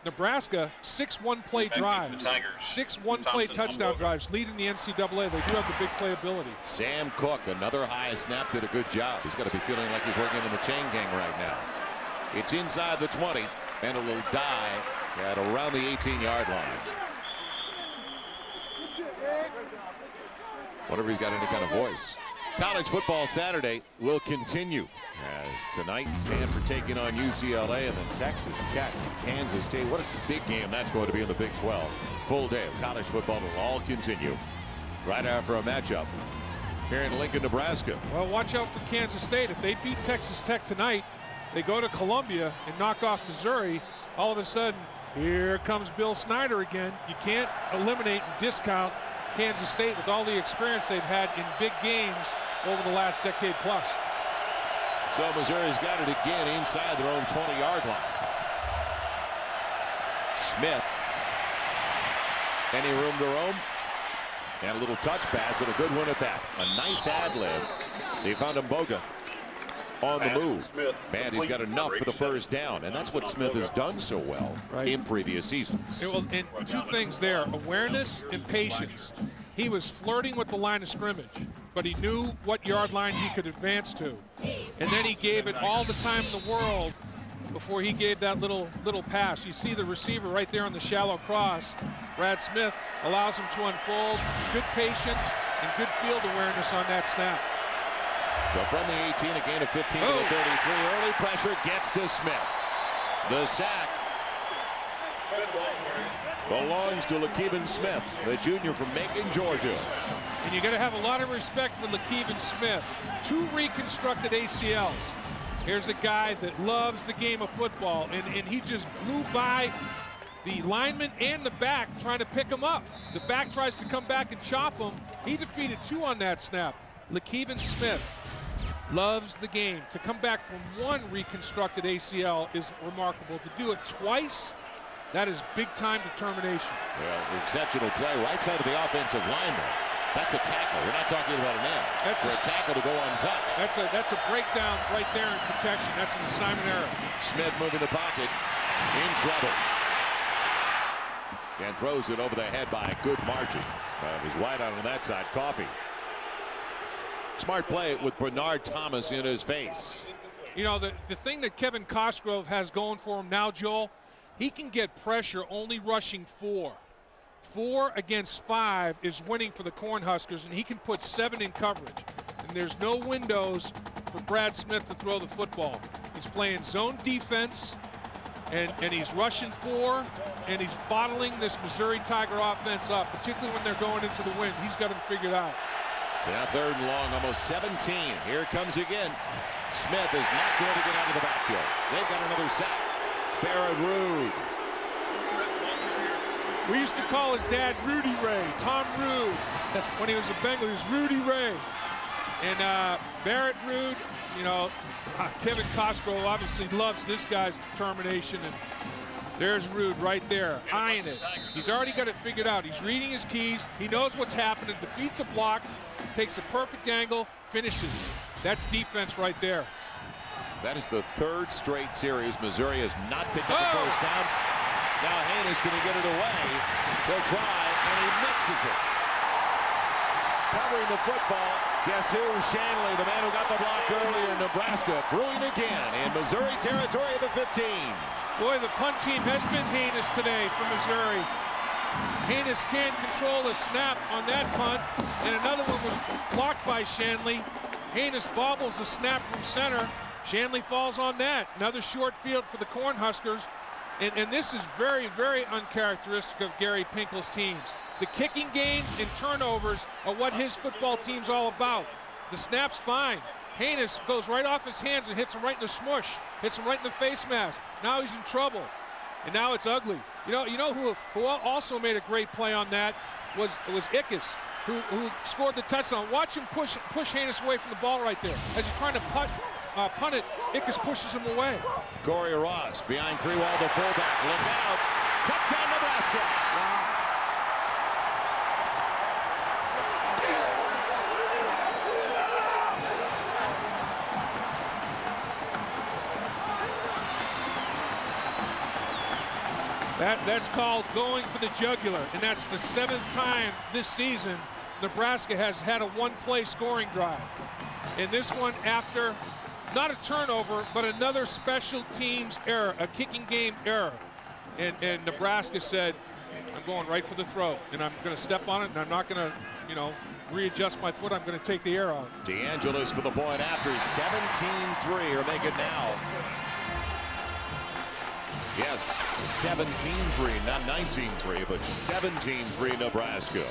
Nebraska, 6 one-play drives, 6 one-play touchdown drives, leading the NCAA. They do have the big playability. Sam Cook, another high snap, did a good job. He's got to be feeling like he's working in the chain gang right now. It's inside the 20, and it will die at around the 18-yard line. Wonder if he's got any kind of voice. College football Saturday will continue as tonight Stanford taking on UCLA and then Texas Tech, Kansas State. What a big game that's going to be in the Big 12. Full day of college football will all continue right after a matchup here in Lincoln, Nebraska. Well, watch out for Kansas State. If they beat Texas Tech tonight, they go to Columbia and knock off Missouri. All of a sudden, here comes Bill Snyder again. You can't eliminate and discount Kansas State with all the experience they've had in big games over the last decade plus. So Missouri's got it again inside their own 20-yard line. Smith. Any room to roam? And a little touch pass and a good one at that. A nice ad-lib. So you found Mboga on the move. Man, he's got enough for the first down, and that's what Smith has done so well in previous seasons. And two things there, awareness and patience. He was flirting with the line of scrimmage, but he knew what yard line he could advance to. And then he gave it all the time in the world before he gave that little pass. You see the receiver right there on the shallow cross. Brad Smith allows him to unfold. Good patience and good field awareness on that snap. So from the 18, a gain of 15 to the 33. Early pressure gets to Smith. The sack belongs to LaKeven Smith, the junior from Macon, Georgia. And you got to have a lot of respect for LaKeven Smith. 2 reconstructed ACLs. Here's a guy that loves the game of football, and he just blew by the lineman and the back trying to pick him up. The back tries to come back and chop him. He defeated 2 on that snap. LaKeven Smith loves the game. To come back from 1 reconstructed ACL is remarkable. To do it twice, that is big-time determination. Well, exceptional play. Right side of the offensive line, though. That's a tackle. We're not talking about an end. That's a tackle to go untouched. That's a breakdown right there in protection. That's an assignment error. Smith moving the pocket. In trouble. And throws it over the head by a good margin. It was wide out on that side. Coffee. Smart play with Bernard Thomas in his face. You know, the thing that Kevin Cosgrove has going for him now, Joel, he can get pressure only rushing 4. 4 against 5 is winning for the Cornhuskers, and he can put 7 in coverage. And there's no windows for Brad Smith to throw the football. He's playing zone defense, and he's rushing 4, and he's bottling this Missouri Tiger offense up, particularly when they're going into the wind. He's got them figured out. So now 3rd and long, almost 17. Here it comes again. Smith is not going to get out of the backfield. They've got another sack. Barrett Rude. We used to call his dad Rudy Ray, Tom Rude. When he was a Bengal, he was Rudy Ray. And Barrett Rude, you know, Kevin Cosgrove obviously loves this guy's determination. And There's Rude right there, eyeing it. He's already got it figured out. He's reading his keys. He knows what's happening, defeats a block, takes a perfect angle, finishes. That's defense right there. That is the third straight series Missouri has not picked up the first down. Now Haynes, can he get it away? He'll try, and he mixes it. Covering the football, guess who? Shanley, the man who got the block earlier in Nebraska, brewing again in Missouri territory at the 15. Boy, the punt team has been heinous today for Missouri. Haynes can't control the snap on that punt, and another one was blocked by Shanley. Haynes bobbles the snap from center. Shanley falls on that. Another short field for the Cornhuskers. And this is very, very uncharacteristic of Gary Pinkel's teams. The kicking game and turnovers are what his football team's all about. The snap's fine. Haynes goes right off his hands and hits him right in the smush. Hits him right in the face mask. Now he's in trouble. And now it's ugly. You know who also made a great play on that was Ickes, who scored the touchdown. Watch him push Haynes away from the ball right there. As he's trying to punt it, Ickes pushes him away. Corey Ross behind Krewall, the fullback. Look out. Touchdown, Nebraska. That's called going for the jugular, and that's the 7th time this season Nebraska has had a one-play scoring drive. And this one after not a turnover, but another special teams error, a kicking game error. And Nebraska said, I'm going right for the throat, and I'm going to step on it, and I'm not going to, readjust my foot. I'm going to take the air out. DeAngelis for the point after 17-3, or make it now. Yes, 17-3, not 19-3, but 17-3 Nebraska.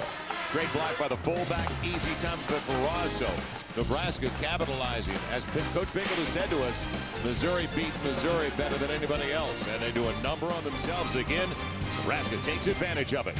Great block by the fullback, easy tempo for Ross. So Nebraska capitalizing. As Coach Pinkel has said to us, Missouri beats Missouri better than anybody else, and they do a number on themselves again. Nebraska takes advantage of it.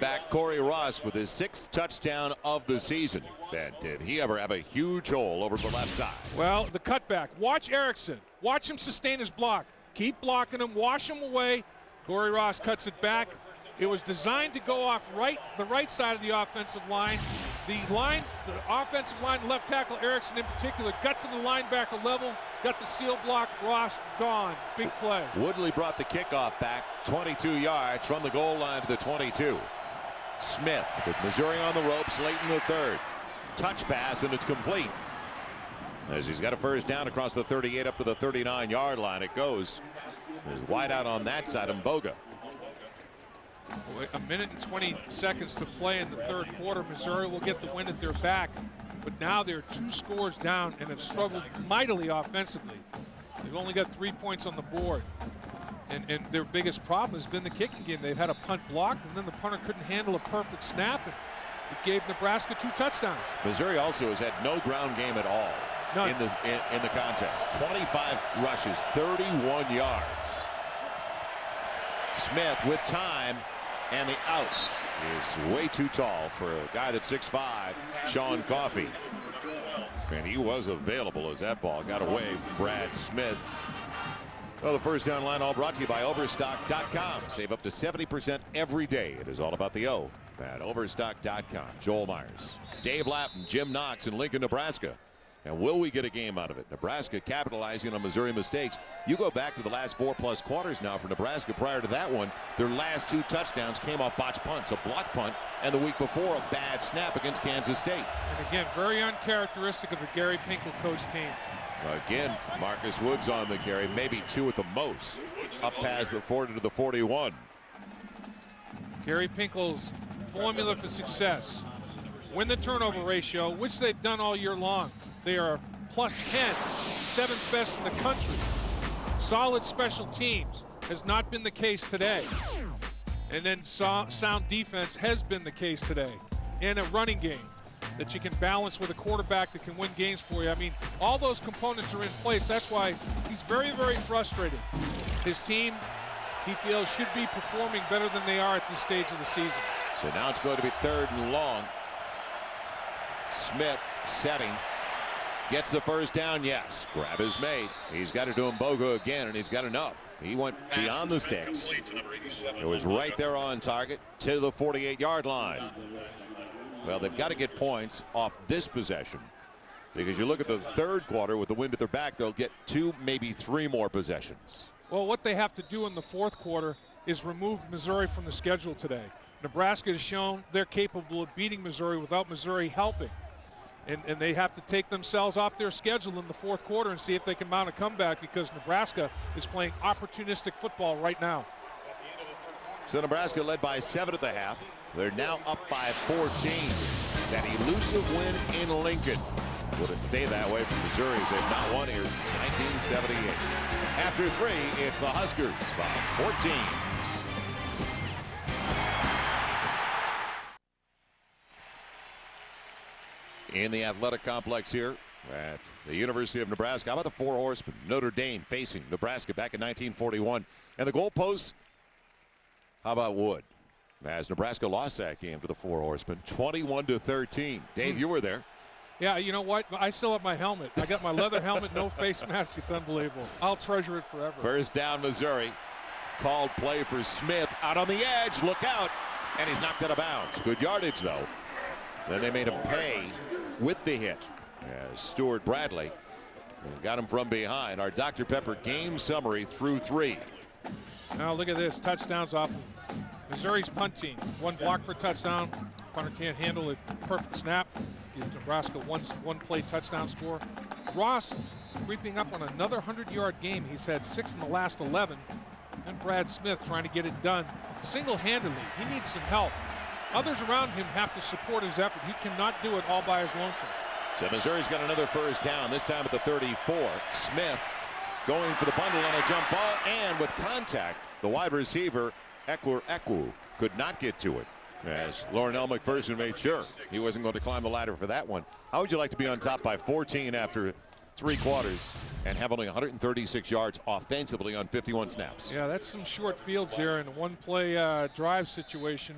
Back Corey Ross with his 6th touchdown of the season. And did he ever have a huge hole over the left side? Well, the cutback. Watch Erickson. Watch him sustain his block. Keep blocking him. Wash him away. Corey Ross cuts it back. It was designed to go off the right side of the offensive line. The offensive line, left tackle Erickson in particular, got to the linebacker level, got the seal block. Ross gone. Big play. Woodley brought the kickoff back 22 yards from the goal line to the 22. Smith with Missouri on the ropes late in the 3rd. Touch pass, and it's complete. As he's got a first down across the 38 up to the 39-yard line. It goes. There's wide out on that side, Mboga. A minute and 20 seconds to play in the 3rd quarter. Missouri will get the win at their back, but now they're 2 scores down and have struggled mightily offensively. They've only got 3 points on the board. And their biggest problem has been the kicking game. They've had a punt blocked, and then the punter couldn't handle a perfect snap, and it gave Nebraska 2 touchdowns. Missouri also has had no ground game at all. None. in the contest. 25 rushes, 31 yards. Smith with time, and the out is way too tall for a guy that's 6'5", Sean Coffey. And he was available as that ball got away from Brad Smith. Well, the first down line all brought to you by Overstock.com. Save up to 70% every day. It is all about the O at Overstock.com. Joel Myers, Dave Lapham, Jim Knox in Lincoln, Nebraska. And will we get a game out of it? Nebraska capitalizing on Missouri mistakes. You go back to the last 4+ quarters now for Nebraska. Prior to that one, their last 2 touchdowns came off botched punts, a block punt, and the week before a bad snap against Kansas State. And again, very uncharacteristic of the Gary Pinkel coach team. Again, Marcus Woods on the carry, maybe 2 at the most. Up past the 40 to the 41. Gary Pinkel's formula for success. Win the turnover ratio, which they've done all year long. They are +10, 7th best in the country. Solid special teams has not been the case today. And then sound defense has been the case today. And a running game that you can balance with a quarterback that can win games for you. I mean, all those components are in place. That's why he's very, very frustrated. His team, he feels, should be performing better than they are at this stage of the season. So now it's going to be 3rd and long. Smith setting. Gets the first down, yes. Grab is made. He's got it to Mbogo again, and he's got enough. He went beyond the sticks. It was right there on target to the 48-yard line. Well, they've got to get points off this possession, because you look at the third quarter with the wind at their back, they'll get 2, maybe 3 more possessions. Well, what they have to do in the fourth quarter is remove Missouri from the schedule today. Nebraska has shown they're capable of beating Missouri without Missouri helping. And they have to take themselves off their schedule in the fourth quarter and see if they can mount a comeback, because Nebraska is playing opportunistic football right now. So Nebraska led by 7 at the half. They're now up by 14. That elusive win in Lincoln. Will it stay that way for Missouri, as they've not won here since 1978. After 3, it's the Huskers by 14. In the athletic complex here at the University of Nebraska. How about the Four Horsemen? Notre Dame facing Nebraska back in 1941. And the goalposts, how about Wood? As Nebraska lost that game to the Four Horsemen, 21-13. Dave, you were there. Yeah, you know what? I still have my helmet. I got my leather helmet, no face mask. It's unbelievable. I'll treasure it forever. First down, Missouri. Called play for Smith. Out on the edge. Look out. And he's knocked out of bounds. Good yardage, though. Then they made him pay with the hit. Stuart Bradley got him from behind. Our Dr. Pepper game summary through 3. Now look at this. Touchdowns off Missouri's punt team. 1 block for a touchdown. Punter can't handle it. Perfect snap. Gives Nebraska one play touchdown score. Ross creeping up on another 100-yard game. He's had 6 in the last 11. And Brad Smith trying to get it done single-handedly. He needs some help. Others around him have to support his effort. He cannot do it all by his lonesome. So Missouri's got another first down, this time at the 34. Smith going for the bundle on a jump ball, and with contact, the wide receiver, Ekwu, could not get to it, as Lornell McPherson made sure he wasn't going to climb the ladder for that one. How would you like to be on top by 14 after 3 quarters and have only 136 yards offensively on 51 snaps? Yeah, that's some short fields there in a one-play drive situation.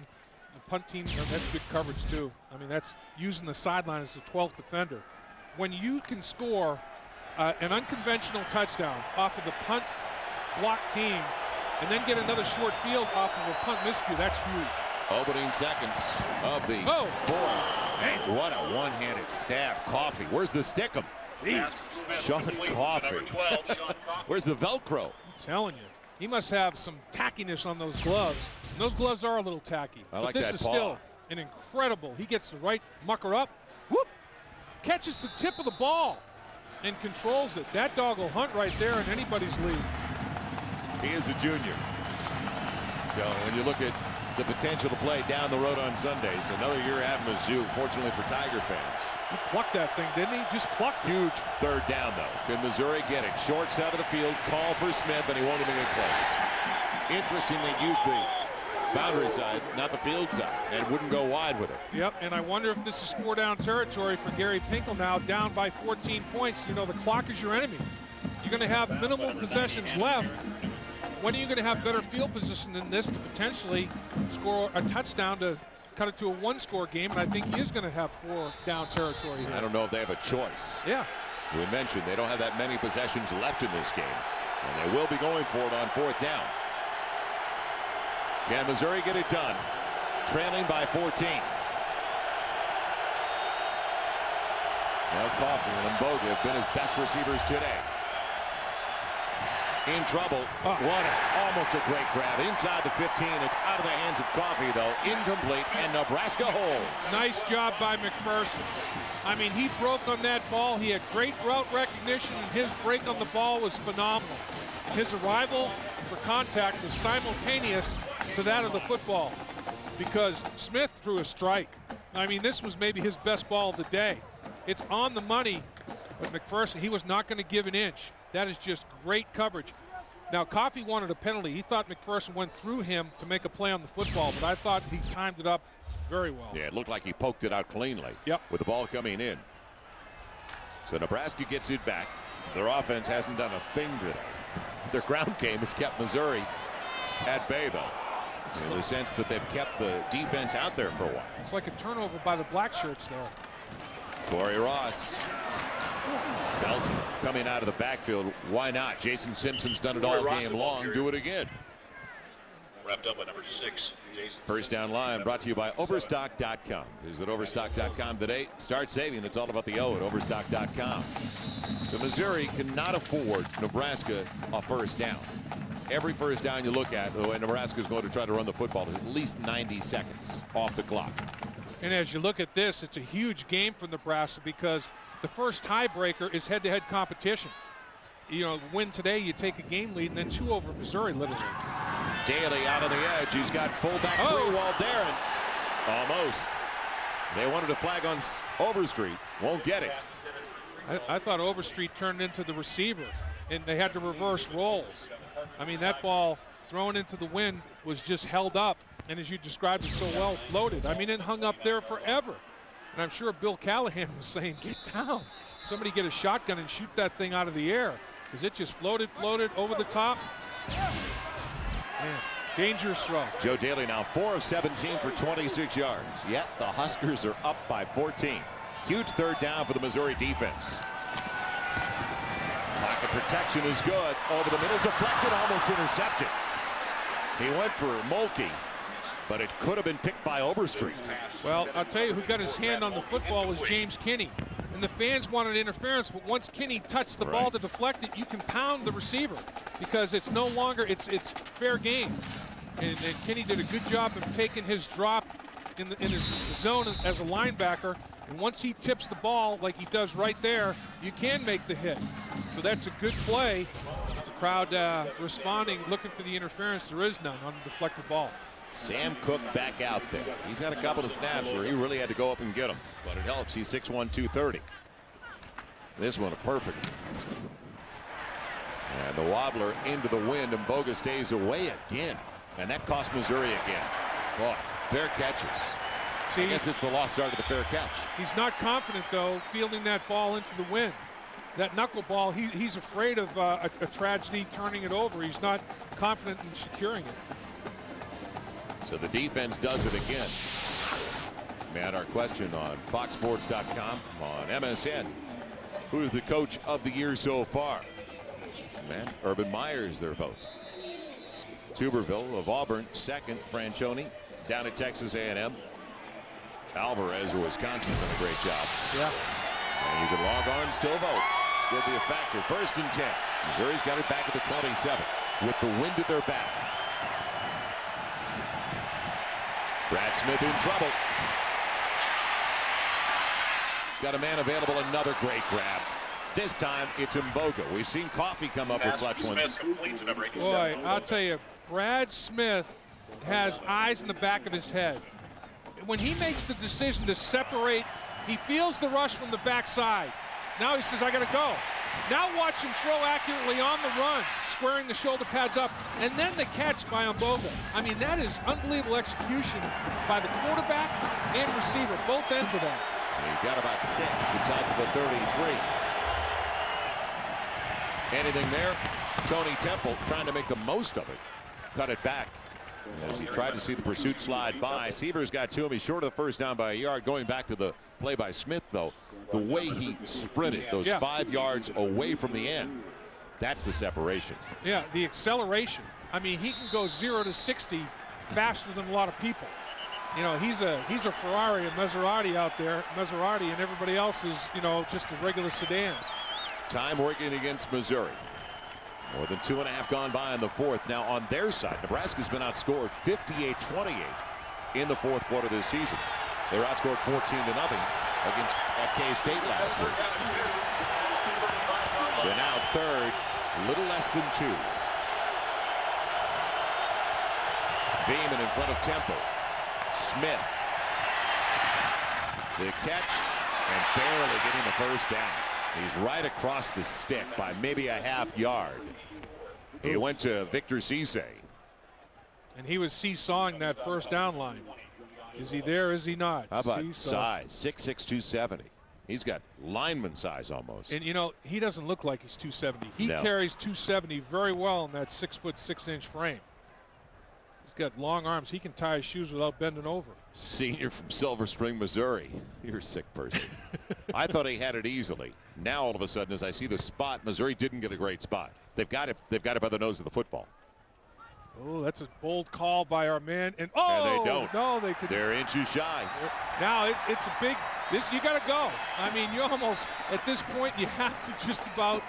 The punt team, that's good coverage too. I mean, that's using the sideline as the 12th defender. When you can score an unconventional touchdown off of the punt block team and then get another short field off of a punt miscue, that's huge. Opening seconds of the 4th. Hey, what a one-handed stab. Coffee. Where's the stickum? Sean Coffey. Where's the Velcro? I'm telling you. He must have some tackiness on those gloves. And those gloves are a little tacky. I like but this that is paw. still an incredible. He gets the right mucker up, whoop, catches the tip of the ball, and controls it. That dog will hunt right there in anybody's league. He is a junior. So when you look at the potential to play down the road on Sundays, another year at Mizzou, fortunately for Tiger fans. He plucked that thing, didn't he? Just plucked it. Huge third down, though. Can Missouri get it? Short side of the field, call for Smith, and he won't even get close. Interesting, they used the boundary side, not the field side, and wouldn't go wide with it. Yep, and I wonder if this is 4-down territory for Gary Pinkel now, down by 14 points. You know, the clock is your enemy. You're going to have minimal possessions left. When are you going to have better field position than this to potentially score a touchdown to cut it to a 1-score game? And I think he is going to have 4-down territory here. I don't know if they have a choice. Yeah. We mentioned they don't have that many possessions left in this game, and they will be going for it on 4th down. Can Missouri get it done? Trailing by 14. Now Coffey and Mbogo have been his best receivers today. In trouble. Almost a great grab inside the 15. It's out of the hands of Coffey, though. Incomplete, and Nebraska holds. Nice job by McPherson. I mean, he broke on that ball. He had great route recognition, and his break on the ball was phenomenal. His arrival for contact was simultaneous to that of the football, because Smith threw a strike. I mean, this was maybe his best ball of the day. It's on the money, but McPherson, he was not going to give an inch. That is just great coverage. Now, Coffey wanted a penalty. He thought McPherson went through him to make a play on the football, but I thought he timed it up very well. Yeah, it looked like he poked it out cleanly. Yep. With the ball coming in. So Nebraska gets it back. Their offense hasn't done a thing today. Their ground game has kept Missouri at bay, though, in the sense that they've kept the defense out there for a while. It's like a turnover by the black shirts there. Corey Ross Belton coming out of the backfield. Why not? Jason Simpson's done it all game long. Do it again. Wrapped up by number 6, Jason. First down line brought to you by Overstock.com. Visit Overstock.com today. Start saving. It's all about the O at Overstock.com. So Missouri cannot afford Nebraska a first down. Every first down you look at, the way Nebraska is going to try to run the football, is at least 90 seconds off the clock. And as you look at this, it's a huge game for Nebraska because the first tiebreaker is head-to-head competition. You know, win today, you take a game lead, and then 2 over Missouri, literally. Daly out on the edge. He's got fullback Greenwald there, and almost. They wanted a flag on Overstreet. Won't get it. I thought Overstreet turned into the receiver, and they had to reverse roles. I mean, that ball thrown into the wind was just held up, and as you described it so well, floated. I mean, it hung up there forever. And I'm sure Bill Callahan was saying, get down. Somebody get a shotgun and shoot that thing out of the air, because it just floated over the top. Man, dangerous throw. Joe Daly now 4 of 17 for 26 yards. Yet the Huskers are up by 14. Huge third down for the Missouri defense. Pocket protection is good. Over the middle, deflected, almost intercepted. He went for Mulkey, but it could have been picked by Overstreet. Well, I'll tell you who got his hand on the football was James Kinney. And the fans wanted interference, but once Kinney touched the ball to deflect it, you can pound the receiver because it's no longer, it's fair game. And Kinney did a good job of taking his drop in his zone as a linebacker. And once he tips the ball like he does right there, you can make the hit. So that's a good play. The crowd responding, looking for the interference. There is none on the deflected ball. Sam Cook back out there. He's had a couple of snaps where he really had to go up and get him, but it helps. He's 6'1", 230. This one a perfect. And the wobbler into the wind, and Boga stays away again. And that cost Missouri again. Boy, fair catches. See, I guess it's the lost start of the fair catch. He's not confident, though, fielding that ball into the wind. That knuckleball, he's afraid of a tragedy turning it over. He's not confident in securing it. So the defense does it again. Matt, our question on FoxSports.com, on MSN. Who's the coach of the year so far? Man, Urban Meyer's their vote. Tuberville of Auburn, second. Franchione down at Texas A&M. Alvarez of Wisconsin's done a great job. Yeah. And you can log on, still vote. Still be a factor. 1st and 10. Missouri's got it back at the 27 with the wind at their back. Brad Smith in trouble. He's got a man available, another great grab. This time it's Mboga. We've seen Coffee come up with clutch ones. Boy, I'll tell you, Brad Smith has eyes in the back of his head. When he makes the decision to separate, he feels the rush from the backside. Now he says, I got to go. Now watch him throw accurately on the run, squaring the shoulder pads up, and then the catch by Mboga. I mean, that is unbelievable execution by the quarterback and receiver, both ends of that. He got about 6 inside to the 33. Anything there? Tony Temple trying to make the most of it. Cut it back as he tried to see the pursuit slide by. Seaver's got to him. He's short of the first down by a yard. Going back to the play by Smith, though, the way he sprinted those 5 yards away from the end, that's the separation. Yeah, the acceleration. I mean, he can go 0 to 60 faster than a lot of people. You know, he's a Ferrari, a Maserati out there, and everybody else is, you know, just a regular sedan. Time working against Missouri. More than 2.5 gone by in the fourth. Now on their side, Nebraska's been outscored 58-28 in the fourth quarter this season. They were outscored 14-0 against K-State last week. So now third, a little less than 2. Beeman in front of Temple. Smith. The catch and barely getting the first down. He's right across the stick by maybe a half yard. He went to Victor Cisse. And he was seesawing that first down line. Is he there? Is he not? How about size? 6'6", 270. He's got lineman size almost. And, you know, he doesn't look like he's 270. He carries 270 very well in that 6'6" frame. He's got long arms. He can tie his shoes without bending over. Senior from Silver Spring, Missouri. You're a sick person. I thought he had it easily. Now all of a sudden, as I see the spot, Missouri didn't get a great spot. They've got it by the nose of the football. Oh, that's a bold call by our man. And they don't. No, they could. They're inches shy. Now it's a big. You got to go. I mean, you almost at this point you have to just about.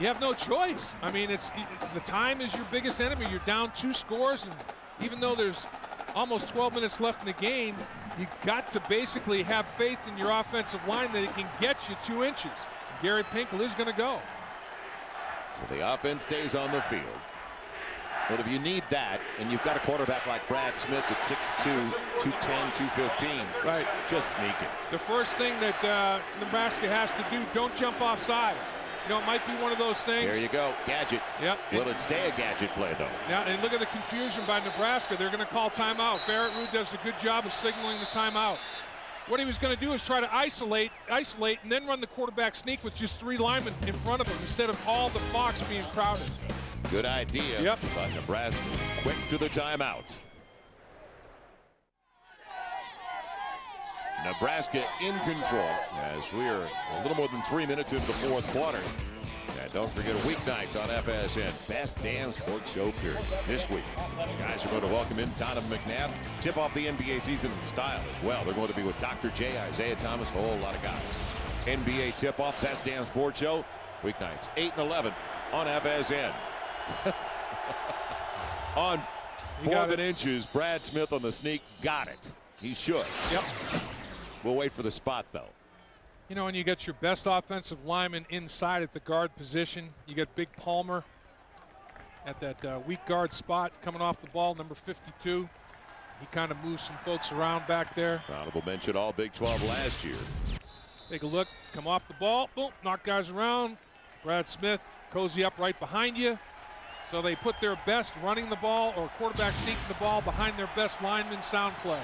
You have no choice. I mean, the time is your biggest enemy. You're down 2 scores, and even though there's almost 12 minutes left in the game, you got to basically have faith in your offensive line that it can get you 2 inches. And Gary Pinkel is going to go. So the offense stays on the field. But if you need that, and you've got a quarterback like Brad Smith at 6'2", 210, 215, right, just sneaking. The first thing that Nebraska has to do, don't jump off sides. You know, it might be one of those things. There you go, gadget. Yep. Will it stay a gadget play, though? Now, and look at the confusion by Nebraska. They're going to call timeout. Barrett Ruud does a good job of signaling the timeout. What he was going to do is try to isolate, and then run the quarterback sneak with just 3 linemen in front of him instead of all the box being crowded. Good idea by Nebraska. Quick to the timeout. Nebraska in control as we are a little more than 3 minutes into the 4th quarter. And don't forget weeknights on FSN. Best damn sports show period. This week, guys are going to welcome in Donovan McNabb. Tip off the NBA season in style as well. They're going to be with Dr. J, Isaiah Thomas, a whole lot of guys. NBA tip off, best damn sports show. Weeknights 8 and 11 on FSN. On 4th and inches, Brad Smith on the sneak got it. He should. Yep. We'll wait for the spot, though. You know, when you get your best offensive lineman inside at the guard position, you get Big Palmer at that weak guard spot coming off the ball, number 52. He kind of moves some folks around back there. Honorable mention all Big 12 last year. Take a look, come off the ball, boom, knock guys around. Brad Smith, cozy up right behind you. So they put their best running the ball or quarterback sneaking the ball behind their best lineman. Sound play.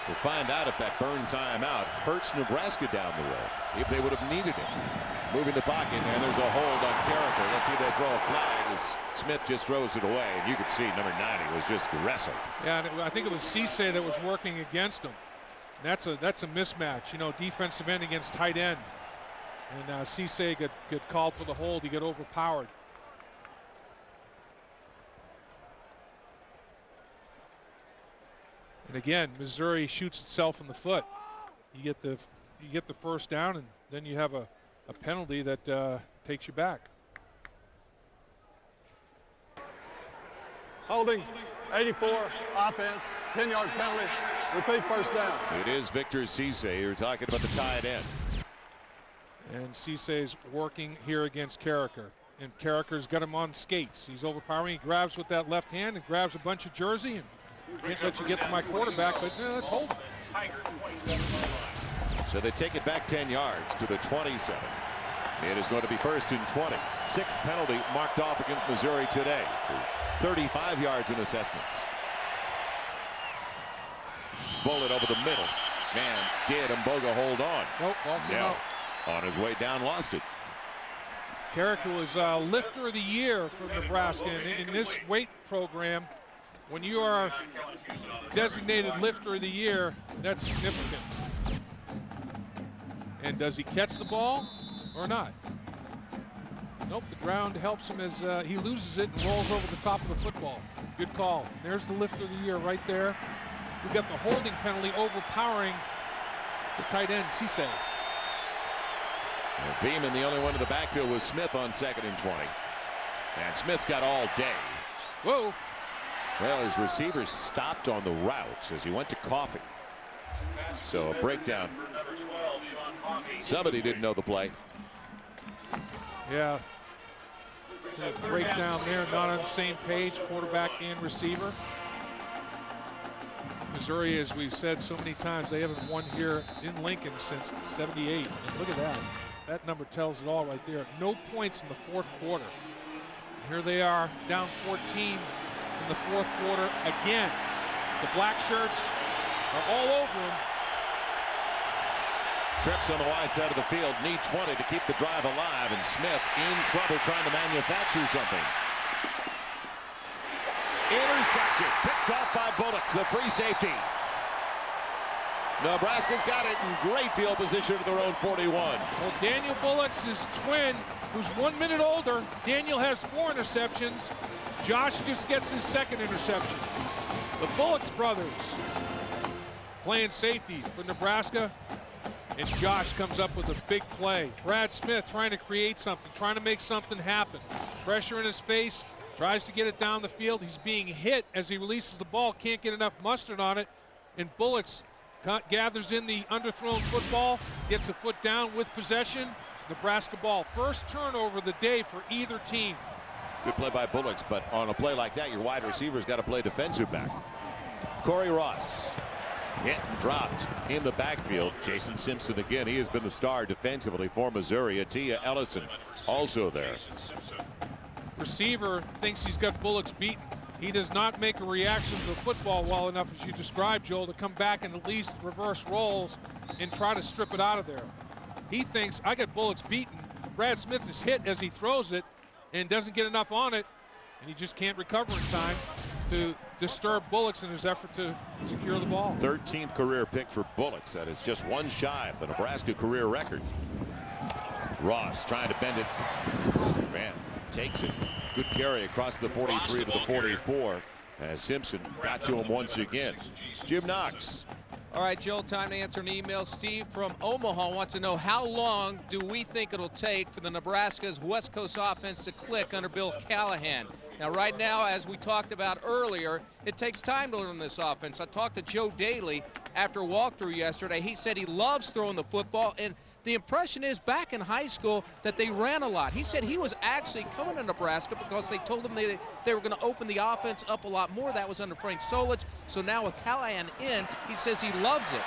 We'll find out if that burn timeout hurts Nebraska down the road, if they would have needed it. Moving the pocket, and there's a hold on Carricker. Let's see if they throw a flag as Smith just throws it away. And you can see number 90 was just wrestled. Yeah, and I think it was Cisse that was working against him. And that's a mismatch, you know, defensive end against tight end. And Cisse got called for the hold. He got overpowered. And again, Missouri shoots itself in the foot. You get the first down, and then you have a penalty that takes you back. Holding, 84, offense, 10-yard penalty, repeat first down. It is Victor Cisse. You're talking about the tight end. And Cisse's working here against Carricker. And Carricker's got him on skates. He's overpowering. He grabs with that left hand and grabs a bunch of jersey. And can't let you get to my quarterback, but let's hold him. So they take it back 10 yards to the 27. It is going to be 1st and 20. 6th penalty marked off against Missouri today. 35 yards in assessments. Bullet over the middle. Man, did Mboga hold on? Nope, no. On his way down, lost it. Carricker was lifter of the year for Nebraska. In this weight program, when you are designated lifter of the year, that's significant. And does he catch the ball or not? Nope, the ground helps him as he loses it and rolls over the top of the football. Good call. There's the lifter of the year right there. We got the holding penalty overpowering the tight end, Cisse. Beeman, the only one in the backfield, was Smith on 2nd and 20. And Smith's got all day. Whoa. Well, his receivers stopped on the routes as he went to Coffee. So a breakdown. Somebody didn't know the play. Yeah. Breakdown there, not on the same page, quarterback and receiver. Missouri, as we've said so many times, they haven't won here in Lincoln since '78. And look at that. That number tells it all right there. No points in the 4th quarter. And here they are, down 14 in the 4th quarter again. The black shirts are all over them. Trips on the wide side of the field, need 20 to keep the drive alive, and Smith in trouble trying to manufacture something. Intercepted. Picked off by Bullocks, the free safety. Nebraska's got it in great field position at their own 41. Well, Daniel Bullocks' twin, who's 1 minute older. Daniel has 4 interceptions. Josh just gets his second interception. The Bullocks brothers playing safety for Nebraska. And Josh comes up with a big play. Brad Smith trying to create something, trying to make something happen. Pressure in his face, tries to get it down the field. He's being hit as he releases the ball, can't get enough mustard on it. And Bullocks gathers in the underthrown football, gets a foot down with possession. Nebraska ball. First turnover of the day for either team. Good play by Bullocks, but on a play like that, your wide receiver's got to play defensive back. Corey Ross. Hit and dropped in the backfield. Jason Simpson again. He has been the star defensively for Missouri. Atia Ellison also there. Receiver thinks he's got Bullocks beaten. He does not make a reaction to the football well enough, as you described, Joel, to come back and at least reverse rolls and try to strip it out of there. He thinks, I got Bullocks beaten. Brad Smith is hit as he throws it and doesn't get enough on it, and he just can't recover in time to disturb Bullocks in his effort to secure the ball. 13th career pick for Bullocks. That is just one shy of the Nebraska career record. Ross trying to bend it. Man, takes it. Good carry across the 43 to the 44 as Simpson got to him once again. Jim Knox. All right, Joel, time to answer an email. Steve from Omaha wants to know, how long do we think it'll take for the Nebraska's West Coast offense to click under Bill Callahan? Now, right now, as we talked about earlier, it takes time to learn this offense. I talked to Joe Daly after a walkthrough yesterday. He said he loves throwing the football, and the impression is back in high school that they ran a lot. He said he was actually coming to Nebraska because they told him they were going to open the offense up a lot more. That was under Frank Solich. So now with Callahan in, he says he loves it.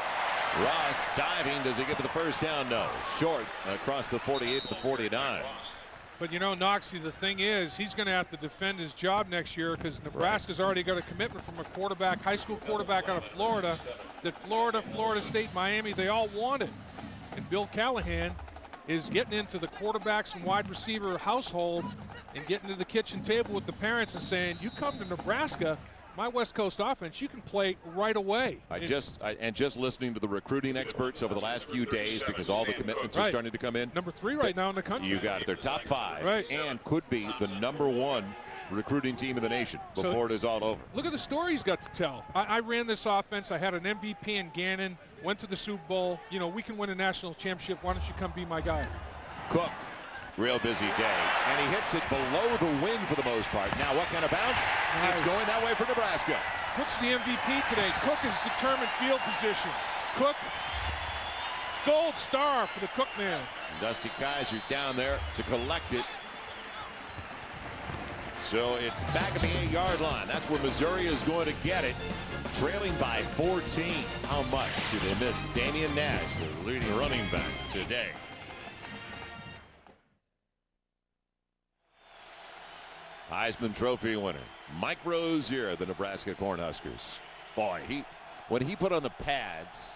Ross diving. Does he get to the first down? No. Short across the 48 to the 49. But, you know, Knoxie, the thing is, he's going to have to defend his job next year because Nebraska's already got a commitment from a quarterback, high school quarterback out of Florida, that Florida, Florida State, Miami, they all wanted. And Bill Callahan is getting into the quarterbacks and wide receiver households and getting to the kitchen table with the parents and saying, you come to Nebraska, my West Coast offense, you can play right away. Just listening to the recruiting experts over the last few days, because all the commitments are starting to come in. Number 3 right now in the country. You got it. They're top 5 right, and could be the #1 recruiting team in the nation before it is all over. Look at the story he's got to tell. I ran this offense. I had an MVP in Gannon, went to the Super Bowl. You know, we can win a national championship. Why don't you come be my guy? Cook, real busy day, and he hits it below the wind for the most part. Now, what kind of bounce? Nice. It's going that way for Nebraska. Cook's the MVP today. Cook is determined field position. Cook, gold star for the Cook man. Dusty Kaiser down there to collect it. So it's back at the 8-yard line. That's where Missouri is going to get it. Trailing by 14. How much do they miss Damian Nash, the leading running back today? Heisman Trophy winner Mike Rozier, the Nebraska Cornhuskers. Boy, when he put on the pads,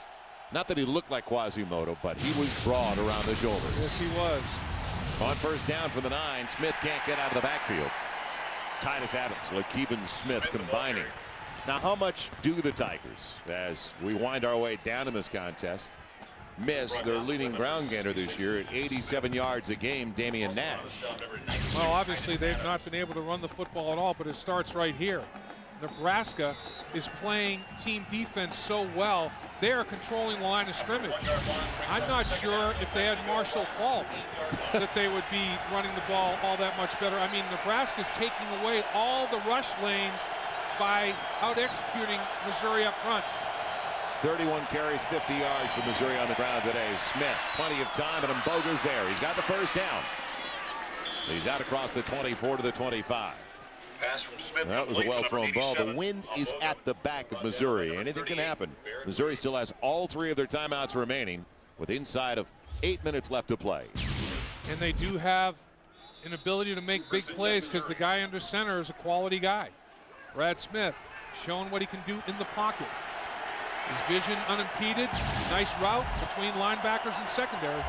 not that he looked like Quasimodo, but he was broad around the shoulders. Yes, he was. On first down for the 9, Smith can't get out of the backfield. Titus Adams, LaKeven Smith combining. Now, how much do the Tigers, as we wind our way down in this contest, miss their leading ground gainer this year at 87 yards a game, Damian Nash? Well, obviously they've not been able to run the football at all, but it starts right here. Nebraska is playing team defense so well, they are controlling the line of scrimmage. I'm not sure if they had Marshall Falk that they would be running the ball all that much better. I mean, Nebraska's taking away all the rush lanes by out-executing Missouri up front. 31 carries, 50 yards for Missouri on the ground today. Smith, plenty of time, and Mboga's there. He's got the first down. He's out across the 24 to the 25. That was a well-thrown ball. The wind is at the back of Missouri. Anything can happen. Missouri still has all 3 of their timeouts remaining with inside of 8 minutes left to play. And they do have an ability to make big plays because the guy under center is a quality guy. Brad Smith showing what he can do in the pocket. His vision unimpeded. Nice route between linebackers and secondary.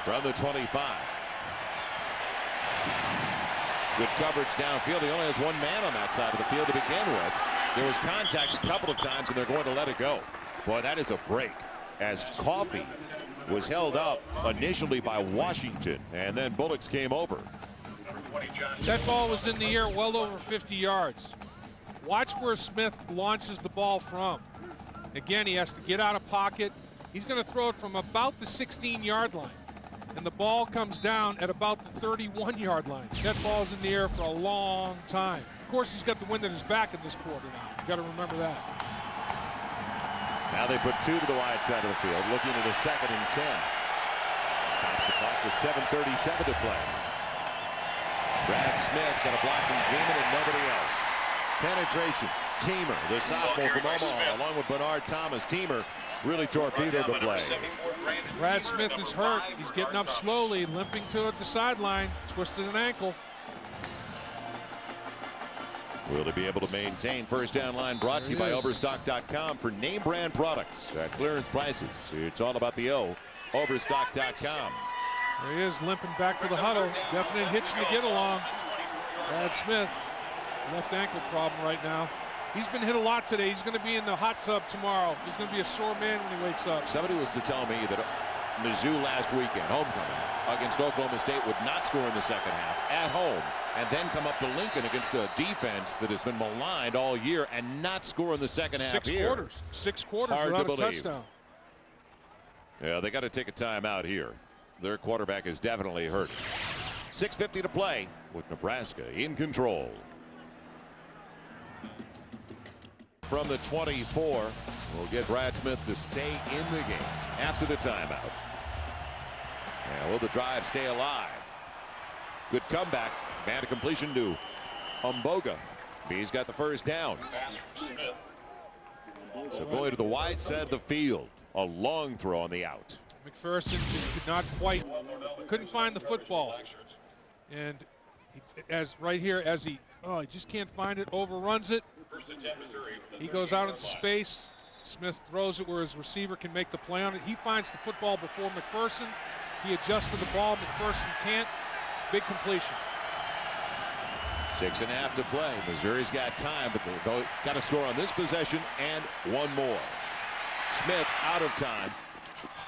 From the 25. Good coverage downfield. He only has one man on that side of the field to begin with. There was contact a couple of times, and they're going to let it go. Boy, that is a break, as Coffey was held up initially by Washington, and then Bullocks came over. That ball was in the air well over 50 yards. Watch where Smith launches the ball from. Again, he has to get out of pocket. He's going to throw it from about the 16-yard line. And the ball comes down at about the 31-yard line. That ball's in the air for a long time. Of course, he's got the wind at his back in this quarter now. You've got to remember that. Now they put 2 to the wide side of the field, looking at a 2nd and 10. Stops the clock with 7:37 to play. Brad Smith got a block from Freeman and nobody else. Penetration. Teamer, the sophomore from Omaha, along with Bernard Thomas. Teamer really torpedoed the play. Brad Smith is hurt. He's getting up slowly, limping to the sideline, twisted an ankle. Will he be able to maintain? First down line brought to you by Overstock.com for name brand products at clearance prices. It's all about the O. Overstock.com. There he is, limping back to the huddle. Definite hitching to get along. Brad Smith, left ankle problem right now. He's been hit a lot today. He's going to be in the hot tub tomorrow. He's going to be a sore man when he wakes up. Somebody was to tell me that Mizzou last weekend, homecoming, against Oklahoma State would not score in the second half at home and then come up to Lincoln against a defense that has been maligned all year and not score in the second half here. 6 quarters Hard without to a believe. touchdown. Yeah, they got to take a timeout here. Their quarterback is definitely hurt. 6:50 to play with Nebraska in control. From the 24, we'll get Brad Smith to stay in the game after the timeout. And will the drive stay alive? Good comeback. Man to completion to Umboga. He's got the first down. So going to the wide side of the field. A long throw on the out. McPherson just could not couldn't find the football. And right here, he just can't find it, overruns it. He goes out into space. Smith throws it where his receiver can make the play on it. He finds the football before McPherson. He adjusts to the ball. McPherson can't. Big completion. 6.5 to play. Missouri's got time, but they've got to score on this possession and one more. Smith out of time.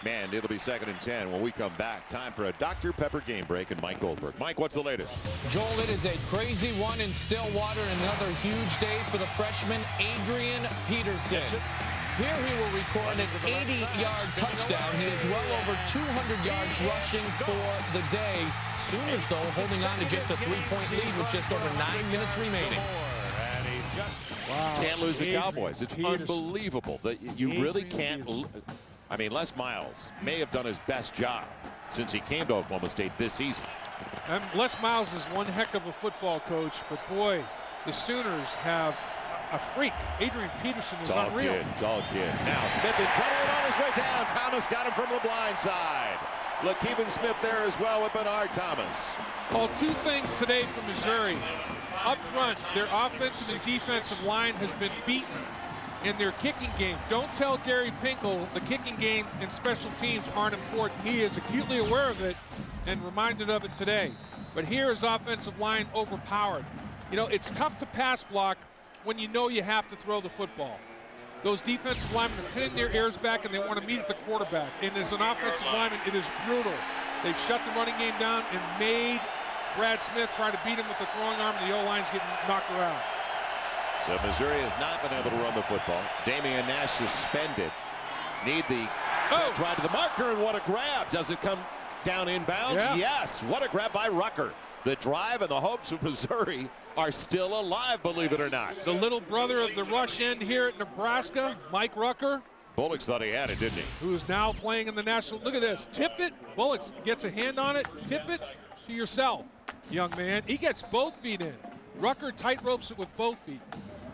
Man, it'll be 2nd and 10 when we come back. Time for a Dr. Pepper game break and Mike Goldberg. Mike, what's the latest? Joel, it is a crazy one in Stillwater. Another huge day for the freshman Adrian Peterson. Here he will record an 80-yard touchdown. He is well over 200 yards rushing for the day. Sooners, though, holding on to just a 3-point lead with just over 9 minutes remaining. Wow. Can't lose the Cowboys. It's unbelievable that you really can't. I mean, Les Miles may have done his best job since he came to Oklahoma State this season. And Les Miles is one heck of a football coach, but boy, the Sooners have a freak. Adrian Peterson is unreal. Tall kid. Now Smith in trouble and on his way down. Thomas got him from the blind side. Lakeven Smith there as well with Bernard Thomas. Called 2 things today for Missouri. Up front, their offensive and defensive line has been beaten in their kicking game. Don't tell Gary Pinkel the kicking game and special teams aren't important. He is acutely aware of it and reminded of it today. But here is offensive line overpowered. You know, it's tough to pass block when you know you have to throw the football. Those defensive linemen are pinning their ears back and they want to meet at the quarterback. And as an offensive lineman, it is brutal. They've shut the running game down and made Brad Smith try to beat him with the throwing arm, and the O-line's getting knocked around. So Missouri has not been able to run the football. Damian Nash suspended. Need the catch right to the marker, and what a grab. Does it come down inbounds? Yeah. Yes. What a grab by Rucker. The drive and the hopes of Missouri are still alive, believe it or not. The little brother of the rush end here at Nebraska, Mike Rucker. Bullocks thought he had it, didn't he? Who's now playing in the national. Look at this. Tip it. Bullocks gets a hand on it. Tip it to yourself, young man. He gets both feet in. Rucker tight ropes it with both feet.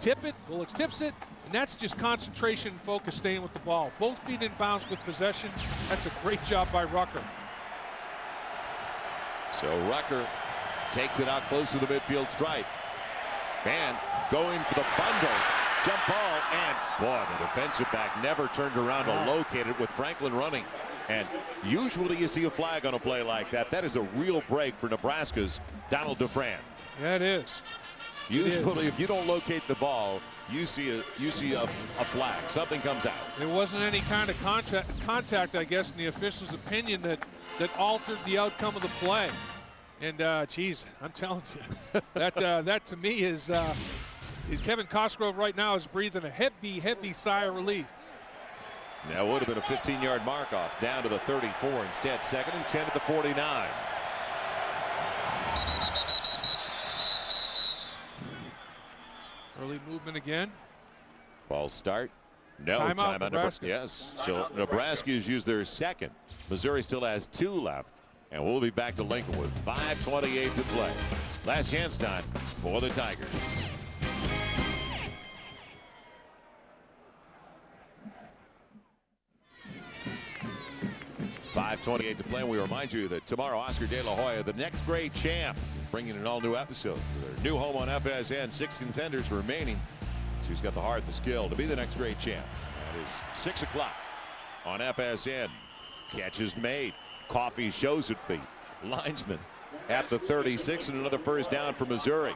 Tip it. Bullocks tips it. And that's just concentration and focus staying with the ball. Both feet in bounds with possession. That's a great job by Rucker. So Rucker takes it out close to the midfield stripe. Man going for the bundle. Jump ball, and boy, the defensive back never turned around to locate it with Franklin running. And usually you see a flag on a play like that. That is a real break for Nebraska's Donald DeFran. Yeah, it is. Usually, if you don't locate the ball, you see a flag. Something comes out. There wasn't any kind of contact, I guess, in the official's opinion that altered the outcome of the play. And, geez, I'm telling you, that to me is Kevin Cosgrove right now is breathing a heavy, heavy sigh of relief. That would have been a 15-yard mark off, down to the 34 instead. 2nd and 10 at the 49. Early movement again. False start. No, timeout, Nebraska. Yes, so Nebraska's used their second. Missouri still has 2 left. And we'll be back to Lincoln with 5:28 to play. Last chance time for the Tigers. $5:28 to play, and we remind you that tomorrow, Oscar De La Hoya, the next grade champ, bringing an all-new episode. Their new home on FSN, 6 contenders remaining. So who's got the heart, the skill to be the next grade champ? That is 6 o'clock on FSN. Catch is made. Coffee shows it, the linesman at the 36, and another first down for Missouri.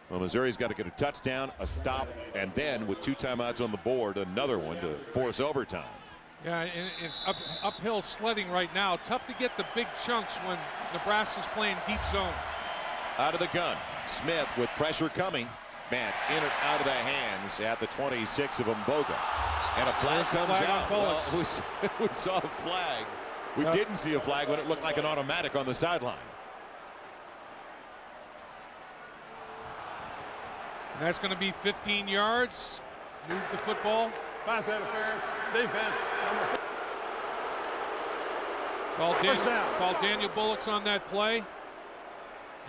Well, Missouri's got to get a touchdown, a stop, and then with 2 timeouts on the board, another one to force overtime. Yeah, and it's uphill sledding right now. Tough to get the big chunks when Nebraska's playing deep zone. Out of the gun, Smith with pressure coming. Man, in and out of the hands at the 26 of Mboga. And a flag comes out. Well, we saw a flag. We didn't see a flag when it looked like an automatic on the sideline. And that's going to be 15 yards. Move the football. Pass interference. Defense. Call Daniel Bullocks on that play.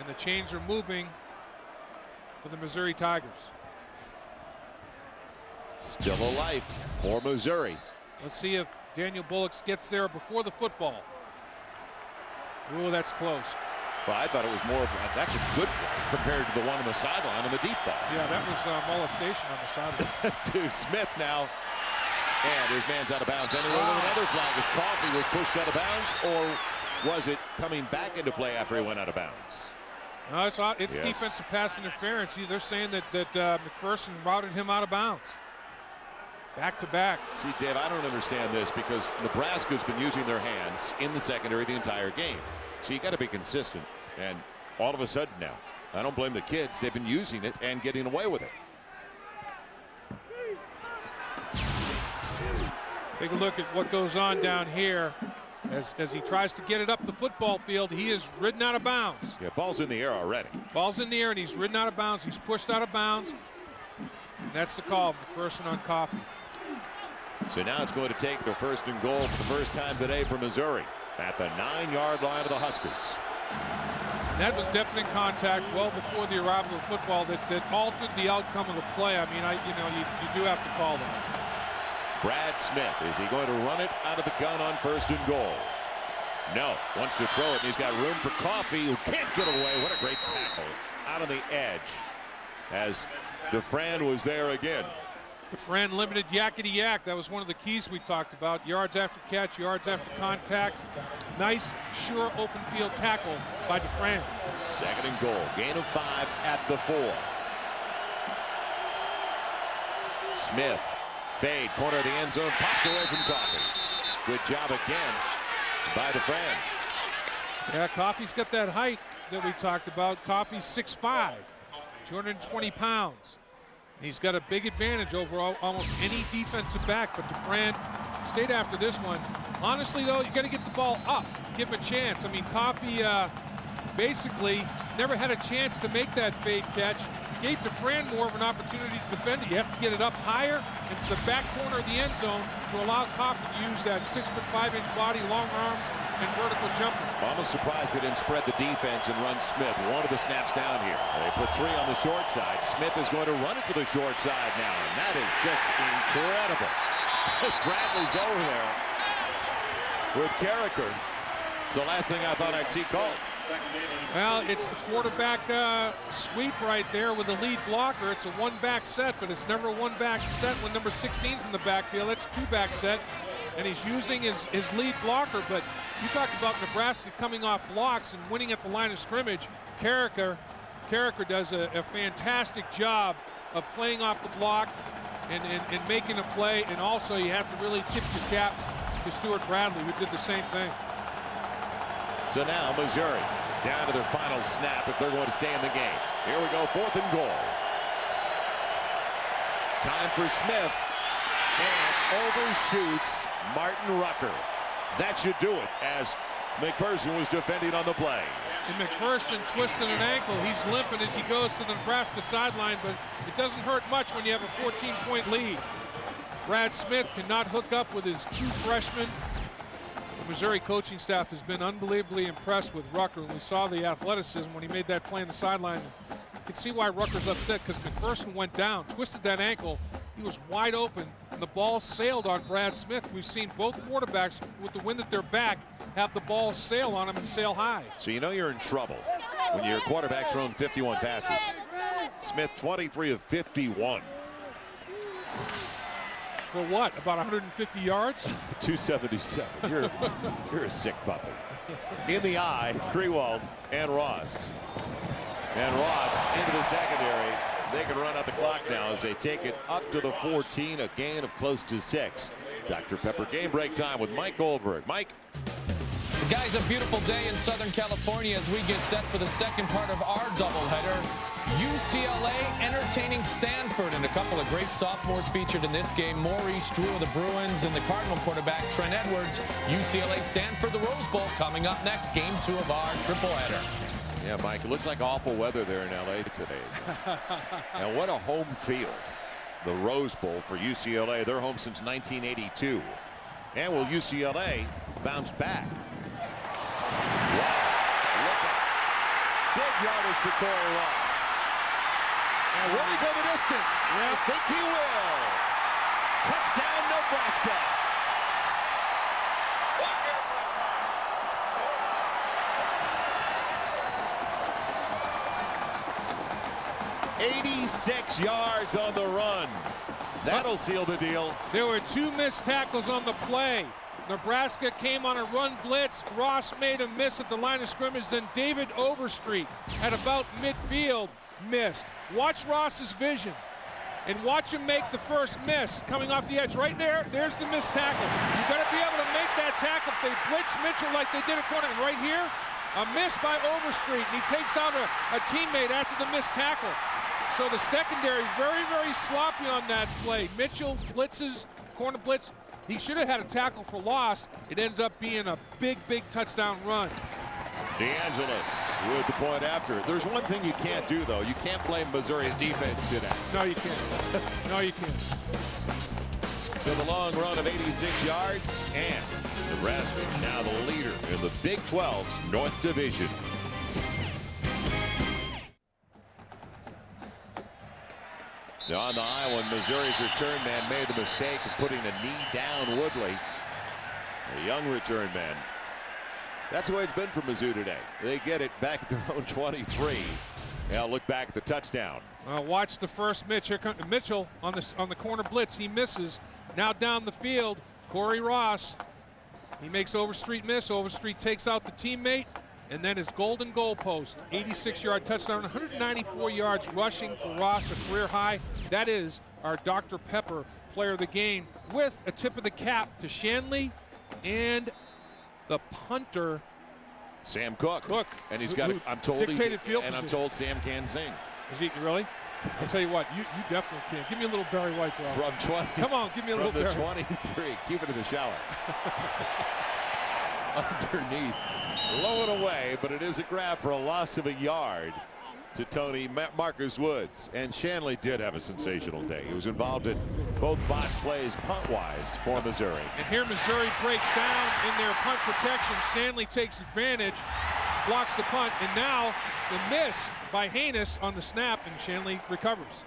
And the chains are moving for the Missouri Tigers. Still a life for Missouri. Let's see if Daniel Bullocks gets there before the football. Ooh, that's close. Well, I thought it was more of that's a good play compared to the one on the sideline on the deep ball. Yeah, that was molestation on the sideline. To Smith now. And his man's out of bounds. Anyway, with another flag as Coffee was pushed out of bounds, or was it coming back into play after he went out of bounds? No, it's defensive pass interference. They're saying that McPherson routed him out of bounds. Back to back. See, Dave, I don't understand this because Nebraska's been using their hands in the secondary the entire game. So you got to be consistent. And all of a sudden now, I don't blame the kids. They've been using it and getting away with it. Take a look at what goes on down here. As he tries to get it up the football field, he is ridden out of bounds. Yeah, ball's in the air already. Ball's in the air, and he's ridden out of bounds. He's pushed out of bounds. And that's the call, McPherson on Coffee. So now it's going to take the 1st and goal for the first time today for Missouri at the 9-yard line of the Huskers. And that was definite contact well before the arrival of football that altered the outcome of the play. I mean, you do have to call that. Brad Smith, is he going to run it out of the gun on 1st and goal? No, wants to throw it, and he's got room for Coffee, who can't get away. What a great tackle out on the edge as DeFran was there again. DeFran limited yakety yak. That was one of the keys we talked about. Yards after catch, yards after contact. Nice, sure open field tackle by DeFran. 2nd and goal, gain of 5 at the 4. Smith. Fade, corner of the end zone, popped away from Coffee. Good job again by DeFran. Yeah, Coffee's got that height that we talked about. Coffee's 6'5", 220 pounds. He's got a big advantage over almost any defensive back, but DeFran stayed after this one. Honestly, though, you got to get the ball up, give him a chance. I mean, Coffee basically never had a chance to make that fade catch. Gave DeFran more of an opportunity to defend it. You have to get it up higher into the back corner of the end zone to allow Coffee to use that 6'5" body, long arms, and vertical jumper. Almost surprised they didn't spread the defense and run Smith. One of the snaps down here. They put 3 on the short side. Smith is going to run it to the short side now, and that is just incredible. Bradley's over there with Carricker. It's the last thing I thought I'd see called. Well, it's the quarterback sweep right there with the lead blocker. It's a one-back set, but it's never a one-back set when number 16's in the backfield. It's a 2-back set. and he's using his lead blocker. But you talked about Nebraska coming off blocks and winning at the line of scrimmage. Carricker does a fantastic job of playing off the block and making a play. And also, you have to really tip your cap to Stuart Bradley, who did the same thing. So now Missouri down to their final snap if they're going to stay in the game. Here we go, 4th and goal. Time for Smith, and overshoots Martin Rucker. That should do it, as McPherson was defending on the play. And McPherson twisted an ankle. He's limping as he goes to the Nebraska sideline, but it doesn't hurt much when you have a 14-point lead. Brad Smith cannot hook up with his 2 freshmen. The Missouri coaching staff has been unbelievably impressed with Rucker. We saw the athleticism when he made that play on the sideline. You can see why Rucker's upset, because McPherson went down, twisted that ankle. He was wide open, and the ball sailed on Brad Smith. We've seen both quarterbacks, with the wind at their back, have the ball sail on him and sail high. So you know you're in trouble when your quarterback's thrown 51 passes. Smith 23 of 51. For what? About 150 yards? 277. You're a sick puppy. In the eye, Grewald and Ross. And Ross into the secondary. They can run out the clock now as they take it up to the 14, a gain of close to 6. Dr. Pepper game break time with Mike Goldberg. Mike. Guys, a beautiful day in Southern California as we get set for the second part of our doubleheader. UCLA entertaining Stanford, and a couple of great sophomores featured in this game. Maurice Drew of the Bruins and the Cardinal quarterback Trent Edwards. UCLA Stanford, the Rose Bowl coming up next. Game 2 of our tripleheader. Yeah, Mike, it looks like awful weather there in L.A. today. And what a home field. The Rose Bowl for UCLA. They're home since 1982. And will UCLA bounce back? Ross, look out. Big yardage for Corey Ross. And will he go the distance? I think he will. Touchdown, Nebraska. .86 yards on the run. That'll seal the deal. There were 2 missed tackles on the play. Nebraska came on a run blitz. Ross made a miss at the line of scrimmage. Then David Overstreet at about midfield missed. Watch Ross's vision and watch him make the first miss coming off the edge. Right there, there's the missed tackle. You got to be able to make that tackle. If they blitz Mitchell like they did at corner, and right here, a miss by Overstreet, and he takes out a teammate after the missed tackle. So the secondary very, very sloppy on that play. Mitchell blitzes, corner blitz. He should have had a tackle for loss. It ends up being a big, big touchdown run. DeAngelis with the point after. There's one thing you can't do, though. You can't blame Missouri's defense today. No, you can't. No, you can't. So the long run of 86 yards, and Nebraska now the leader in the Big 12's North Division. On the Iowa, Missouri's return man made the mistake of putting a knee down Woodley. A young return man. That's the way it's been for Mizzou today. They get it back at their own 23. Now look back at the touchdown. Watch the first Mitchell on the corner blitz. He misses. Now down the field, Corey Ross. He makes Overstreet miss. Overstreet takes out the teammate. And then his golden goal post, 86-yard touchdown, 194 yards rushing for Ross, a career high. That is our Dr. Pepper player of the game, with a tip of the cap to Shanley and the punter, Sam Cook. And he's got, I'm told, I'm told Sam can sing. Is he really? I'll tell you what, you definitely can. Give me a little Barry White throw. From 20. Come on, give me a little Barry. From the 23. Keep it in the shower. Underneath. Low and away, but it is a grab for a loss of a yard to Tony Marcus Woods. And Shanley did have a sensational day. He was involved in both botch plays punt-wise for Missouri. And here Missouri breaks down in their punt protection. Shanley takes advantage, blocks the punt, and now the miss by Haynes on the snap, and Shanley recovers.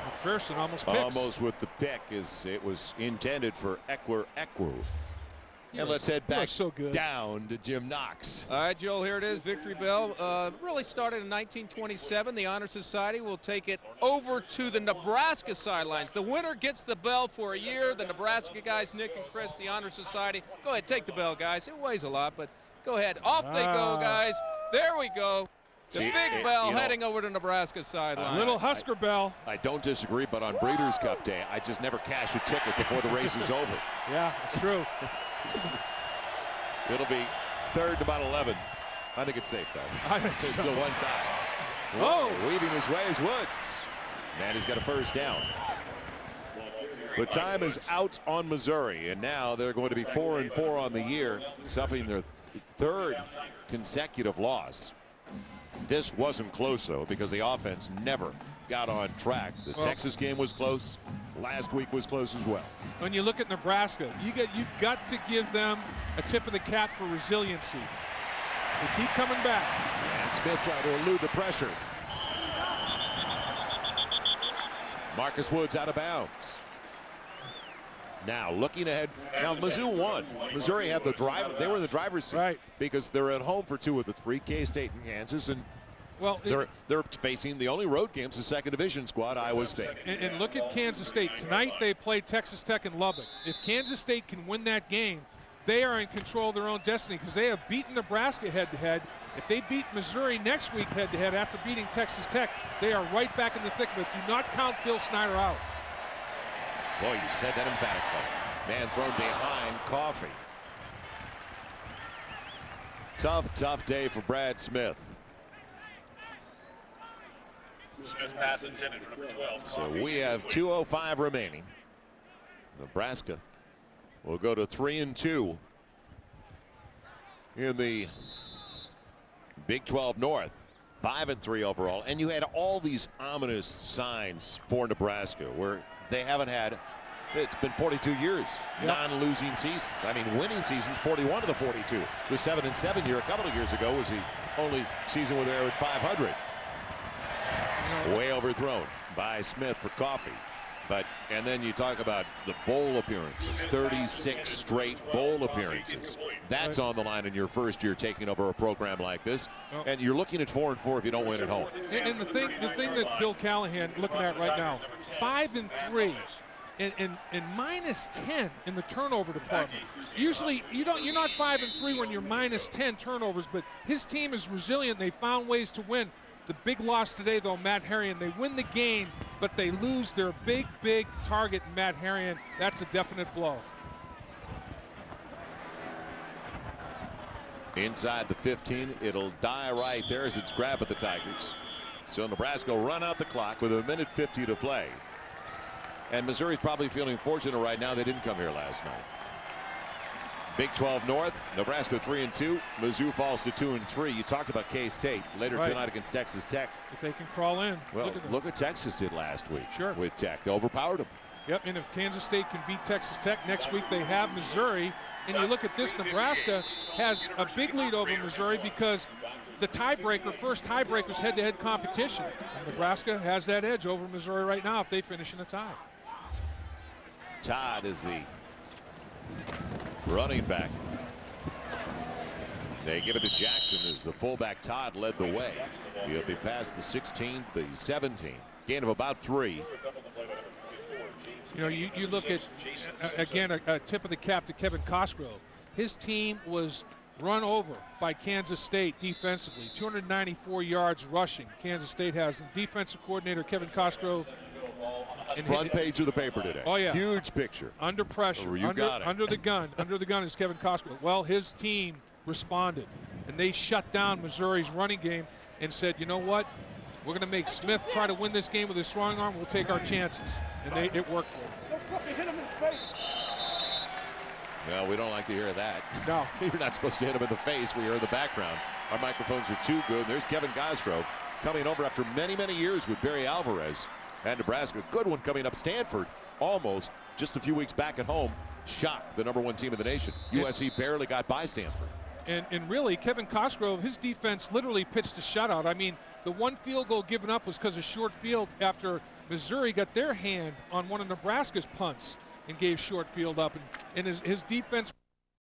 McPherson almost picks. Almost with the pick, as it was intended for Ekwu. And let's head back so good. down to Jim Knox. All right, Joel, here it is, victory bell. Really started in 1927. The Honor Society will take it over to the Nebraska sidelines. The winner gets the bell for a year. The Nebraska guys, Nick and Chris, the Honor Society. Go ahead, take the bell, guys. It weighs a lot, but go ahead. Off they go, guys. There we go. The big bell heading over to Nebraska sideline. Little Husker bell. I don't disagree, but on Breeders' Cup Day, I just never cash a ticket before the race is over. Yeah, it's true. It'll be third and about 11. I think it's safe, though. I think so. So one time. Oh! Weaving his way is Woods. And he's got a first down. But time is out on Missouri, and now they're going to be 4-4 on the year, suffering their third consecutive loss. This wasn't close, though, because the offense never got on track. The Texas game was close. Last week was close as well. When you look at Nebraska, you got to give them a tip of the cap for resiliency. They keep coming back. And Smith trying to elude the pressure. Marcus Woods out of bounds. Now looking ahead. Now Mizzou won. Missouri had the driver. They were in the driver's seat because they're at home for 2 of the 3, K-State and Kansas, and they're facing the only road games, the second division squad, Iowa State. And look at Kansas State. Tonight they play Texas Tech in Lubbock. If Kansas State can win that game, they are in control of their own destiny because they have beaten Nebraska head-to-head. If they beat Missouri next week head-to-head after beating Texas Tech, they are right back in the thick of it. Do not count Bill Snyder out. Boy, you said that emphatically. Man thrown behind Coffee. Tough day for Brad Smith. Smith pass intended for number 12. So we have 2:05 remaining. Nebraska will go to 3-2 in the Big 12 North. 5-3 overall. And you had all these ominous signs for Nebraska where they haven't had, it's been 42 years, non-losing seasons. I mean, winning seasons, 41 of the 42. The 7-7 year a couple of years ago was the only season where they were at 500. Way overthrown by Smith for Coffee. And then you talk about the bowl appearances, 36 straight bowl appearances. That's on the line in your first year taking over a program like this. And you're looking at 4-4 if you don't win at home. And the thing that Bill Callahan looking at right now, 5-3 and -10 in the turnover department. Usually you're not 5-3 when you're -10 turnovers, but his team is resilient. They found ways to win. The big loss today, though, Matt Harrion, they win the game, but they lose their big target, Matt Harrion. That's a definite blow. Inside the 15, it'll die right there as it's grabbed at the Tigers. So Nebraska will run out the clock with 1:50 to play. And Missouri's probably feeling fortunate right now they didn't come here last night. Big 12 North, Nebraska 3-2. Mizzou falls to 2-3. You talked about K-State later tonight against Texas Tech. If they can crawl in. Well, look what Texas did last week with Tech. They overpowered them. Yep, and if Kansas State can beat Texas Tech next week, they have Missouri. And you look at this, Nebraska has a big lead over Missouri because the first tiebreaker's head-to-head competition. And Nebraska has that edge over Missouri right now if they finish in a tie. Todd is the running back. They give it to Jackson as the fullback. Todd led the way. He'll be past the 16, the 17. Gain of about 3. You know, you look at, again, a tip of the cap to Kevin Cosgrove. His team was run over by Kansas State defensively. 294 yards rushing. Kansas State has defensive coordinator Kevin Cosgrove. Front page of the paper today. Oh, yeah. Huge picture. Under pressure. Under the gun is Kevin Cosgrove. Well, his team responded, and they shut down Missouri's running game and said, you know what? We're going to make Smith try to win this game with his strong arm. We'll take our chances. And it worked for them. Well, we don't like to hear that. No. You're not supposed to hit him in the face. We hear in the background. Our microphones are too good. There's Kevin Cosgrove coming over after many years with Barry Alvarez. And Nebraska, good one coming up. Stanford, almost just a few weeks back at home, shocked the #1 team in the nation. USC barely got by Stanford. And really, Kevin Cosgrove, his defense literally pitched a shutout. I mean, the one field goal given up was because of short field after Missouri got their hand on one of Nebraska's punts and gave short field up. And his defense